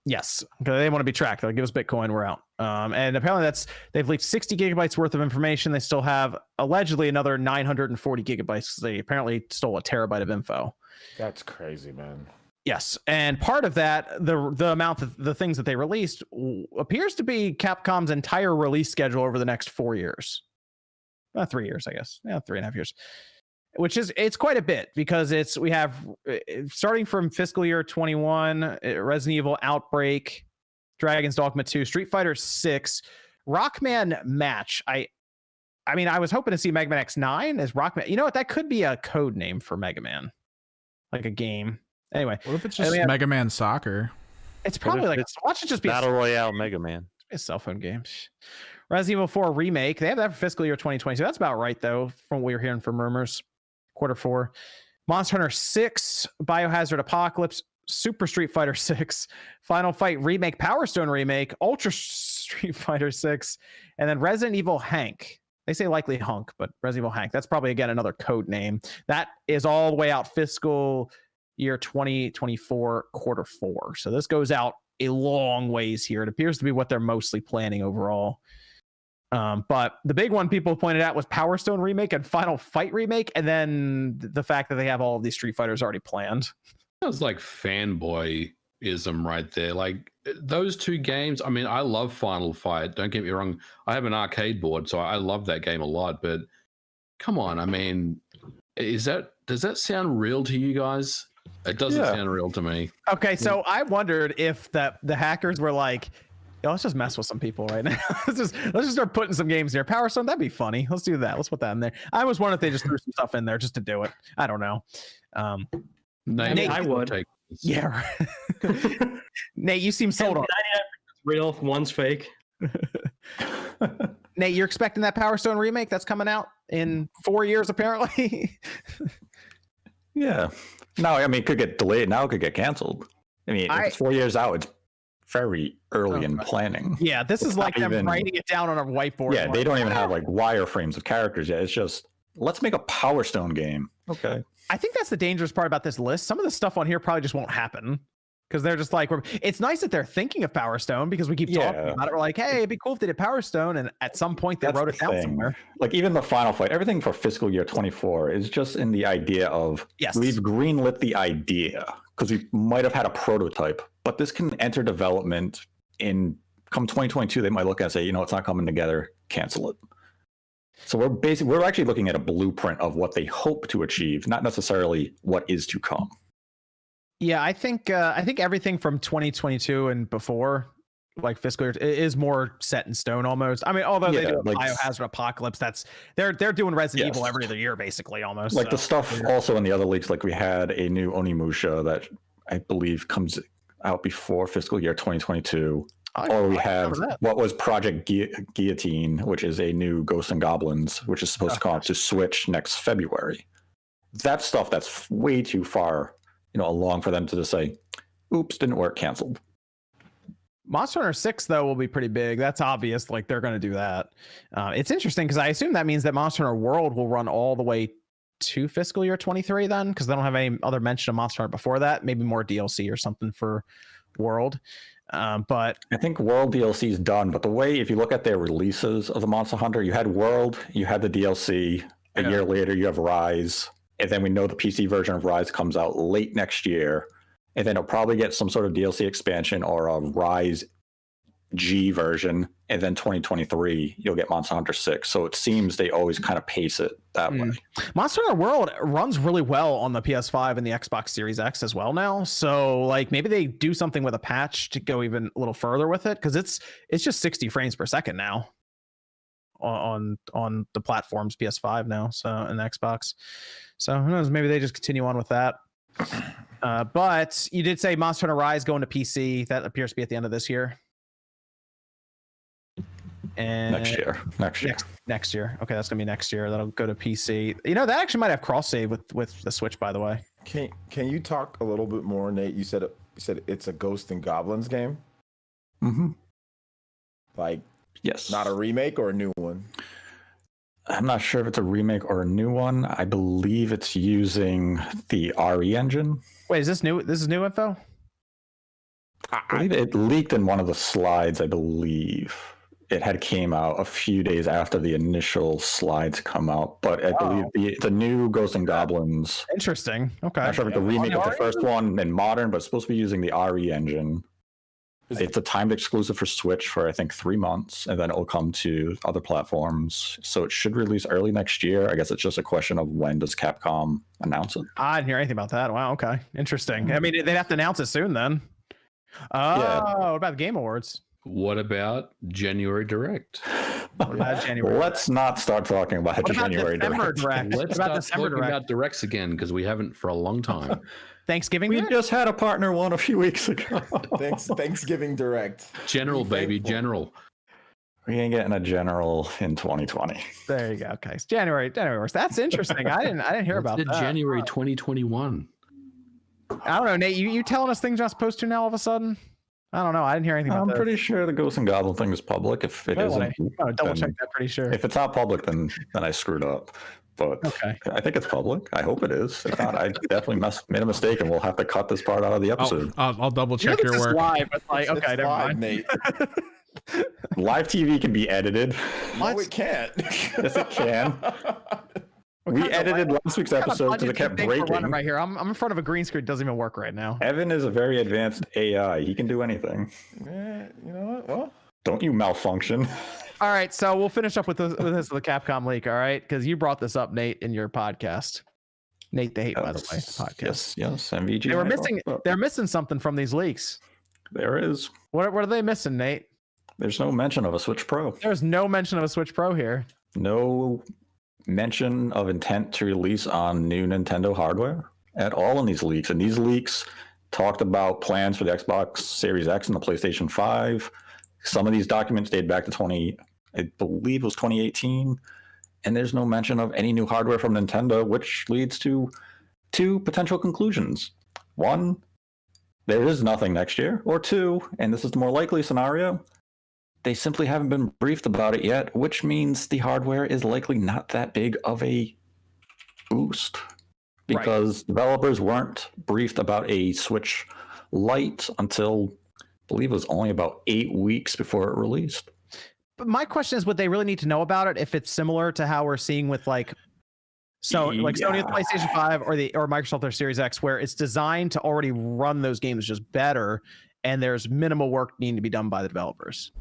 Yes, because they want to be tracked. They'll give us Bitcoin, we're out. And apparently they've leaked 60 gigabytes worth of information. They still have allegedly another 940 gigabytes. They apparently stole a terabyte of info. That's crazy, man. Yes, and part of that, the amount of the things that they released appears to be Capcom's entire release schedule over the next 4 years. 3 years, I guess. Yeah, 3.5 years. which is it's quite a bit because we have starting from fiscal year 21, Resident Evil Outbreak, Dragon's Dogma 2, Street Fighter 6, Rockman Match. I mean, I was hoping to see Mega Man X9 as Rockman. You know what? That could be a code name for Mega Man, like a game. Anyway, what if it's just Mega Man Soccer? It's probably like watch it just be Battle Royale Mega Man. A cell phone game. Resident Evil 4 remake. They have that for fiscal year 2020. So that's about right though, from what we're hearing from rumors. Q4. Monster Hunter 6, Biohazard Apocalypse, Super Street Fighter 6, Final Fight remake, Power Stone remake, Ultra Street Fighter 6, and then Resident Evil Hank. They say likely Hunk, but Resident Evil Hank. That's probably again another code name. That is all the way out fiscal year 2024 Q4. So this goes out a long ways here. It appears to be what they're mostly planning overall. But the big one people pointed out was Power Stone remake and Final Fight remake, and then the fact that they have all of these Street Fighters already planned. That was like fanboyism right there. Like those two games. I mean, I love Final Fight. Don't get me wrong. I have an arcade board, so I love that game a lot. But come on, I mean, does that sound real to you guys? It doesn't sound real to me. Okay, so I wondered if the hackers were like, yo, let's just mess with some people right now. let's just start putting some games in here. Power Stone, that'd be funny. Let's do that. Let's put that in there. I was wondering if they just threw some stuff in there just to do it. I don't know. Nate, I would take this. Yeah. Nate, you seem sold on. Real, one's fake. Nate, you're expecting that Power Stone remake that's coming out in 4 years, apparently. Yeah. No, I mean, it could get delayed. Now it could get canceled. I mean, if it's 4 years out, it's very early in planning. Yeah, this is like them writing it down on a whiteboard. Yeah, they don't even have like wireframes of characters yet. It's just, let's make a Power Stone game. Okay. I think that's the dangerous part about this list. Some of the stuff on here probably just won't happen because they're just like, it's nice that they're thinking of Power Stone because we keep talking about it. We're like, hey, it'd be cool if they did Power Stone, and at some point they wrote it down somewhere. Like even the Final Fight, everything for fiscal year 24 is just in the idea of we've greenlit the idea because we might have had a prototype, but this can enter development in come 2022. They might look at it and say, you know, it's not coming together, cancel it. So we're actually looking at a blueprint of what they hope to achieve, not necessarily what is to come. Yeah, I think everything from 2022 and before, like fiscal year, is more set in stone almost. I mean, although they do like Biohazard Apocalypse, they're doing Resident Evil every other year basically almost. Like the stuff also in the other leaks, like we had a new Onimusha that I believe comes out before fiscal year 2022. Or we have what was Project Guillotine, which is a new Ghosts and Goblins, which is supposed to come out to Switch next February. That stuff that's way too far, along for them to just say, oops, didn't work, canceled. Monster Hunter 6, though, will be pretty big. That's obvious. Like, they're going to do that. It's interesting because I assume that means that Monster Hunter World will run all the way to fiscal year 23 then, because they don't have any other mention of Monster Hunter before that. Maybe more DLC or something for World. But I think World DLC is done. But the way, if you look at their releases of the Monster Hunter, you had World, you had the DLC. A year later, you have Rise. And then we know the PC version of Rise comes out late next year. And then it'll probably get some sort of DLC expansion or a Rise G version. And then 2023, you'll get Monster Hunter 6. So it seems they always kind of pace it that way. Monster Hunter World runs really well on the PS5 and the Xbox Series X as well now. So like maybe they do something with a patch to go even a little further with it, because it's just 60 frames per second now on the platforms, PS5 now, so and Xbox. So who knows? Maybe they just continue on with that. But you did say Monster Hunter Rise going to PC. That appears to be at the end of this year. And next year. Next year. Okay, that's gonna be next year. That'll go to PC. That actually might have cross save with the Switch, by the way. Can you talk a little bit more, Nate? You said it's a Ghosts and Goblins game. Mm-hmm. Like, yes, not a remake or a new one. I'm not sure if it's a remake or a new one. I believe it's using the RE engine. Wait, is this new? This is new info? I believe it leaked in one of the slides. I believe it had came out a few days after the initial slides come out. But I believe the new Ghosts and Goblins. Interesting. Okay. I'm not sure if it's a remake of the first one in modern, but it's supposed to be using the RE engine. It's a timed exclusive for Switch for I think 3 months, and then it'll come to other platforms. So it should release early next year. I guess it's just a question of when does Capcom announce it. I didn't hear anything about that. Wow, okay, interesting. I mean, they'd have to announce it soon then. What about the Game Awards? What about January Direct? What about January? Let's not start talking about January Direct. Let's start talking about Directs again, because we haven't for a long time. Thanksgiving. We just had a partner one a few weeks ago. Thanksgiving Direct. General, baby, General. We ain't getting a General in 2020. There you go. Okay, January works. That's interesting. I didn't hear about that. January 2021. I don't know, Nate. You telling us things you're not supposed to now all of a sudden? I don't know. I didn't hear anything about I'm that. pretty sure the Ghost and Goblin thing is public. If it isn't, double check that. Pretty sure. If it's not public, then I screwed up. But okay. I think it's public. I hope it is. If not, I definitely made a mistake, and we'll have to cut this part out of the episode. I'll double check your work. Live, but like, okay, never mind. Nate. Live TV can be edited. No, it can't. Yes, it can. We edited last week's episode because it kept breaking. Right here, I'm in front of a green screen. It doesn't even work right now. Evan is a very advanced AI. He can do anything. Yeah, you know what? Well, don't you malfunction. All right, so we'll finish up with this with the Capcom leak. All right, because you brought this up, Nate, in your podcast. Nate the Hate, by the way, podcast. Yes, MVG. They're missing something from these leaks. There is. What are they missing, Nate? There's no mention of a Switch Pro. There's no mention of a Switch Pro here. No mention of intent to release on new Nintendo hardware at all in these leaks. And these leaks talked about plans for the Xbox Series X and the PlayStation 5. Some of these documents date back to I believe it was 2018. And there's no mention of any new hardware from Nintendo, which leads to two potential conclusions. One, there is nothing next year. Or two, and this is the more likely scenario, they simply haven't been briefed about it yet, which means the hardware is likely not that big of a boost because developers weren't briefed about a Switch Lite until I believe it was only about 8 weeks before it released. But my question is, would they really need to know about it if it's similar to how we're seeing with Sony with PlayStation 5 or Microsoft their Series X, where it's designed to already run those games just better and there's minimal work needing to be done by the developers?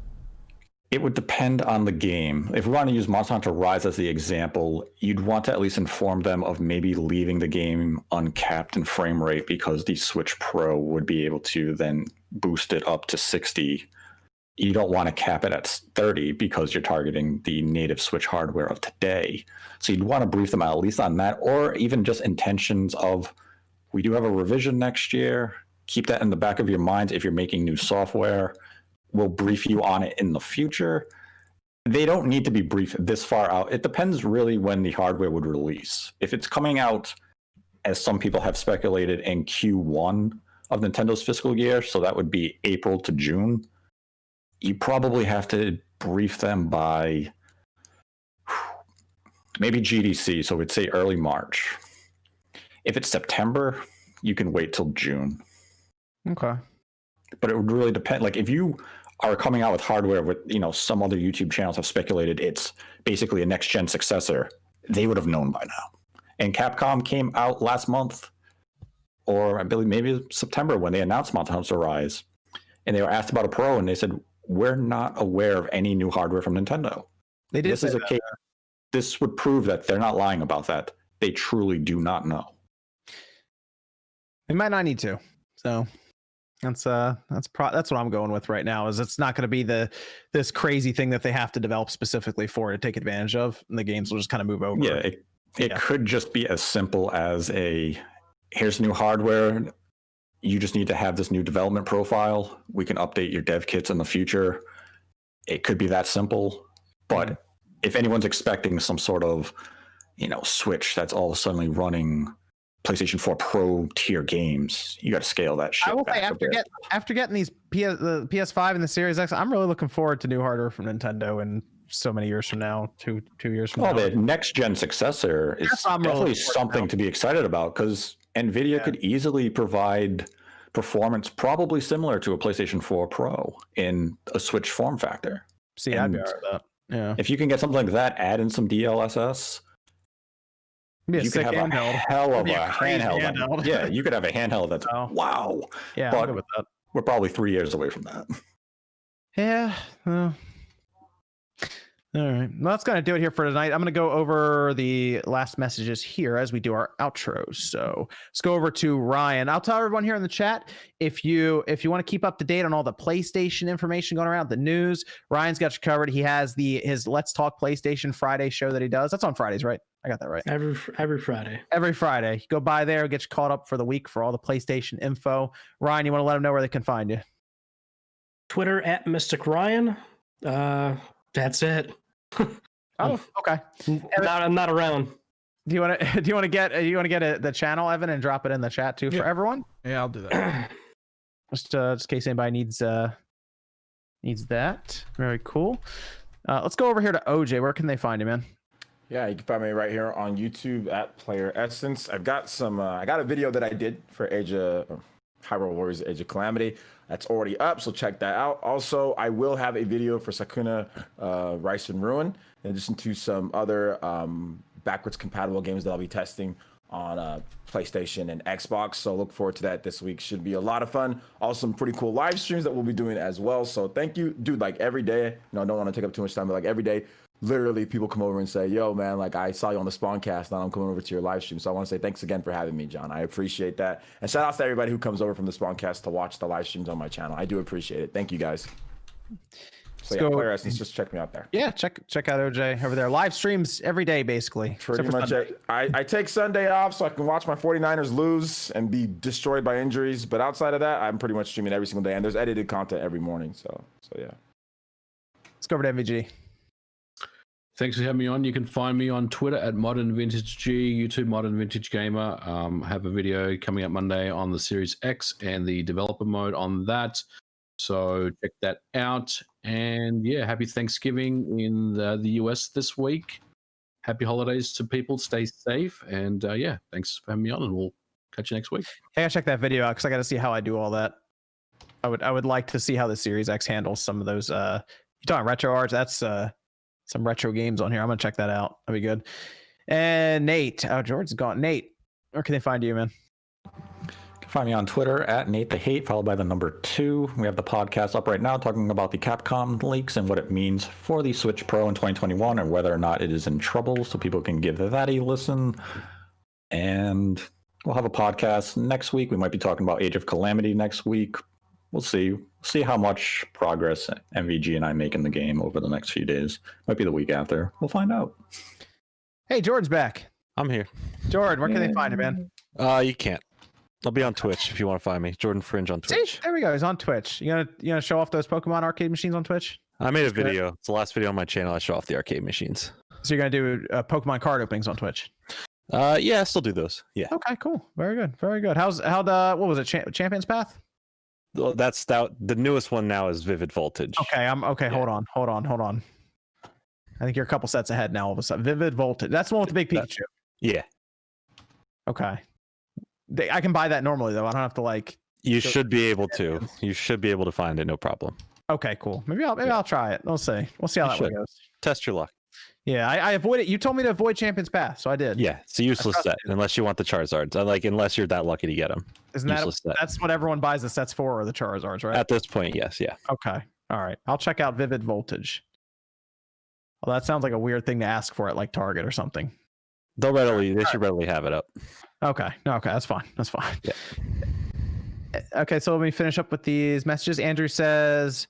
It would depend on the game. If we want to use Monster Hunter Rise as the example, you'd want to at least inform them of maybe leaving the game uncapped in frame rate because the Switch Pro would be able to then boost it up to 60. You don't want to cap it at 30 because you're targeting the native Switch hardware of today. So you'd want to brief them out at least on that, or even just intentions of, we do have a revision next year. Keep that in the back of your mind if you're making new software. We'll brief you on it in the future. They don't need to be briefed this far out. It depends really when the hardware would release. If it's coming out, as some people have speculated, in Q1 of Nintendo's fiscal year, so that would be April to June, you probably have to brief them by maybe GDC, so we'd say early March. If it's September, you can wait till June. Okay. But it would really depend. Like if you are coming out with hardware with, some other YouTube channels have speculated it's basically a next gen successor, they would have known by now. And Capcom came out last month, or I believe maybe September, when they announced Monster Hunter Rise, and they were asked about a Pro, and they said, we're not aware of any new hardware from Nintendo. They did. This would prove that they're not lying about that. They truly do not know. They might not need to. So that's what I'm going with right now. Is it's not going to be this crazy thing that they have to develop specifically for to take advantage of, and the games will just kind of move over. Yeah, it could just be as simple as here's new hardware. You just need to have this new development profile. We can update your dev kits in the future. It could be that simple. But if anyone's expecting some sort of, Switch that's all of a sudden running PlayStation 4 Pro tier games, you got to scale that shit. I will say after getting these the PS5 and the Series X, I'm really looking forward to new hardware from Nintendo in so many years from now, two years from now. The next gen successor is definitely something to be excited about, because NVIDIA could easily provide performance probably similar to a PlayStation 4 Pro in a Switch form factor. See, I'd be all right with that. Yeah. If you can get something like that, add in some DLSS, you could have a hell of a handheld. Yeah, you could have a handheld that's wow. Yeah, but I'll go with that. we're probably 3 years away from that. Yeah. All right. Well, that's going to do it here for tonight. I'm going to go over the last messages here as we do our outros. So let's go over to Ryan. I'll tell everyone here in the chat, if you want to keep up to date on all the PlayStation information going around, the news, Ryan's got you covered. He has his Let's Talk PlayStation Friday show that he does. That's on Fridays, right? I got that right. Every Friday. Every Friday. Go by there, get you caught up for the week for all the PlayStation info. Ryan, you want to let them know where they can find you? Twitter at Mystic Ryan. That's it. Oh, okay. I'm not around. Do you want to get the channel, Evan, and drop it in the chat too for everyone? Yeah, I'll do that. Just in case anybody needs that. Very cool. Let's go over here to OJ. Where can they find you, man? Yeah, you can find me right here on YouTube at Player Essence. I've got some. I got a video that I did for Hyrule Warriors: Age of Calamity. That's already up, so check that out. Also, I will have a video for Sakuna Rise and Ruin, in addition to some other backwards compatible games that I'll be testing on PlayStation and Xbox. So look forward to that this week. Should be a lot of fun. Also, some pretty cool live streams that we'll be doing as well. So thank you, dude. Like every day, I don't want to take up too much time, but like every day, literally people come over and say, yo, man, like I saw you on the SpawnCast, now I'm coming over to your live stream. So I want to say thanks again for having me, John. I appreciate that. And shout out to everybody who comes over from the SpawnCast to watch the live streams on my channel. I do appreciate it. Thank you guys. So yeah, Player Essence, just check me out there. Yeah, check out OJ over there. Live streams every day, basically. Pretty much. I take Sunday off so I can watch my 49ers lose and be destroyed by injuries. But outside of that, I'm pretty much streaming every single day. And there's edited content every morning. So yeah. Let's go over to MVG. Thanks for having me on. You can find me on Twitter at Modern Vintage G, YouTube Modern Vintage Gamer. Have a video coming up Monday on the Series X and the developer mode on that. So check that out. And yeah, happy Thanksgiving in the US this week. Happy holidays to people. Stay safe. And yeah, thanks for having me on, and we'll catch you next week. Hey, I check that video out because I got to see how I do all that. I would like to see how the Series X handles some of those. You talking retro arts? That's some retro games on here. I'm gonna check that out. That'd be good. And Nate, George's gone. Nate, where can they find you, man? You can find me on Twitter at Nate the Hate, followed by the number 2. We have the podcast up right now talking about the Capcom leaks and what it means for the Switch Pro in 2021 and whether or not it is in trouble, so people can give that a listen. And we'll have a podcast next week. We might be talking about Age of Calamity next week. We'll see how much progress MVG and I make in the game over the next few days. Might be the week after. We'll find out. Hey, Jordan's back. I'm here. Jordan, where can they find you, man? You can't. I'll be on Twitch if you want to find me. Jordan Fringe on Twitch. See, there we go. He's on Twitch. You gonna show off those Pokemon arcade machines on Twitch? I made a video. It's the last video on my channel. I show off the arcade machines. So you're gonna do Pokemon card openings on Twitch? Yeah, I still do those. Yeah. Okay, cool. Very good. Very good. What was it? Champion's Path? Well, that's the newest one now is Vivid Voltage. Okay, Yeah. Hold on. I think you're a couple sets ahead now all of a sudden. Vivid Voltage. That's the one with the big Pikachu. Yeah. Okay. I can buy that normally though. I don't have to like. You should be able to. You should be able to find it, no problem. Okay, cool. Maybe I'll try it. We'll see. We'll see how that one goes. Test your luck. Yeah, I avoided. You told me to avoid Champion's Path, so I did. Yeah, it's a useless set unless you want the Charizards. Unless you're that lucky to get them. Isn't that's what everyone buys the sets for, or the Charizards, right? At this point, yes, yeah. Okay, all right. I'll check out Vivid Voltage. Well, that sounds like a weird thing to ask for at like Target or something. They should readily have it up. Okay, that's fine. That's fine. Yeah. Okay, so let me finish up with these messages. Andrew says,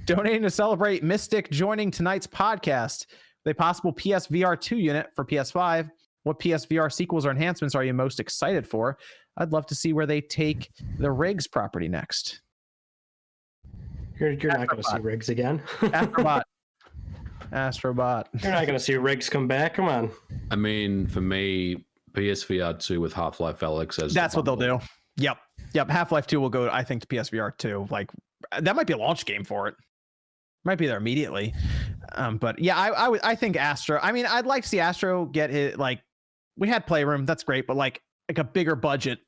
donating to celebrate Mystic joining tonight's podcast. The possible PSVR 2 unit for PS5. What PSVR sequels or enhancements are you most excited for? I'd love to see where they take the Riggs property next. You're not going to see Riggs again. Astrobot. You're not going to see Riggs come back. Come on. I mean, for me, PSVR 2 with Half-Life Alyx as that's what they'll do. Yep. Half-Life 2 will go, I think, to PSVR 2. Like that might be a launch game for it. Might be there immediately. But yeah, I think Astro. I mean, I'd like to see Astro get his, like, we had Playroom, that's great, but like a bigger budget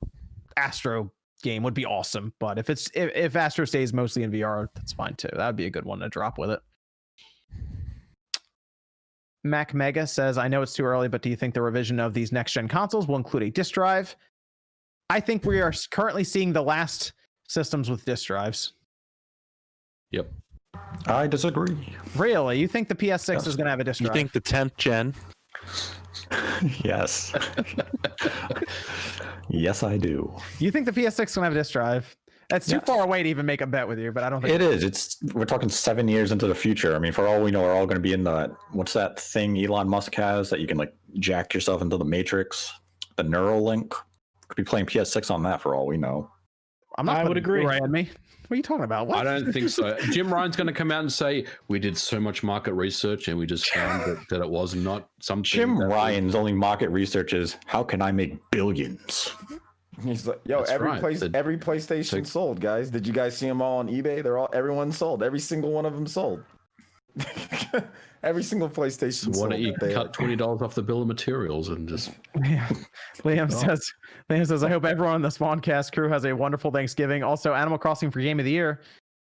Astro game would be awesome. But if Astro stays mostly in VR, that's fine too. That would be a good one to drop with it. Mac Mega says, I know it's too early, but do you think the revision of these next gen consoles will include a disk drive? I think we are currently seeing the last systems with disk drives. Yep. I disagree. Really? You think the PS6 is going to have a disk You drive? think the 10th gen? Yes. Yes, I do. You think the PS6 is going to have a disk drive? That's too Yes. far away to even make a bet with you, but I don't think It is. We're talking 7 years into the future. I mean, for all we know, we're all going to be in the what's that thing Elon Musk has that you can like jack yourself into the Matrix, the Neuralink. Could be playing PS6 on that for all we know. I'm not. I would putting agree. Blu-ray on me. What are you talking about? What? I don't think so. Jim Ryan's going to come out and say we did so much market research and we just found that it was not something. Jim that Ryan's only market research is how can I make billions? He's like, yo, That's every right. every PlayStation sold, guys. Did you guys see them all on eBay? Everyone sold. Every single one of them sold. Every single PlayStation So why sold. don't you that they cut $20 off the bill of materials and just Liam says, I hope everyone on the SpawnCast crew has a wonderful Thanksgiving. Also, Animal Crossing for Game of the Year,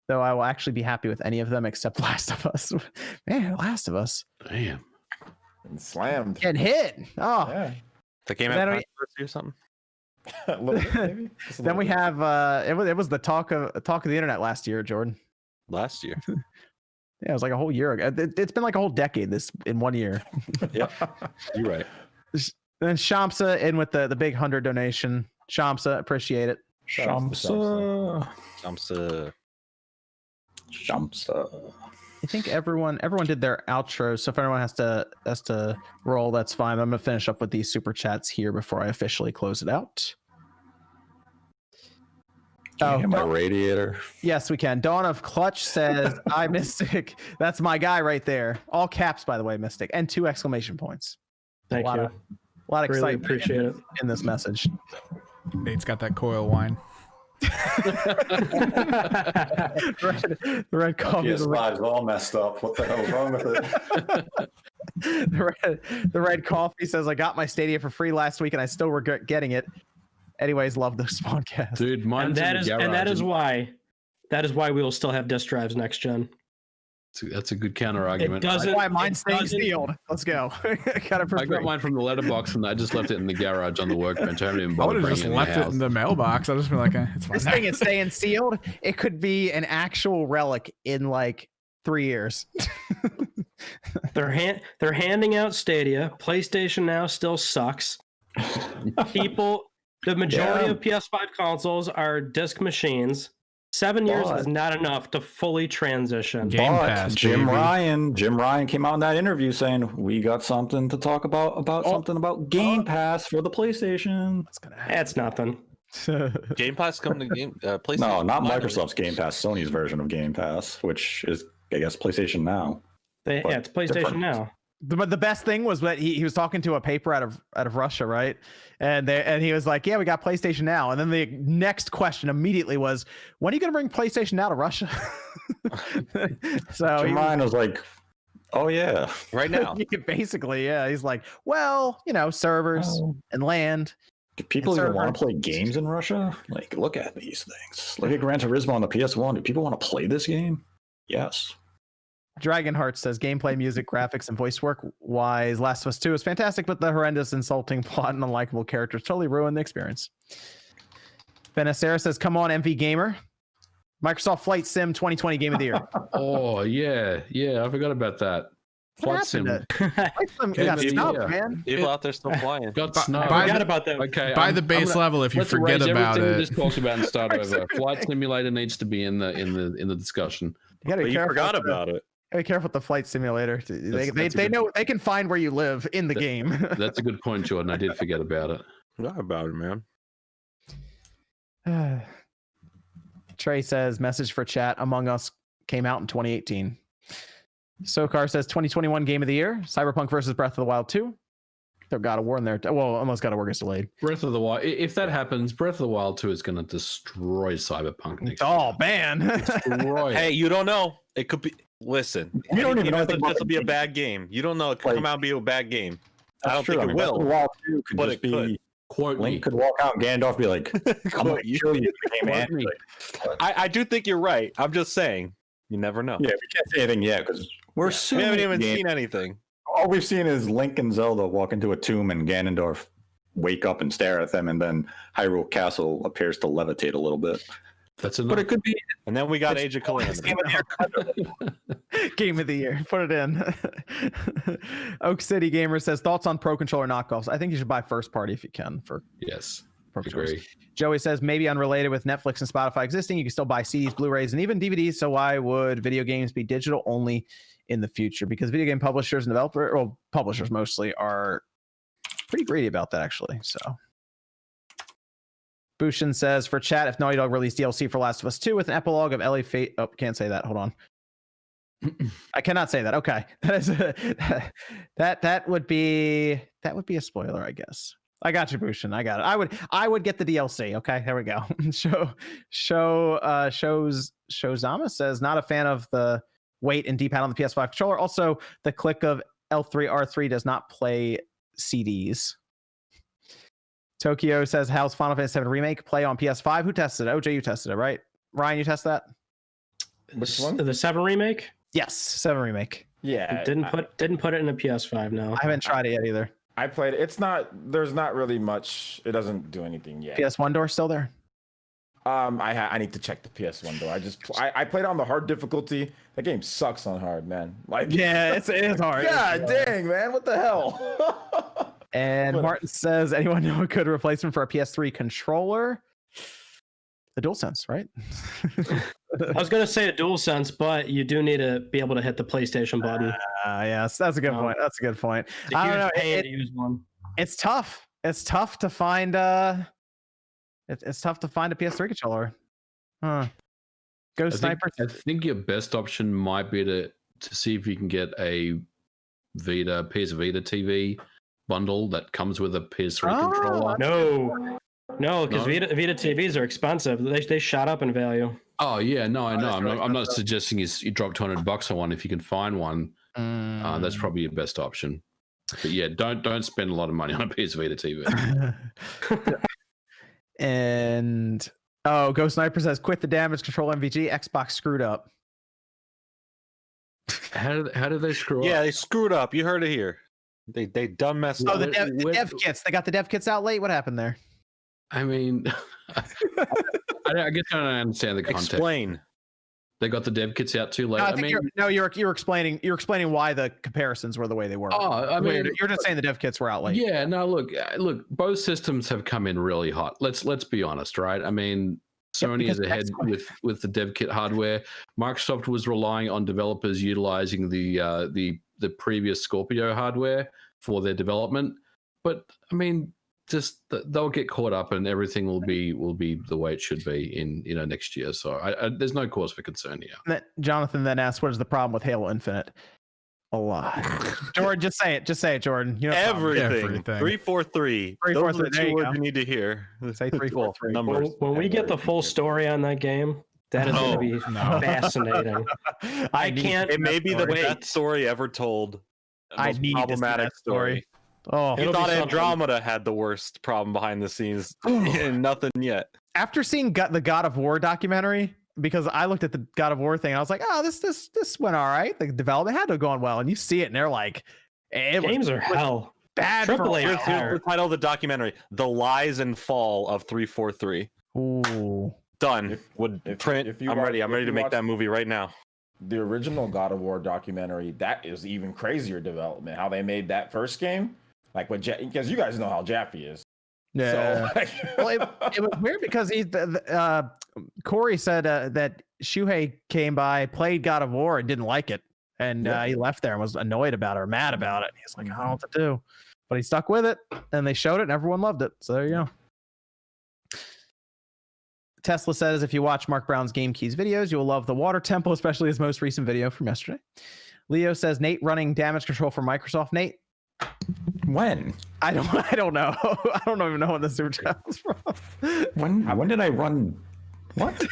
though I will actually be happy with any of them except Last of Us. Man, Last of Us. damn. And slammed. Getting hit. Oh. Yeah. The game Then had we- controversy or something? A little bit, maybe. Just a Then little we bit. have it was the talk of the internet last year, Jordan. Last year. Yeah, it was like a whole year ago. It's been like a whole decade this in 1 year. Yep. You're right. Then Shamsa in with the big 100 donation. Shamsa, appreciate it. Shamsa. Shamsa. I think everyone did their outros. So if everyone has to roll, that's fine. I'm gonna finish up with these super chats here before I officially close it out. Can you hear my Dawn- radiator? yes, we can. Dawn of Clutch says, "I Mystic." That's my guy right there. All caps, by the way, Mystic, and 2 exclamation points. Thank a lot you. Of, a lot of Really excitement appreciate it. in this message. Nate's got that coil wine. The red coffee. PS5's all messed up. What the hell's wrong with it? The red coffee says, "I got my Stadia for free last week, and I still regret getting it." Anyways, love the SpawnCast. Dude, mine's And that in is the garage. and that is why we will still have disk drives next gen. That's a good counter argument. doesn't- That's why mine's staying doesn't- sealed. Let's go. Got it for I got free. mine from the letterbox and I just left it in the garage on the workbench. I haven't even I bothered would have bringing just it in left the it house. in the mailbox. I'd just be like, it's fine. This thing is staying sealed. It could be an actual relic in like 3 years. They're handing out Stadia. PlayStation Now still sucks. The majority Yeah. of PS5 consoles are disc machines. 7 years But- is not enough to fully transition. Game But Pass, Jim baby. Ryan came out in that interview saying we got something to talk about something about Game Pass for the PlayStation. What's gonna happen? That's nothing. Game Pass coming to game PlayStation. No, not finally. Microsoft's Game Pass, Sony's version of Game Pass, which is I guess PlayStation Now. But It's PlayStation different. Now. But the best thing was that he was talking to a paper out of Russia, right? And he was like, "Yeah, we got PlayStation Now." And then the next question immediately was, "When are you going to bring PlayStation Now to Russia?" So Jim Ryan was like, "Oh yeah, Right now. basically, yeah, he's like, "Well, servers and land." do people It's even our- want to play games in Russia? Like, look at these things. Look at Gran Turismo on the PS1. Do people want to play this game? Yes. Dragonheart says gameplay, music, graphics, and voice work wise, Last of Us 2 is fantastic, but the horrendous, insulting plot and unlikable characters totally ruin the experience. Benacer says, "Come on, MV Gamer. Microsoft Flight Sim 2020 Game of the Year." Oh, yeah. I forgot about that. What Flight Sim. happened Flight Sim got Game of the snubbed, year. man. People out there still flying. Got By- snubbed. by Forgot the- about that. Okay. By I'm- the I'm base gonna- level, if you let's forget erase about everything we it. just talked about and start over. Flight Simulator needs to be in the discussion. You gotta But be you careful. forgot with the- about it. Be careful with the flight simulator. They that's a good- know they can find where you live in the game. That's a good point, Jordan. I did forget about it. Forgot about it, man. Trey says, "Message for chat. Among Us came out in 2018." Sokar says 2021 Game of the Year, Cyberpunk versus Breath of the Wild 2. They've got a war in there. Well, almost got a war gets delayed. Breath of the Wild. If that happens, Breath of the Wild 2 is going to destroy Cyberpunk next year. Oh man. Destroy it. Hey, you don't know. It could be. Listen, You don't even know anything about this will the be a game. bad game. You don't know. It could Like- come out and be a bad game. I That's don't true. think I mean, it Breath of the will. Wild 2 could but just it be could. Quote me. Link could walk out and Gandalf be like, "I'm Quote gonna you. kill you." Hey, man. Quote me. I do think you're right. I'm just saying. You never know. Yeah, we can't say anything yet because we're We soon. haven't even game. seen anything. All we've seen is Link and Zelda walk into a tomb and Ganondorf wake up and stare at them, and then Hyrule Castle appears to levitate a little bit. That's enough. But it could be. And then we got Age of Calamity. Game of the year. Put it in. Oak City Gamer says thoughts on Pro Controller knockoffs. I think you should buy first party if you can for Yes. Pro Controllers. Agree. Joey says maybe unrelated with Netflix and Spotify existing, you can still buy CDs, Blu-rays, and even DVDs. So why would video games be digital only in the future? Because video game publishers and publishers mostly are pretty greedy about that, actually. So Bushin says for chat, if Naughty Dog released DLC for Last of Us 2 with an epilogue of LA Fate, can't say that. Hold on. I cannot say that. Okay, that is that would be a spoiler, I guess. I got you, Bushin. I got it. I would get the DLC. Okay, there we go. Showzama says not a fan of the weight and D-pad on the PS5 controller. Also, the click of L3 R3 does not play CDs. Tokyo says, how's Final Fantasy VII Remake play on PS5? Who tested it? OJ, you tested it, right? Ryan, you tested that? Which one? The 7 remake? Yes, 7 Remake. Yeah. Didn't put it in a PS5. No, I haven't tried it yet either. I played it. There's not really much. It doesn't do anything yet. PS1 door still there? I need to check the PS1 door. I played on the hard difficulty. That game sucks on hard, man. Like, yeah, it is hard. God dang, man, what the hell? And Martin says, anyone know a good replacement for a PS3 controller? The DualSense, right? I was gonna say a DualSense, but you do need to be able to hit the PlayStation button. Yes, that's a good point. That's a good point. I don't know. To use one. It's tough. It's tough to find. It's tough to find a PS3 controller. Ghost Sniper. I think your best option might be to see if you can get a PS Vita TV bundle that comes with a PS3 controller. No, because Vita TVs are expensive. They shot up in value. Oh yeah, no, I know. I'm not suggesting you drop $200 on one if you can find one. That's probably your best option. But yeah, don't spend a lot of money on a PS Vita TV. And Ghost Sniper says, quit the damage control MVG. Xbox screwed up. How did they screw up? Yeah, they screwed up. You heard it here. They done messed up. The dev kits. They got the dev kits out late. What happened there? I mean, I guess I don't understand the context. Explain. They got the dev kits out too late. No, you're explaining why the comparisons were the way they were. You're just saying the dev kits were out late. Yeah, no, look, both systems have come in really hot. Let's be honest, right? I mean, Sony is ahead with the dev kit hardware. Microsoft was relying on developers utilizing the previous Scorpio hardware for their development. But I mean, just they'll get caught up and everything will be the way it should be in next year. So there's no cause for concern here. Jonathan then asked, "What is the problem with Halo Infinite?" A lot. Jordan, just say it, Jordan. You know everything. 343. 343. Those are the There two you words go. you need to hear. Say 343. Numbers. When we get the full story on that game, that is going to be fascinating. It may be the best story ever told. I Most need problematic story. Oh, You thought Andromeda had the worst problem behind the scenes, and nothing yet. After seeing the God of War documentary, because I looked at the God of War thing, and I was like, oh, this went all right. The development had to have gone well, and you see it, and they're like, games are hell. Bad. Here's the title of the documentary: "The Rise and Fall of 343." Ooh. Done. I'm ready. I'm ready to make that movie right now. The original God of War documentary, that is even crazier development. How they made that first game, like because you guys know how Jaffe is. Yeah. So, Well, it was weird because Corey said that Shuhei came by, played God of War, and didn't like it, and he left there and was annoyed about it or mad about it. He's like, I don't know what to do, but he stuck with it, and they showed it, and everyone loved it. So there you go. Tesla says, if you watch Mark Brown's Game Keys videos, you will love the water temple, especially his most recent video from yesterday. Leo says, Nate running damage control for Microsoft. Nate, When? I don't know. I don't even know when the super chat was from. When did I run? What?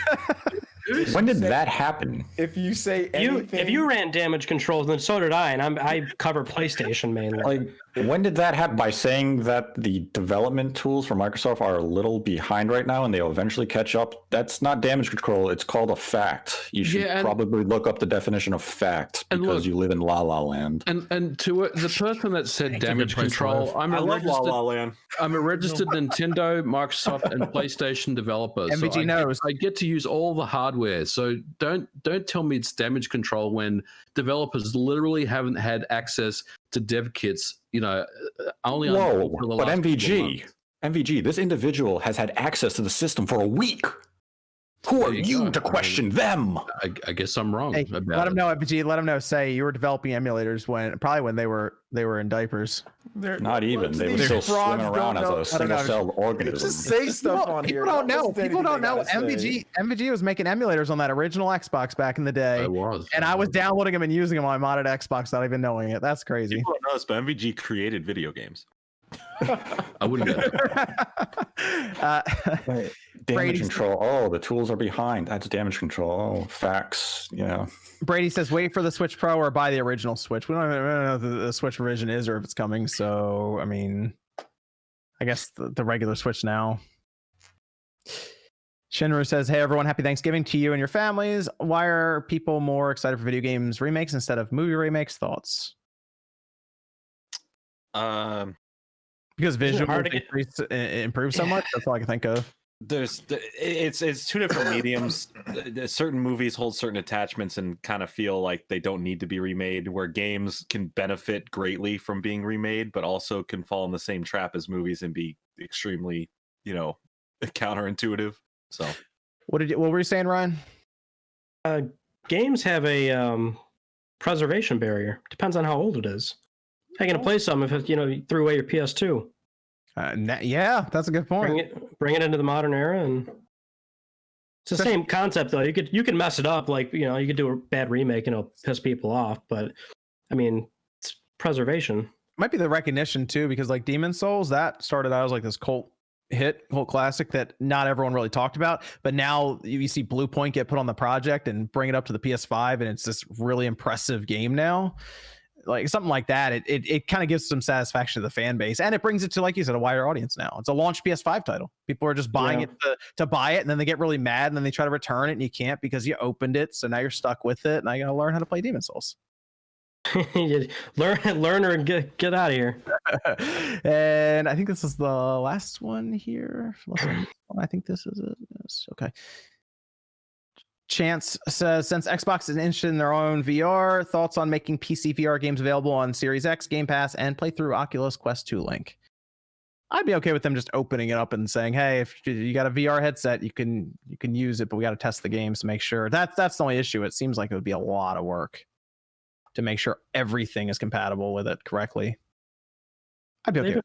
When did that happen? if you say anything, If you ran damage controls, then so did I, and I cover PlayStation mainly. Like When did that happen? By saying that the development tools for Microsoft are a little behind right now and they'll eventually catch up, that's not damage control. It's called a fact. You should probably look up the definition of fact because you live in La La Land. And to the person that said damage control, I'm a registered Nintendo, Microsoft, and PlayStation developer. MVG so knows. I get to use all the hardware. So don't tell me it's damage control when developers literally haven't had access to dev kits, only Whoa, but MVG, this individual has had access to the system for a week. Who are you to question them? I guess I'm wrong. Hey, let them know, MVG. Let them know. Say you were developing emulators when they were in diapers. Not even. They were still swimming around as a single-celled organism. Just say stuff on here. People don't know. People don't know. MVG was making emulators on that original Xbox back in the day. I was downloading them and using them on my modded Xbox, not even knowing it. That's crazy. People don't know this, but MVG created video games. I wouldn't get that. Damage control. Oh, the tools are behind. That's damage control. Oh, facts. Brady says, wait for the Switch Pro or buy the original Switch. We don't know if the Switch revision is or if it's coming. So, I mean, I guess the regular Switch now. Shinru says, hey, everyone, happy Thanksgiving to you and your families. Why are people more excited for video games remakes instead of movie remakes? Thoughts? Because visual improves so much. That's all I can think of. It's two different mediums. Certain movies hold certain attachments and kind of feel like they don't need to be remade, where games can benefit greatly from being remade, but also can fall in the same trap as movies and be extremely, counterintuitive. So what were you saying, Ryan? Games have a preservation barrier. Depends on how old it is. How are you gonna play something if you threw away your PS2? Yeah, that's a good point. Bring it into the modern era, and it's the same concept though. You can mess it up, like you could do a bad remake and it'll piss people off, but I mean, it's preservation. Might be the recognition too, because like Demon Souls, that started out as like this cult classic that not everyone really talked about, but now you see Blue Point get put on the project and bring it up to the PS5, and it's this really impressive game now. Like something like that, it kind of gives some satisfaction to the fan base, and it brings it to, like you said, a wider audience now. It's a launch PS5 title. People are just buying it to buy it, and then they get really mad, and then they try to return it, and you can't because you opened it, so now you're stuck with it. Now you gotta learn how to play Demon Souls. learn or get out of here. And I think this is the last one here. I think this is it. Yes. Okay. Chance says, since Xbox is interested in their own VR, thoughts on making PC VR games available on Series X, Game Pass, and play through Oculus Quest 2 Link? I'd be okay with them just opening it up and saying, hey, if you got a VR headset, you can use it, but we got to test the games to make sure. That's the only issue. It seems like it would be a lot of work to make sure everything is compatible with it correctly. I'd be okay.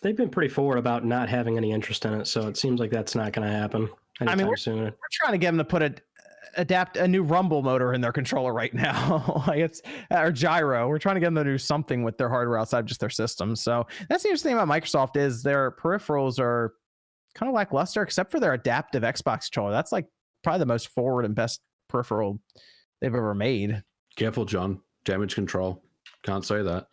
They've been pretty forward about not having any interest in it, so it seems like that's not going to happen anytime soon. We're trying to get them to put adapt a new rumble motor in their controller right now. Or gyro. We're trying to get them to do something with their hardware outside of just their system. So that's the interesting thing about Microsoft is their peripherals are kind of lackluster, except for their adaptive Xbox controller. That's like probably the most forward and best peripheral they've ever made. Careful, John. Damage control. Can't say that.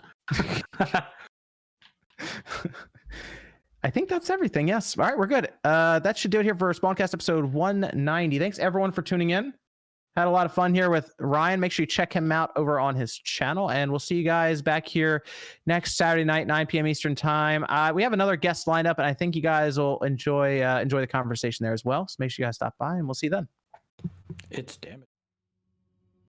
I think that's everything. Yes. All right, we're good. That should do it here for SpawnCast episode 190. Thanks everyone for tuning in. Had a lot of fun here with Ryan. Make sure you check him out over on his channel, and we'll see you guys back here next Saturday night, 9 p.m. Eastern time. We have another guest lined up, and I think you guys will enjoy the conversation there as well. So make sure you guys stop by, and we'll see you then. It's damage.